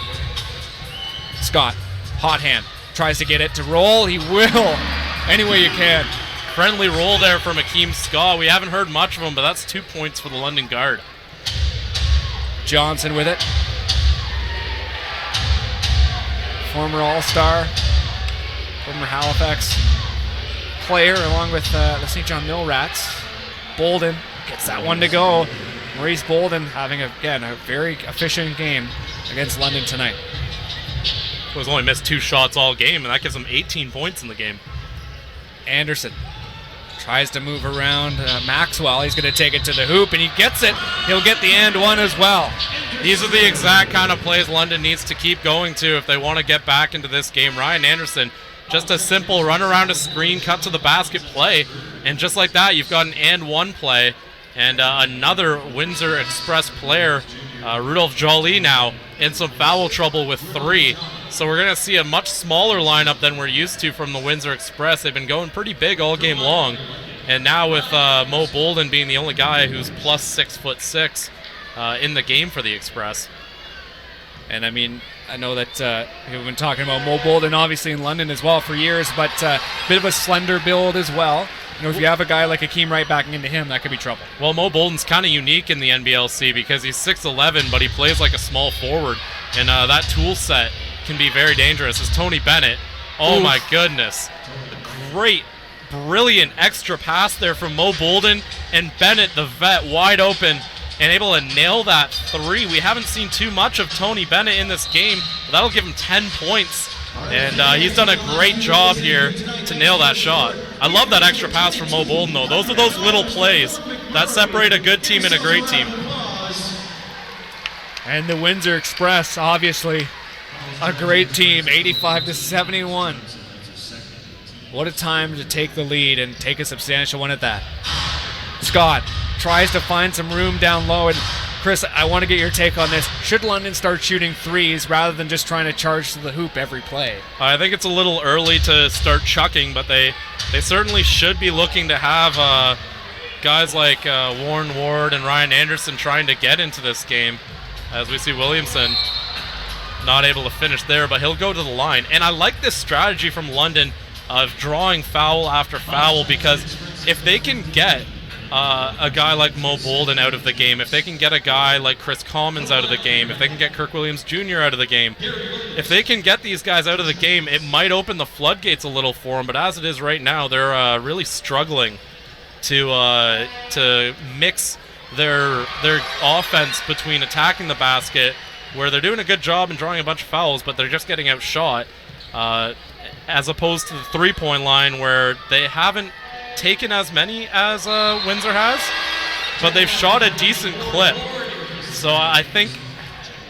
Scott. Hot hand. Tries to get it to roll. He will. Any way you can. Friendly roll there from Akeem Scott. We haven't heard much of him, but that's 2 points for the London guard. Johnson with it. Former All-Star. Former Halifax player along with the St. John Mill Rats. Bolden gets that one to go. Maurice Bolden having, again, a very efficient game against London tonight. He was only missed 2 shots all game, and that gives him 18 points in the game. Anderson tries to move around Maxwell. He's going to take it to the hoop, and he gets it. He'll get the and one as well. These are the exact kind of plays London needs to keep going to if they want to get back into this game. Ryan Anderson, just a simple run around a screen, cut to the basket play, and just like that, you've got an and one play. And another Windsor Express player, Rudolph Joly, now in some foul trouble with 3. So we're going to see a much smaller lineup than we're used to from the Windsor Express. They've been going pretty big all game long. And now with Mo Bolden being the only guy who's plus 6'6" in the game for the Express. And I mean, I know that we've been talking about Mo Bolden obviously in London as well for years, but bit of a slender build as well. If you have a guy like Akeem Wright backing into him, that could be trouble. Well, Mo Bolden's kind of unique in the NBLC because he's 6'11", but he plays like a small forward. And that tool set can be very dangerous. As Tony Bennett, oh my goodness. Great, brilliant extra pass there from Mo Bolden, and Bennett, the vet, wide open and able to nail that 3. We haven't seen too much of Tony Bennett in this game, but that'll give him 10 points. And he's done a great job here to nail that shot. I love that extra pass from Mo Bolden, though. Those are those little plays that separate a good team and a great team. And the Windsor Express, obviously, a great team, 85-71. What a time to take the lead and take a substantial one at that. Scott tries to find some room down low, and Chris, I want to get your take on this. Should London start shooting threes rather than just trying to charge to the hoop every play? I think it's a little early to start chucking, but they certainly should be looking to have guys like Warren Ward and Ryan Anderson trying to get into this game. As we see Williamson not able to finish there, but he'll go to the line. And I like this strategy from London of drawing foul after foul, because if they can get a guy like Mo Bolden out of the game, if they can get a guy like Chris Commons out of the game, if they can get Kirk Williams Jr. out of the game, if they can get these guys out of the game, it might open the floodgates a little for them. But as it is right now, they're really struggling to mix their offense between attacking the basket, where they're doing a good job and drawing a bunch of fouls, but they're just getting outshot, as opposed to the three-point line, where they haven't taken as many as Windsor has, but they've shot a decent clip. So I think,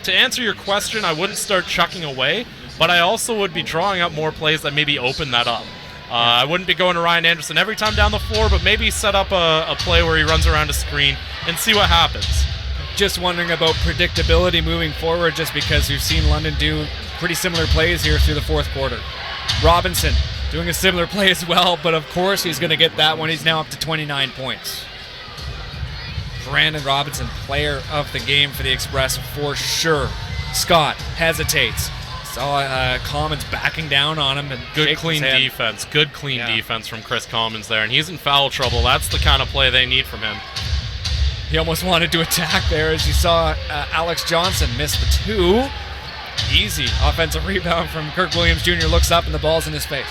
to answer your question, I wouldn't start chucking away, but I also would be drawing up more plays that maybe open that up. I wouldn't be going to Ryan Anderson every time down the floor, but maybe set up a play where he runs around a screen and see what happens. Just wondering about predictability moving forward, just because we've seen London do pretty similar plays here through the fourth quarter. Robinson doing a similar play as well, but of course he's going to get that one. He's now up to 29 points. Brandon Robinson, player of the game for the Express for sure. Scott hesitates. Saw Commons backing down on him and Good clean defense. Good clean defense from Chris Commons there, and he's in foul trouble. That's the kind of play they need from him. He almost wanted to attack there as you saw Alex Johnson miss the 2. Easy offensive rebound from Kirk Williams Jr. Looks up and the ball's in his face.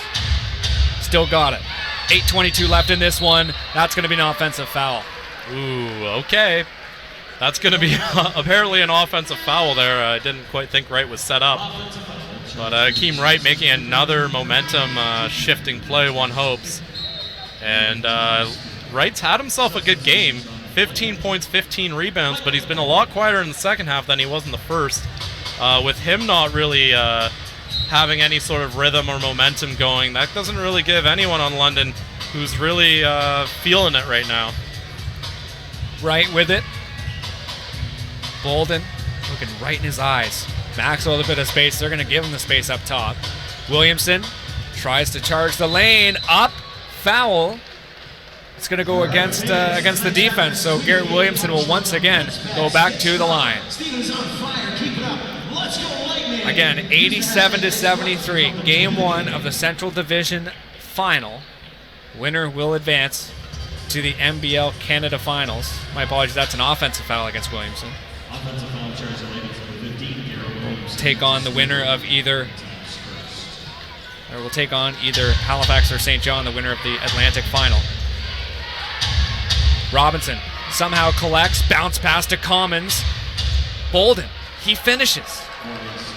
Still got it. 8:22 left in this one. That's going to be an offensive foul. Ooh, okay. That's going to be apparently an offensive foul there. I didn't quite think Wright was set up. But Akeem Wright making another momentum shifting play, one hopes. And Wright's had himself a good game. 15 points, 15 rebounds, but he's been a lot quieter in the second half than he was in the first. With him not really having any sort of rhythm or momentum going, that doesn't really give anyone on London who's really feeling it right now. Wright with it. Bolden looking right in his eyes. Maxwell with a bit of space. They're going to give him the space up top. Williamson tries to charge the lane. Up. Foul. It's going to go against the defense. So Garrett Williamson will once again go back to the line. Again, 87-73. Game 1 of the Central Division Final. Winner will advance to the NBL Canada Finals. My apologies, that's an offensive foul against Williamson. We'll take on the winner of either Halifax or St. John, the winner of the Atlantic Final. Robinson somehow collects, bounce pass to Commons. Bolden, he finishes.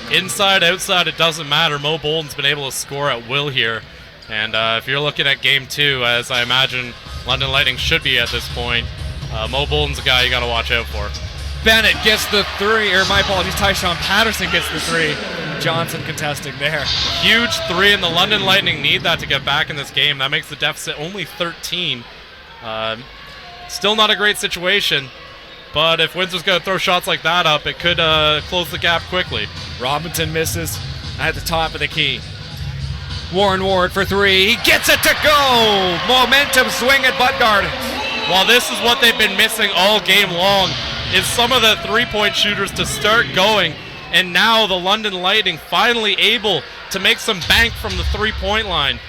Inside, outside, it doesn't matter. Mo Bolden's been able to score at will here. And if you're looking at game 2, as I imagine London Lightning should be at this point, Mo Bolden's a guy you got to watch out for. Bennett gets the 3, or my apologies, Tyshawn Patterson gets the 3. Johnson contesting there. Huge 3, and the London Lightning need that to get back in this game. That makes the deficit only 13. Still not a great situation, but if Windsor's going to throw shots like that up, it could close the gap quickly. Robinson misses at the top of the key. Warren Ward for 3. He gets it to go! Momentum swing at Bud Gardens. Well, this is what they've been missing all game long, is some of the three-point shooters to start going, and now the London Lightning finally able to make some bank from the three-point line.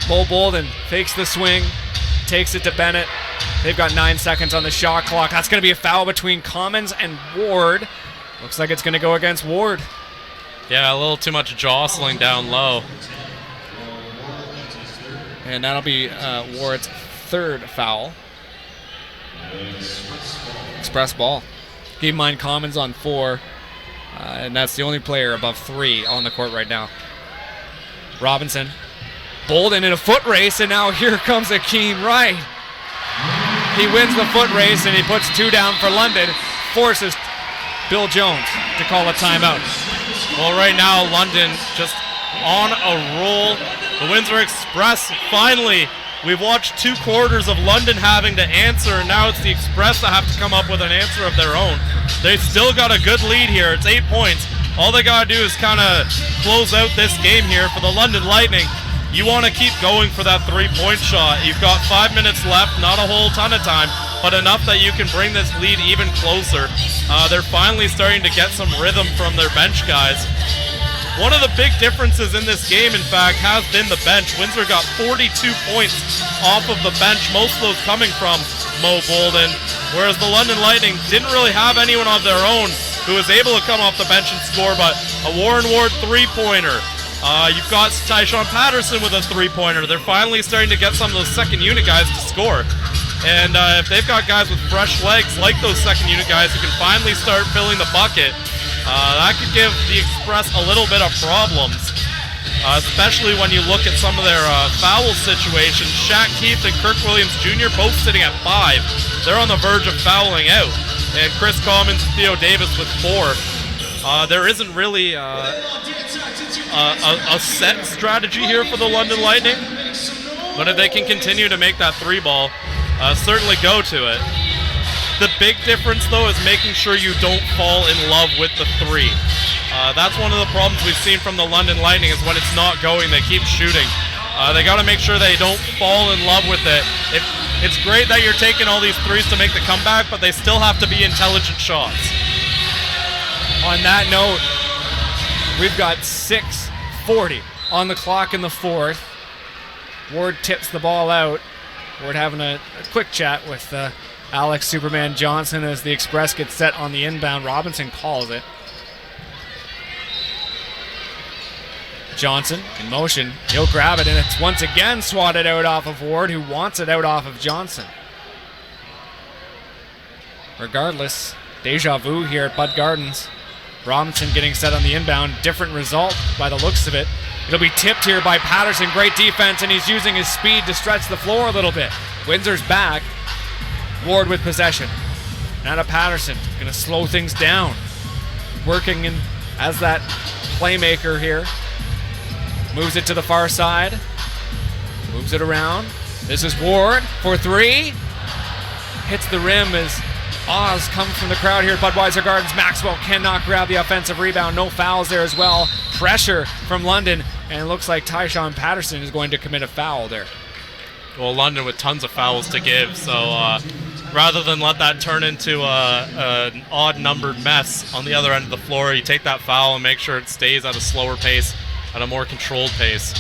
Mo Bolden fakes the swing, takes it to Bennett. They've got 9 seconds on the shot clock. That's going to be a foul between Commons and Ward. Looks like it's going to go against Ward. Yeah, a little too much jostling down low. And that'll be Ward's 3rd foul. Express ball. Keep in mind Commons on 4. And that's the only player above 3 on the court right now. Robinson. Bolden in a foot race, and now here comes Akeem Wright. He wins the foot race, and he puts 2 down for London. Forces Bill Jones to call a timeout. Well, right now, London just on a roll. The Windsor Express, finally, we've watched 2 quarters of London having to answer, and now it's the Express that have to come up with an answer of their own. They still got a good lead here. It's 8 points. All they got to do is kind of close out this game here for the London Lightning. You want to keep going for that 3-point shot. You've got 5 minutes left, not a whole ton of time, but enough that you can bring this lead even closer. They're finally starting to get some rhythm from their bench guys. One of the big differences in this game, in fact, has been the bench. Windsor got 42 points off of the bench, most of those coming from Mo Bolden, whereas the London Lightning didn't really have anyone of their own who was able to come off the bench and score, but a Warren Ward 3-pointer. You've got Tyshawn Patterson with a 3-pointer. They're finally starting to get some of those second unit guys to score. And if they've got guys with fresh legs like those second unit guys who can finally start filling the bucket, that could give the Express a little bit of problems, especially when you look at some of their foul situations. Shaq Keith and Kirk Williams Jr. both sitting at 5. They're on the verge of fouling out. And Chris Commons and Theo Davis with 4. There isn't really a set strategy here for the London Lightning, but if they can continue to make that 3-ball, certainly go to it. The big difference, though, is making sure you don't fall in love with the 3. That's one of the problems we've seen from the London Lightning, is when it's not going, they keep shooting. They got to make sure they don't fall in love with it. It's great that you're taking all these 3s to make the comeback, but they still have to be intelligent shots. On that note, We've got 6:40 on the clock in the fourth. Ward tips the ball out. Ward having a quick chat with Alex Superman Johnson as the Express gets set on the inbound. Robinson calls it. Johnson in motion. He'll grab it, and it's once again swatted out off of Ward, who wants it out off of Johnson. Regardless, deja vu here at Bud Gardens. Robinson getting set on the inbound. Different result by the looks of it. It'll be tipped here by Patterson. Great defense, and he's using his speed to stretch the floor a little bit. Windsor's back. Ward with possession. Now to Patterson. Going to slow things down. Working in as that playmaker here. Moves it to the far side. Moves it around. This is Ward for three. Hits the rim as Oz comes from the crowd here at Budweiser Gardens. Maxwell cannot grab the offensive rebound. No fouls there as well. Pressure from London, and it looks like Tyshawn Patterson is going to commit a foul there. Well, London with tons of fouls to give, so rather than let that turn into an odd-numbered mess on the other end of the floor, you take that foul and make sure it stays at a slower pace, at a more controlled pace.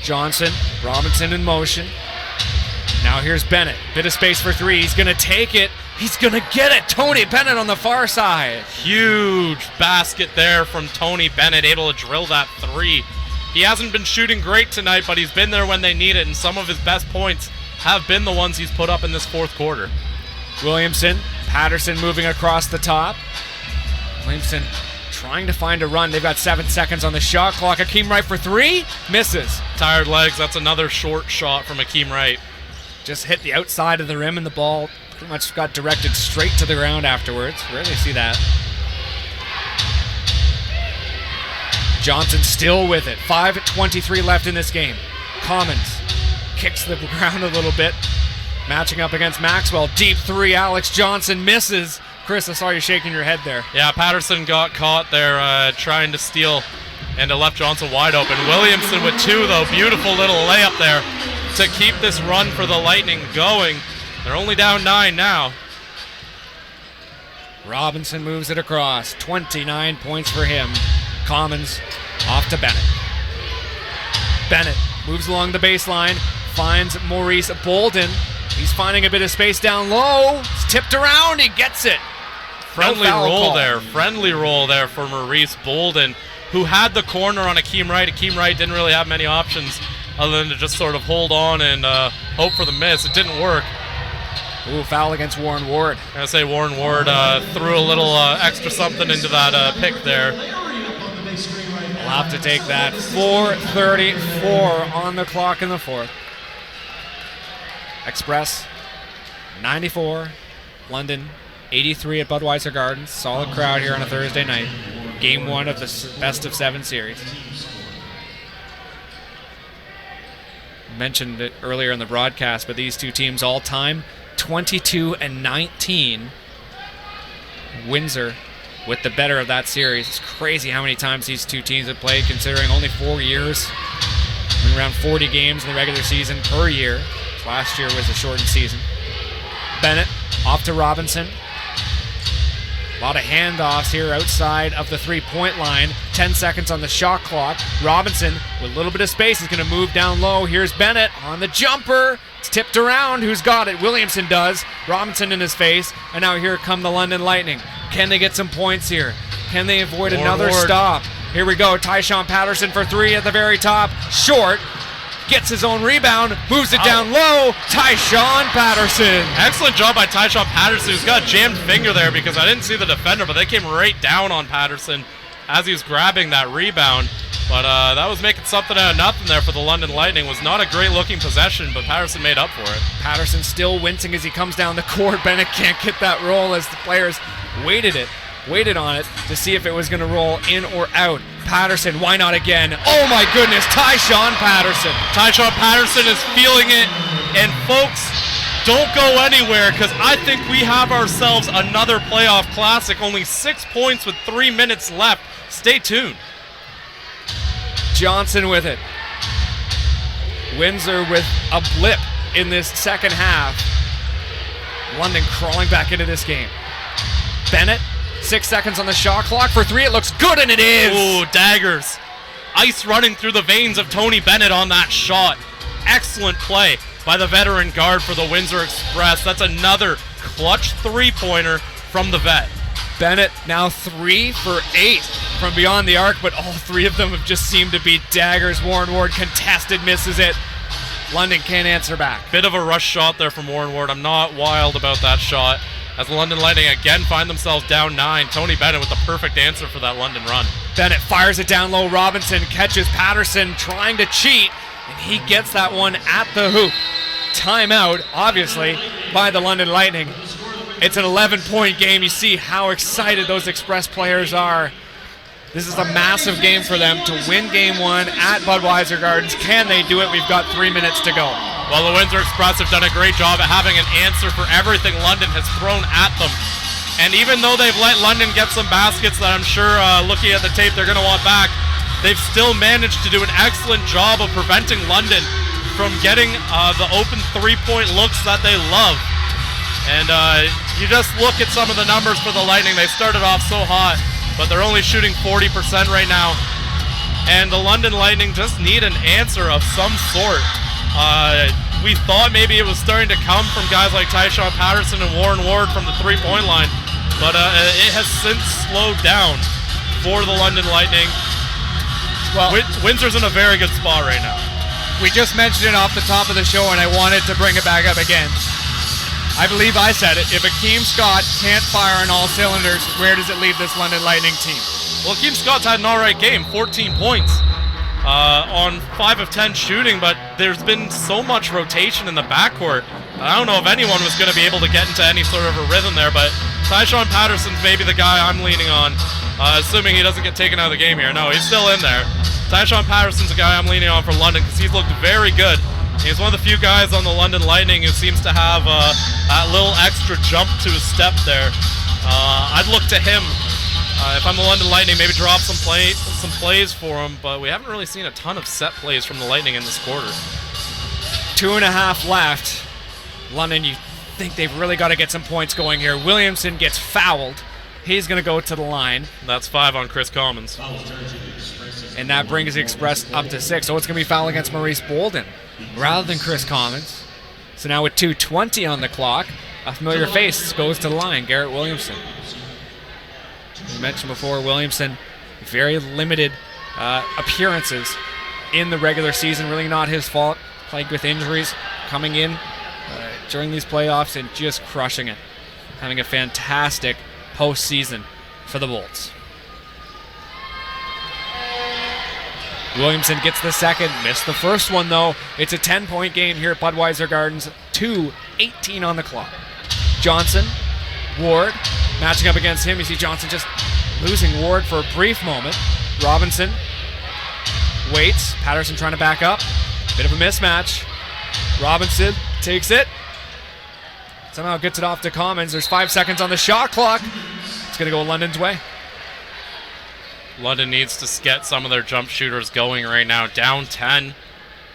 Johnson, Robinson in motion. Now here's Bennett. Bit of space for three. He's going to take it. He's going to get it. Tony Bennett on the far side. Huge basket there from Tony Bennett, able to drill that three. He hasn't been shooting great tonight, but he's been there when they need it, and some of his best points have been the ones he's put up in this fourth quarter. Williamson, Patterson moving across the top. Williamson trying to find a run. They've got 7 seconds on the shot clock. Akeem Wright for three. Misses. Tired legs. That's another short shot from Akeem Wright. Just hit the outside of the rim, and the ball pretty much got directed straight to the ground afterwards. Rarely see that. Johnson still with it. 5:23 left in this game. Commons kicks the ground a little bit. Matching up against Maxwell. Deep three. Alex Johnson misses. Chris, I saw you shaking your head there. Yeah, Patterson got caught there trying to steal, and it left Johnson wide open. Williamson with two, though. Beautiful little layup there to keep this run for the Lightning going. They're only down 9 now. Robinson moves it across. 29 points for him. Commons off to Bennett. Bennett moves along the baseline, finds Maurice Bolden. He's finding a bit of space down low. It's tipped around. He gets it. Friendly roll there for Maurice Bolden, who had the corner on Akeem Wright. Akeem Wright didn't really have many options other than to just sort of hold on and hope for the miss. It didn't work. Ooh, foul against Warren Ward. I say Warren Ward threw a little extra something into that pick there. We'll have to take that. 4:34 on the clock in the fourth. Express 94, London 83 at Budweiser Gardens. Solid crowd here on a Thursday night. Game one of the best of 7 series. Mentioned it earlier in the broadcast, but these two teams all time 22-19. Windsor with the better of that series. It's crazy how many times these two teams have played, considering only 4 years. Around 40 games in the regular season per year. Last year was a shortened season. Bennett off to Robinson. A lot of handoffs here outside of the three-point line. 10 seconds on the shot clock. Robinson with a little bit of space is going to move down low. Here's Bennett on the jumper. It's tipped around. Who's got it? Williamson does. Robinson in his face. And now here come the London Lightning. Can they get some points here? Can they avoid another stop? Here we go. Tyshawn Patterson for three at the very top. Short. Gets his own rebound, moves it down low. Tyshawn Patterson. Excellent job by Tyshawn Patterson, who's got a jammed finger there because I didn't see the defender, but they came right down on Patterson as he was grabbing that rebound. But that was making something out of nothing there for the London Lightning. It was not a great looking possession, but Patterson made up for it. Patterson still wincing as he comes down the court. Bennett can't get that roll as the players waited on it to see if it was going to roll in or out. Patterson, why not again? Oh my goodness, Tyshawn Patterson. Tyshawn Patterson is feeling it, and folks, don't go anywhere because I think we have ourselves another playoff classic. Only 6 points with 3 minutes left. Stay tuned. Johnson with it. Windsor with a blip in this second half. London crawling back into this game. Bennett 6 seconds on the shot clock for three. It looks good, and it is. Ooh, daggers. Ice running through the veins of Tony Bennett on that shot. Excellent play by the veteran guard for the Windsor Express. That's another clutch three-pointer from the vet. Bennett now 3 for 8 from beyond the arc, but all three of them have just seemed to be daggers. Warren Ward contested, misses it. London can't answer back. Bit of a rush shot there from Warren Ward. I'm not wild about that shot. As the London Lightning again find themselves down 9. Tony Bennett with the perfect answer for that London run. Bennett fires it down low. Robinson catches Patterson trying to cheat, and he gets that one at the hoop. Timeout, obviously, by the London Lightning. It's an 11-point game. You see how excited those Express players are. This is a massive game for them to win game 1 at Budweiser Gardens. Can they do it? We've got 3 minutes to go. Well, the Windsor Express have done a great job at having an answer for everything London has thrown at them. And even though they've let London get some baskets that I'm sure, looking at the tape, they're going to want back, they've still managed to do an excellent job of preventing London from getting the open three-point looks that they love. And you just look at some of the numbers for the Lightning. They started off so hot, but they're only shooting 40% right now. And the London Lightning just need an answer of some sort. We thought maybe it was starting to come from guys like Tyshawn Patterson and Warren Ward from the three-point line, but it has since slowed down for the London Lightning. Well, Windsor's in a very good spot right now. We just mentioned it off the top of the show, and I wanted to bring it back up again. I believe I said it. If Akeem Scott can't fire on all cylinders, where does it leave this London Lightning team? Well, Akeem Scott's had an alright game, 14 points on 5 of 10 shooting, but there's been so much rotation in the backcourt. I don't know if anyone was going to be able to get into any sort of a rhythm there, but Tyshawn Patterson's maybe the guy I'm leaning on, assuming he doesn't get taken out of the game here. No, he's still in there. Tyshawn Patterson's the guy I'm leaning on for London because he's looked very good. He's one of the few guys on the London Lightning who seems to have that little extra jump to his step there. I'd look to him if I'm the London Lightning, maybe drop some plays for him, but we haven't really seen a ton of set plays from the Lightning in this quarter. 2.5 left. London, you think they've really got to get some points going here. Williamson gets fouled. He's going to go to the line. That's 5 on Chris Commons. And that brings the Express up to 6. So it's going to be foul against Maurice Bolden rather than Chris Commons. So now with 2:20 on the clock, a familiar face goes to the line, Garrett Williamson. We mentioned before, Williamson, very limited appearances in the regular season. Really not his fault. Plagued with injuries, coming in during these playoffs and just crushing it. Having a fantastic postseason for the Bolts. Williamson gets the second, missed the first one though. It's a 10-point game here at Budweiser Gardens. 2:18 on the clock. Johnson, Ward, matching up against him. You see Johnson just losing Ward for a brief moment. Robinson waits. Patterson trying to back up. Bit of a mismatch. Robinson takes it. Somehow gets it off to Commons. There's 5 seconds on the shot clock. It's going to go London's way. London needs to get some of their jump shooters going right now. Down 10.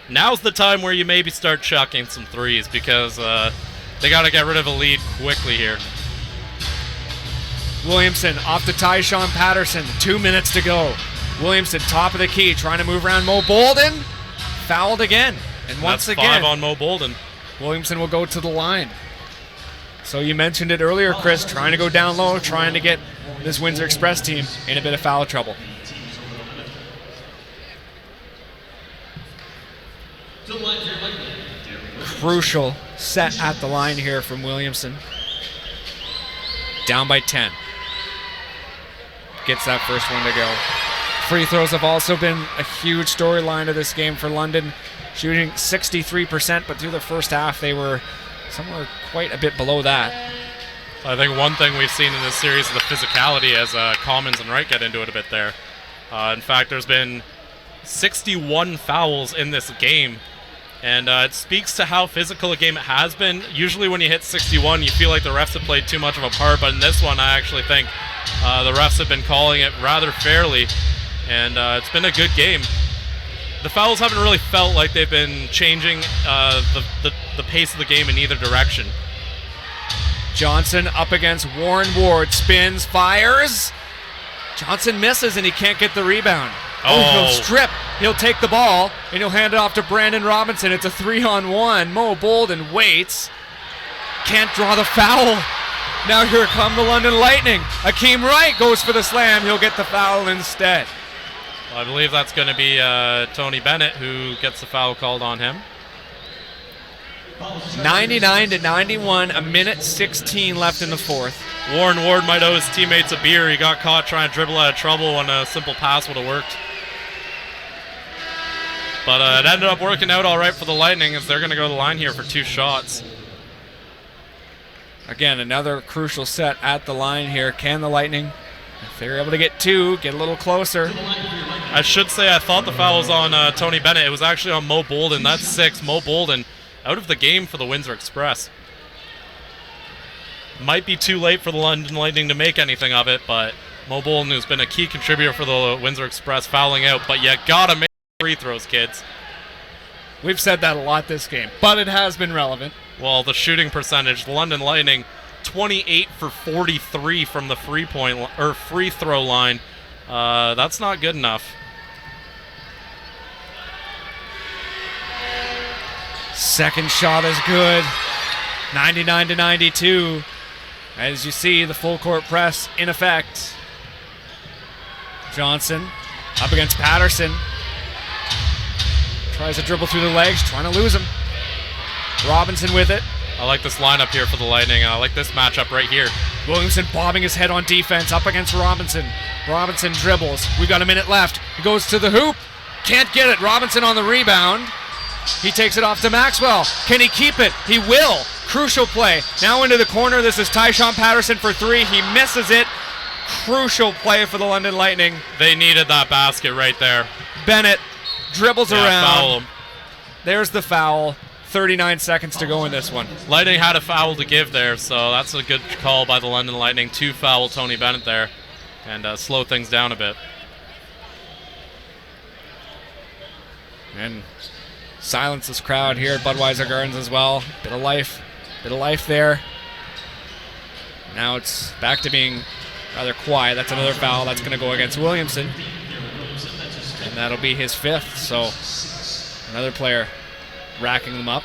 Now's the time where you maybe start chucking some threes because they got to get rid of a lead quickly here. Williamson off to Tyshawn Patterson. 2 minutes to go. Williamson top of the key trying to move around Mo Bolden. Fouled again. And once That's again, 5 on Mo Bolden. Williamson will go to the line. So you mentioned it earlier, Chris, trying to go down low, trying to get this Windsor Express team in a bit of foul trouble. Crucial set at the line here from Williamson. Down by 10. Gets that first one to go. Free throws have also been a huge storyline of this game for London. Shooting 63%, but through the first half they were somewhere quite a bit below that. I think one thing we've seen in this series is the physicality as Commons and Wright get into it a bit there. In fact, there's been 61 fouls in this game, and it speaks to how physical a game it has been. Usually when you hit 61, you feel like the refs have played too much of a part, but in this one, I actually think the refs have been calling it rather fairly, and it's been a good game. The fouls haven't really felt like they've been changing the pace of the game in either direction. Johnson up against Warren Ward. Spins, fires. Johnson misses and he can't get the rebound. He'll strip. He'll take the ball and he'll hand it off to Brandon Robinson. It's a 3-on-1. Mo Bolden waits. Can't draw the foul. Now here come the London Lightning. Akeem Wright goes for the slam. He'll get the foul instead. Well, I believe that's going to be Tony Bennett who gets the foul called on him. 99-91, a minute 16 left in the fourth. Warren Ward might owe his teammates a beer. He got caught trying to dribble out of trouble when a simple pass would have worked. But it ended up working out all right for the Lightning as they're going to go to the line here for 2 shots. Again, another crucial set at the line here. Can the Lightning, if they're able to get 2, get a little closer? I should say I thought the foul was on Tony Bennett. It was actually on Mo Bolden. That's 6. Mo Bolden out of the game for the Windsor Express. Might be too late for the London Lightning to make anything of it, but Mo Bolden, who's been a key contributor for the Windsor Express, fouling out. But you gotta make free throws, kids. We've said that a lot this game, but it has been relevant. Well, the shooting percentage, the London Lightning, 28 for 43 from the free throw line. That's not good enough. Second shot is good. 99-92. As you see, the full court press in effect. Johnson up against Patterson. Tries to dribble through the legs, trying to lose him. Robinson with it. I like this lineup here for the Lightning. I like this matchup right here. Williamson bobbing his head on defense up against Robinson. Robinson dribbles. We've got a minute left. He goes to the hoop. Can't get it. Robinson on the rebound. He takes it off to Maxwell. Can he keep it? He will. Crucial play. Now into the corner. This is Tyshawn Patterson for 3. He misses it. Crucial play for the London Lightning. They needed that basket right there. Bennett dribbles around. Foul him. There's the foul. 39 seconds to go in this one. Lightning had a foul to give there, so that's a good call by the London Lightning to foul Tony Bennett there and slow things down a bit. And silence this crowd here at Budweiser Gardens as well. Bit of life there. Now it's back to being rather quiet. That's another foul. That's going to go against Williamson. And that'll be his 5th, so another player racking them up.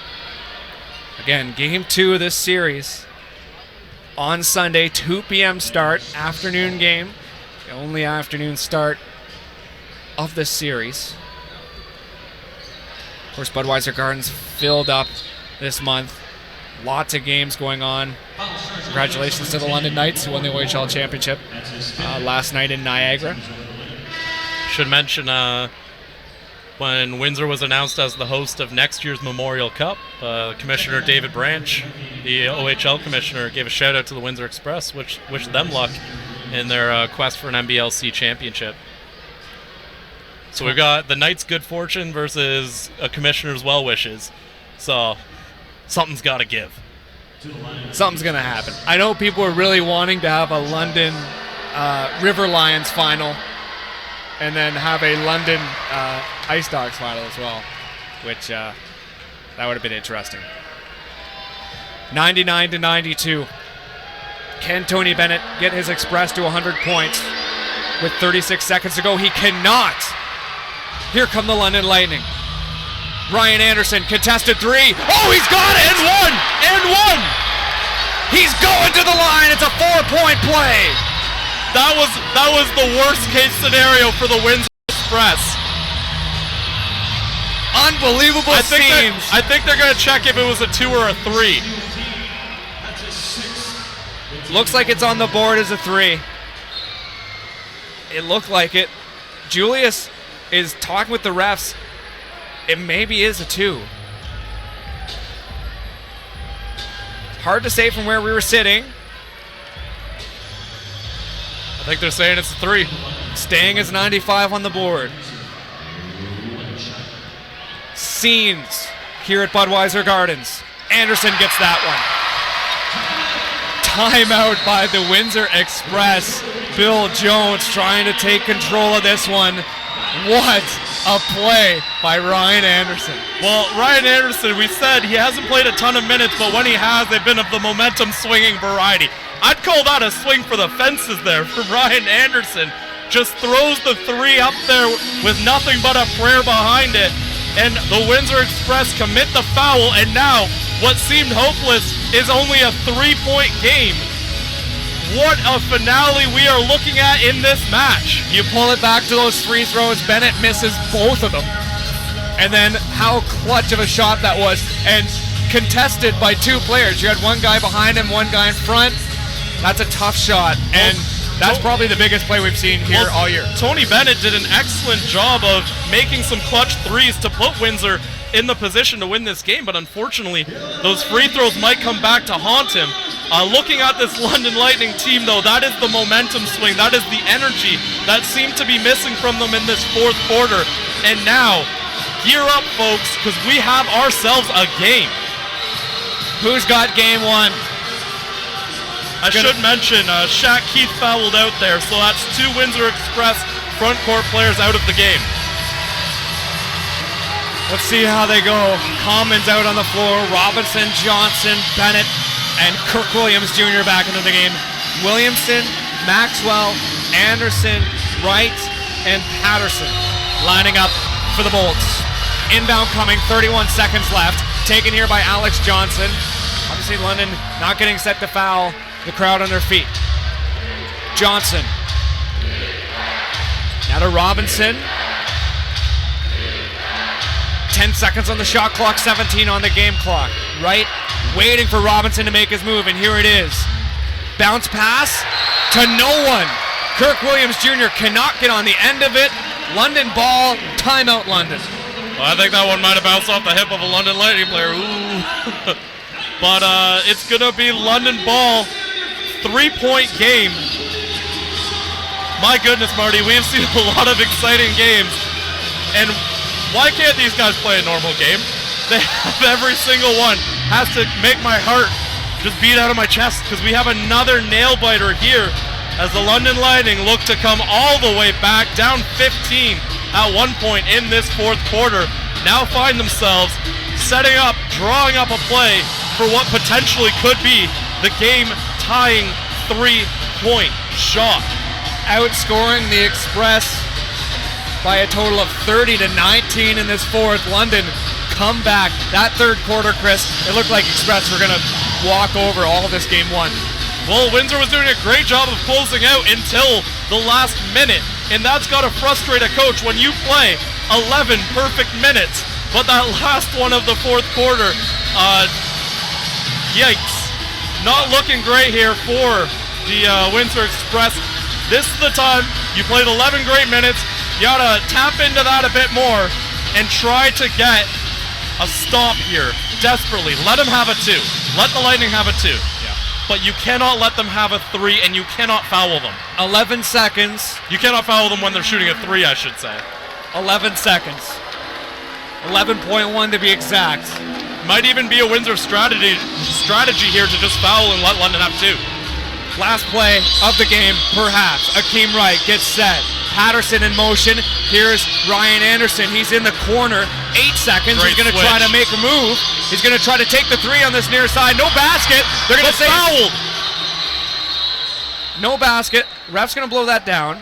Again, game 2 of this series on Sunday, 2 p.m. start, afternoon game. The only afternoon start of this series. Of course, Budweiser Gardens filled up this month. Lots of games going on. Congratulations to the London Knights who won the OHL Championship last night in Niagara. Should mention when Windsor was announced as the host of next year's Memorial Cup, Commissioner David Branch, the OHL commissioner, gave a shout out to the Windsor Express, which wished them luck in their quest for an NBLC championship. So we've got the Knights' good fortune versus a commissioner's well wishes. So something's got to give. Something's going to happen. I know people are really wanting to have a London River Lions final and then have a London Ice Dogs final as well, which that would have been interesting. 99-92. Can Tony Bennett get his Express to 100 points with 36 seconds to go? He cannot. Here come the London Lightning. Ryan Anderson, contested 3. Oh, he's got it! And one! He's going to the line. It's a 4-point play. That was the worst case scenario for the Windsor Express. Unbelievable scenes. I think they're going to check if it was a 2 or a 3. Looks like it's on the board as a 3. It looked like it. Julius is talking with the refs. It maybe is a 2. Hard to say from where we were sitting. I think they're saying it's a 3. Staying as 95 on the board. Scenes here at Budweiser Gardens. Anderson gets that one. Timeout by the Windsor Express. Bill Jones trying to take control of this one. What a play by Ryan Anderson. Well, Ryan Anderson, we said he hasn't played a ton of minutes, but when he has, they've been of the momentum swinging variety. I'd call that a swing for the fences there from Ryan Anderson. Just throws the three up there with nothing but a prayer behind it. And the Windsor Express commit the foul, and now what seemed hopeless is only a 3-point game. What a finale we are looking at in this match. You pull it back to those free throws, Bennett misses both of them. And then how clutch of a shot that was, and contested by two players. You had one guy behind him, one guy in front. That's a tough shot, and that's probably the biggest play we've seen here all year. Tony Bennett did an excellent job of making some clutch threes to put Windsor in the position to win this game, but unfortunately, those free throws might come back to haunt him. Looking at this London Lightning team, though, that is the momentum swing. That is the energy that seemed to be missing from them in this fourth quarter. And now, gear up, folks, because we have ourselves a game. Who's got game one? I should mention, Shaq Keith fouled out there, so that's two Windsor Express front court players out of the game. Let's see how they go. Commons out on the floor. Robinson, Johnson, Bennett, and Kirk Williams Jr. back into the game. Williamson, Maxwell, Anderson, Wright, and Patterson lining up for the Bolts. Inbound coming, 31 seconds left. Taken here by Alex Johnson. Obviously London not getting set to foul. The crowd on their feet. Johnson. Now to Robinson. 10 seconds on the shot clock, 17 on the game clock. Right, waiting for Robinson to make his move, and here it is. Bounce pass to no one. Kirk Williams Jr. cannot get on the end of it. London ball, timeout London. Well, I think that one might have bounced off the hip of a London Lightning player. Ooh. But it's going to be London ball. 3-point game. My goodness, Marty, we have seen a lot of exciting games. And why can't these guys play a normal game? They have every single one. Has to make my heart just beat out of my chest, because we have another nail-biter here as the London Lightning look to come all the way back, down 15 at one point in this fourth quarter. Now find themselves setting up, drawing up a play for what potentially could be the game-tying 3-point shot. Outscoring the Express by a total of 30-19 in this fourth. London come back. That third quarter, Chris, it looked like Express were going to walk over all of this game one. Well, Windsor was doing a great job of closing out until the last minute, and that's got to frustrate a coach when you play 11 perfect minutes, but that last one of the fourth quarter, yikes. Not looking great here for the Windsor Express. This is the time. You played 11 great minutes. You gotta tap into that a bit more and try to get a stop here desperately. Let them have a 2. Let the Lightning have a 2. Yeah. But you cannot let them have a 3, and you cannot foul them. 11 seconds. You cannot foul them when they're shooting a 3, I should say. 11 seconds. 11.1 to be exact. Might even be a Windsor strategy here to just foul and let London have 2. Last play of the game, perhaps. Akeem Wright gets set. Patterson in motion. Here's Ryan Anderson. He's in the corner. 8 seconds. Great He's going to switch. try to make a move. He's going to try to take the 3 on this near side. No basket. They're going to say fouled. No basket. Ref's going to blow that down.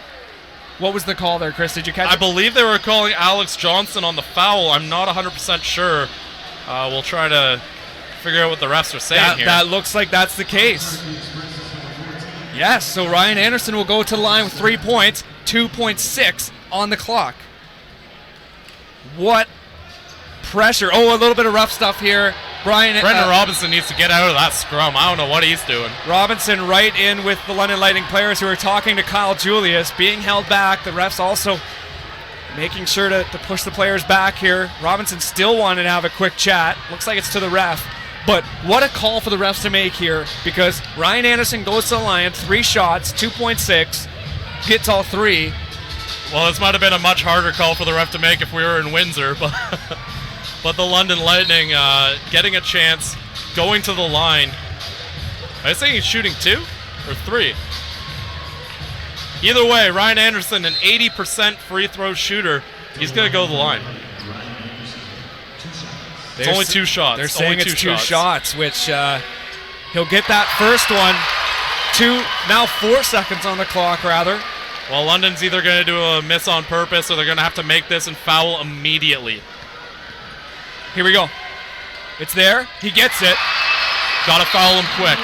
What was the call there, Chris? Did you catch I it? believe they were calling Alex Johnson on the foul. I'm not 100% sure. We'll try to figure out what the refs are saying here. That looks like that's the case. Yes, so Ryan Anderson will go to the line with 3 points, 2.6 on the clock. What pressure. Oh, a little bit of rough stuff here. Brendan Robinson needs to get out of that scrum. I don't know what he's doing. Robinson right in with the London Lightning players who are talking to Kyle Julius, being held back. The refs also making sure to push the players back here. Robinson still wanted to have a quick chat. Looks like it's to the ref. But what a call for the refs to make here, because Ryan Anderson goes to the line, 3 shots, 2.6, gets all 3. Well, this might have been a much harder call for the ref to make if we were in Windsor, but the London Lightning getting a chance, going to the line. I was saying he's shooting 2 or 3. Either way, Ryan Anderson, an 80% free throw shooter, he's going to go to the line. It's only 2 shots. They're saying it's 2 shots, which he'll get that first one. 4 seconds on the clock, rather. Well, London's either going to do a miss on purpose or they're going to have to make this and foul immediately. Here we go. It's there. He gets it. Got to foul him quick.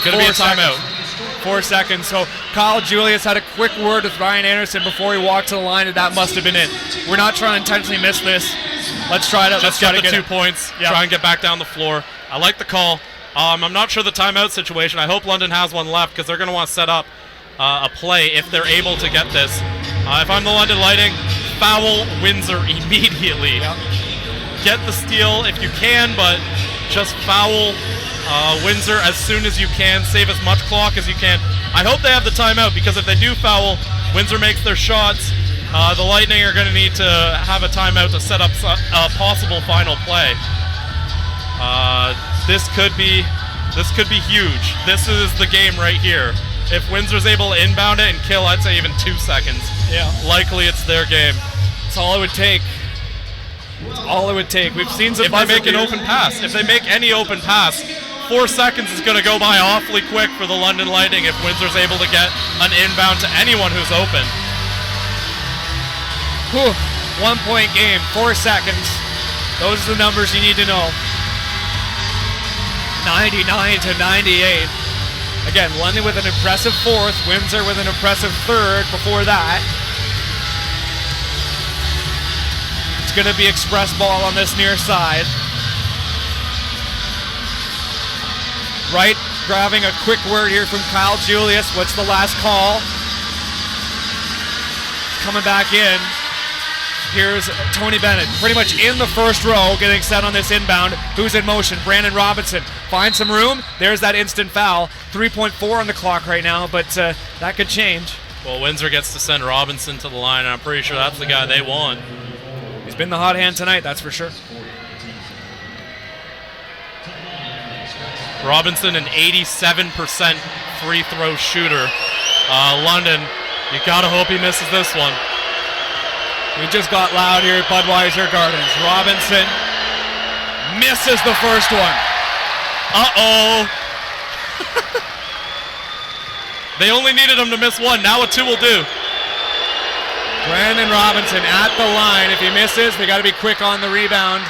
Going to be a timeout. 4 seconds. So Kyle Julius had a quick word with Ryan Anderson before he walked to the line, and that must have been it. We're not trying to intentionally miss this. Let's try it. Let's get the 2 points. Yeah. Try and get back down the floor. I like the call. I'm not sure the timeout situation. I hope London has one left because they're going to want to set up a play if they're able to get this. If I'm the London Lightning, foul Windsor immediately. Yep. Get the steal if you can, but just foul Windsor as soon as you can. Save as much clock as you can. I hope they have the timeout because if they do foul, Windsor makes their shots. The Lightning are going to need to have a timeout to set up a possible final play. This could be huge. This is the game right here. If Windsor's able to inbound it and kill, I'd say even 2 seconds. Yeah. Likely it's their game. That's all it would take. It's all it would take. We've seen some. If they make an open pass, if they make any open pass, 4 seconds is going to go by awfully quick for the London Lightning if Windsor's able to get an inbound to anyone who's open. Whew. 1 point game, 4 seconds. Those are the numbers you need to know. 99-98. Again, London with an impressive 4th, Windsor with an impressive 3rd before that. It's going to be express ball on this near side. Right, grabbing a quick word here from Kyle Julius. What's the last call? Coming back in. Here's Tony Bennett, pretty much in the first row, getting set on this inbound. Who's in motion? Brandon Robinson. Finds some room. There's that instant foul. 3.4 on the clock right now, but that could change. Well, Windsor gets to send Robinson to the line, and I'm pretty sure that's the guy they want. He's been the hot hand tonight, that's for sure. Robinson, an 87% free throw shooter. London, you gotta hope he misses this one. We just got loud here at Budweiser Gardens. Robinson misses the first one. Uh-oh. They only needed him to miss one. Now a 2 will do. Brandon Robinson at the line. If he misses, they got to be quick on the rebound.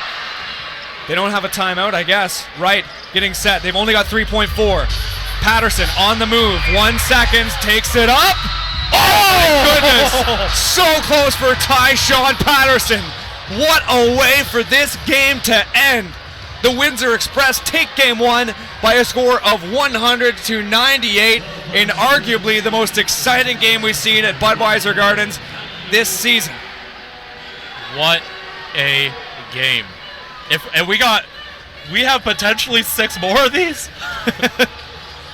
They don't have a timeout, I guess. Right, getting set. They've only got 3.4. Patterson on the move. 1 second, takes it up. Oh, my goodness. So close for Tyshawn Patterson. What a way for this game to end. The Windsor Express take game 1 by a score of 100-98 in arguably the most exciting game we've seen at Budweiser Gardens this season. What a game. We have potentially 6 more of these?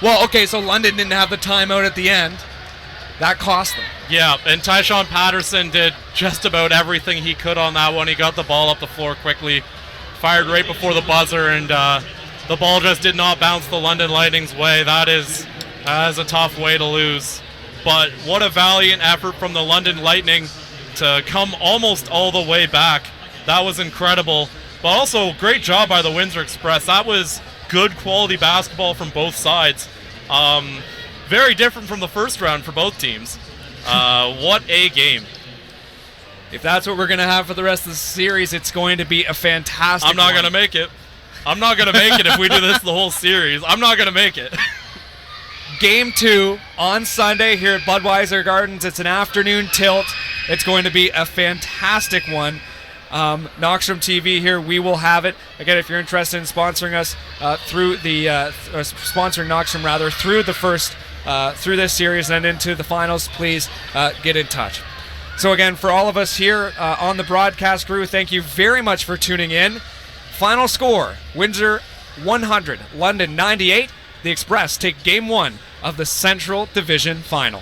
Well, okay, so London didn't have the timeout at the end. That cost them. Yeah, and Tyshawn Patterson did just about everything he could on that one. He got the ball up the floor quickly, fired right before the buzzer, and the ball just did not bounce the London Lightning's way. That is a tough way to lose. But what a valiant effort from the London Lightning to come almost all the way back. That was incredible. But also, great job by the Windsor Express. That was good quality basketball from both sides. Very different from the first round for both teams. What a game. If that's what we're going to have for the rest of the series, it's going to be a fantastic I'm not going to make it. I'm not going to make it if we do this the whole series. I'm not going to make it. Game 2 on Sunday here at Budweiser Gardens. It's an afternoon tilt. It's going to be a fantastic one. Knoxstrom TV here, we will have it. Again, if you're interested in sponsoring us through the sponsoring Knoxstrom rather through the first through this series and into the finals, please get in touch. So again, for all of us here on the broadcast crew, thank you very much for tuning in. Final score: Windsor 100, London 98. The Express take Game 1 of the Central Division Final.